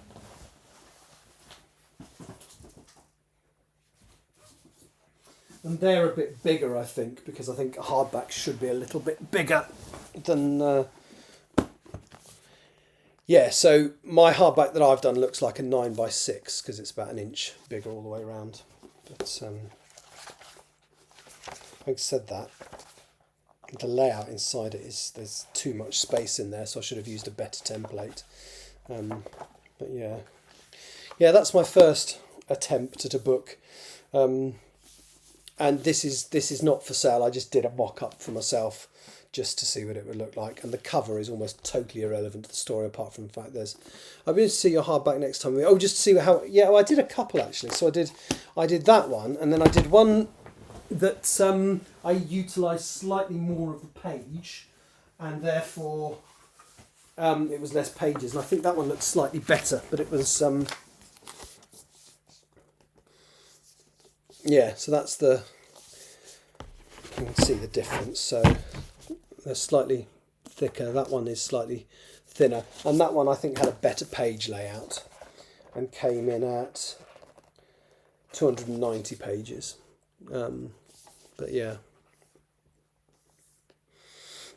And they're a bit bigger, I think, because I think hardback should be a little bit bigger than... Yeah, so my hardback that I've done looks like a 9x6 because it's about an inch bigger all the way around. But having said that, the layout inside it there's too much space in there, so I should have used a better template. But yeah, that's my first attempt at a book. And this is not for sale. I just did a mock-up for myself just to see what it would look like. And the cover is almost totally irrelevant to the story, apart from the fact there's... I'm going to see your hardback next time. Oh, just to see how... Yeah, well, I did a couple, actually. So I did that one, and then I did one that I utilised slightly more of the page, and therefore it was less pages. And I think that one looked slightly better, but it was... Yeah, so that's the... You can see the difference. So they're slightly thicker. That one is slightly thinner. And that one I think had a better page layout and came in at 290 pages. But yeah.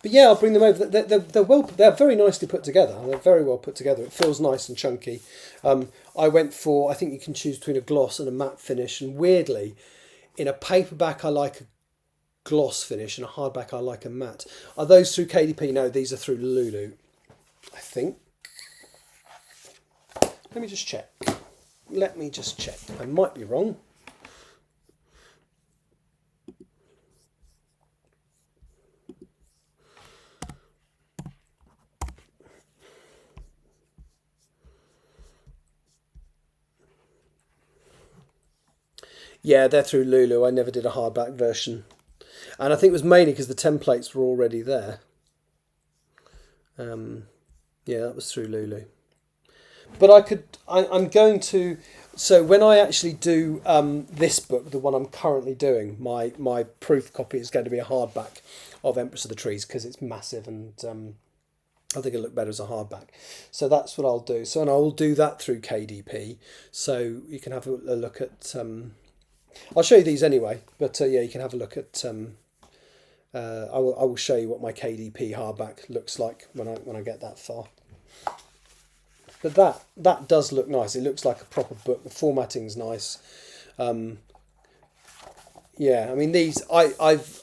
But yeah, I'll bring them over. They're very nicely put together. They're very well put together. It feels nice and chunky. I went for, I think you can choose between a gloss and a matte finish. And weirdly, in a paperback, I like a gloss finish, and a hardback, I like a matte. Are those through KDP? No, these are through Lulu, I think. Let me just check. I might be wrong. Yeah, they're through Lulu. I never did a hardback version. And I think it was mainly because the templates were already there. Yeah, that was through Lulu. But I'm going to... So when I actually do this book, the one I'm currently doing, my proof copy is going to be a hardback of Empress of the Trees because it's massive, and I think it'll look better as a hardback. So that's what I'll do. So, and I will do that through KDP. So you can have a look at... I'll show you these anyway, but yeah, you can have a look at... I will show you what my KDP hardback looks like when I get that far. But that does look nice. It looks like a proper book. The formatting's nice. Yeah, I mean these I've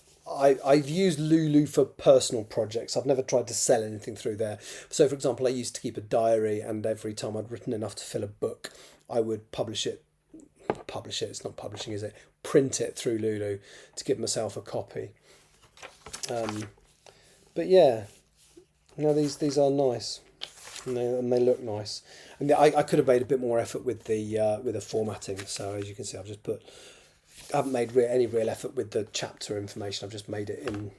used Lulu for personal projects. I've never tried to sell anything through there. So for example, I used to keep a diary, and every time I'd written enough to fill a book, I would publish it. It's not publishing, is it? Print it through Lulu to give myself a copy. But yeah, no, these are nice, and they look nice. And I could have made a bit more effort with the formatting. So as you can see, I haven't made any real effort with the chapter information. I've just made it in.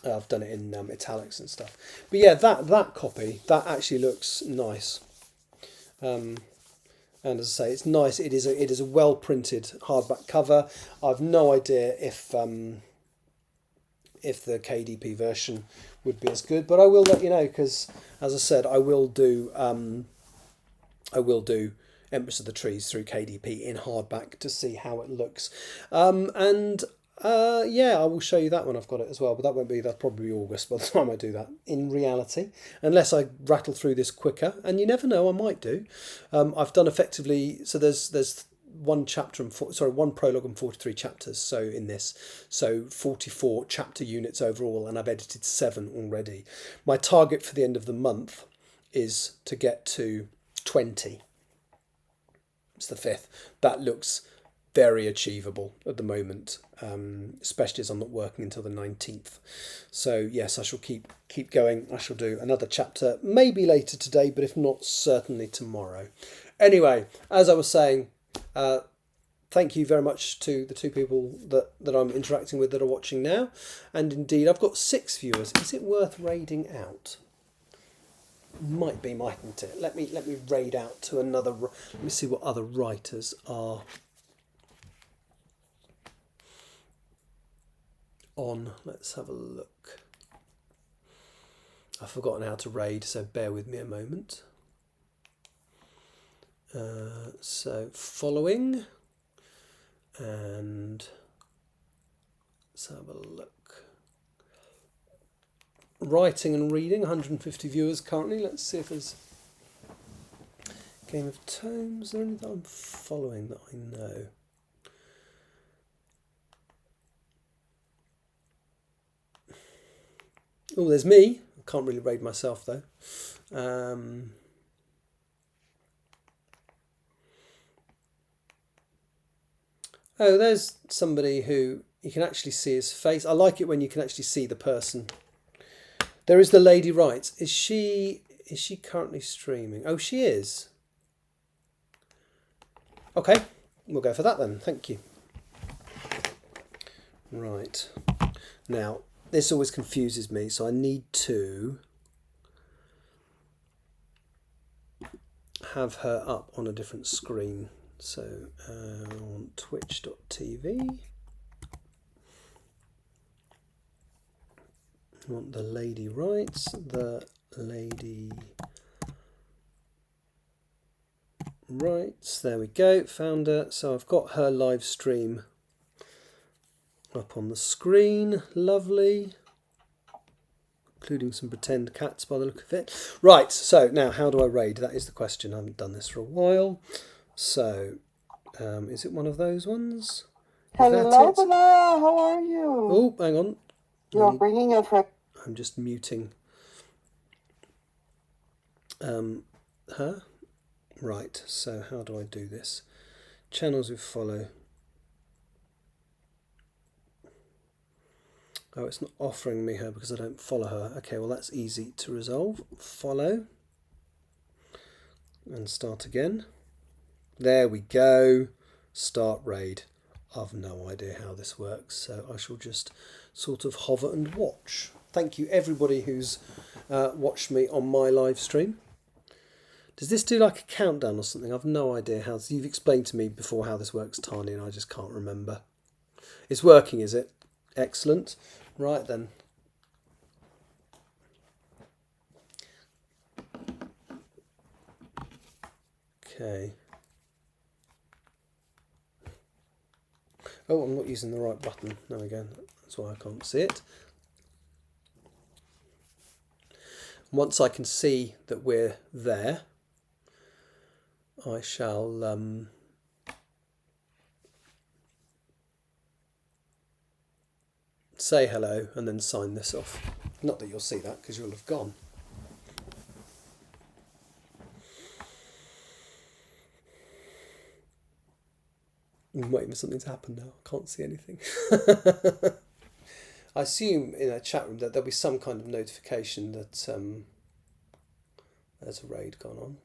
I've done it in italics and stuff. But yeah, that copy actually looks nice. And as I say, it's nice. It is a well printed hardback cover. I've no idea if if the KDP version would be as good, but I will let you know, because as I said, I will do Empress of the Trees through KDP in hardback to see how it looks, and yeah, I will show you that when I've got it as well, but that's probably August by the time I do that in reality, unless I rattle through this quicker, and you never know, I might do. I've done effectively, so there's one prologue and 43 chapters, so in this, so 44 chapter units overall, and I've edited 7 already. My target for the end of the month is to get to 20. It's the 5th. That looks very achievable at the moment, especially as I'm not working until the 19th. So yes, I shall keep going. I shall do another chapter maybe later today, but if not, certainly tomorrow. Anyway, as I was saying, thank you very much to the 2 people that I'm interacting with that are watching now, and indeed I've got 6 viewers. Is it worth raiding out? Might be, mightn't it? Let me raid out to another. Let me see what other writers are on. Let's have a look. I've forgotten how to raid, so bear with me a moment. So following, and let's have a look. Writing and reading, 150 viewers currently. Let's see if there's Game of Tomes. Is there anything I'm following that I know? Oh, there's me. I can't really raid myself though. Oh, there's somebody who you can actually see his face. I like it when you can actually see the person. There is the Lady Writes. Is she currently streaming? Oh, she is. Okay, we'll go for that then. Thank you. Right. Now, this always confuses me, so I need to have her up on a different screen. So on twitch.tv. I want the Lady Writes, the Lady Writes. There we go, found her. So I've got her live stream up on the screen. Lovely. Including some pretend cats by the look of it. Right, so now how do I raid? That is the question. I haven't done this for a while. So, is it one of those ones? Hello, Bella. How are you? Oh, hang on. You're bringing a friend. I'm just muting her. Right, so how do I do this? Channels we follow. Oh, it's not offering me her because I don't follow her. Okay, well that's easy to resolve. Follow. And start again. There we go. Start raid. I've no idea how this works, so I shall just sort of hover and watch. Thank you everybody who's watched me on my live stream. Does this do like a countdown or something? I've no idea how. You've explained to me before how this works, Tanya, and I just can't remember. It's working, is it? Excellent. Right then. Okay. Oh, I'm not using the right button. There we go. That's why I can't see it. Once I can see that we're there, I shall say hello and then sign this off. Not that you'll see that because you'll have gone. I'm waiting for something to happen now. I can't see anything. I assume in a chat room that there'll be some kind of notification that there's a raid gone on.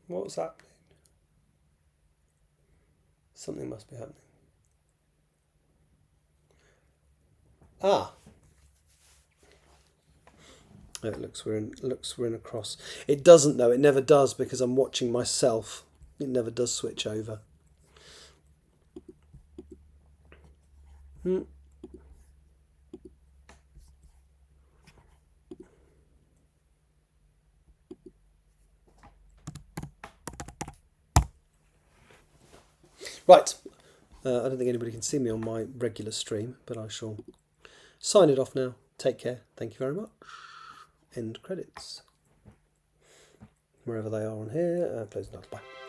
What's happening? Something must be happening. Ah. Oh, it looks we're in a cross. It doesn't though. It never does because I'm watching myself. It never does switch over. Right. I don't think anybody can see me on my regular stream, but I shall sign it off now. Take care. Thank you very much. End credits. Wherever they are on here. Close enough. Bye.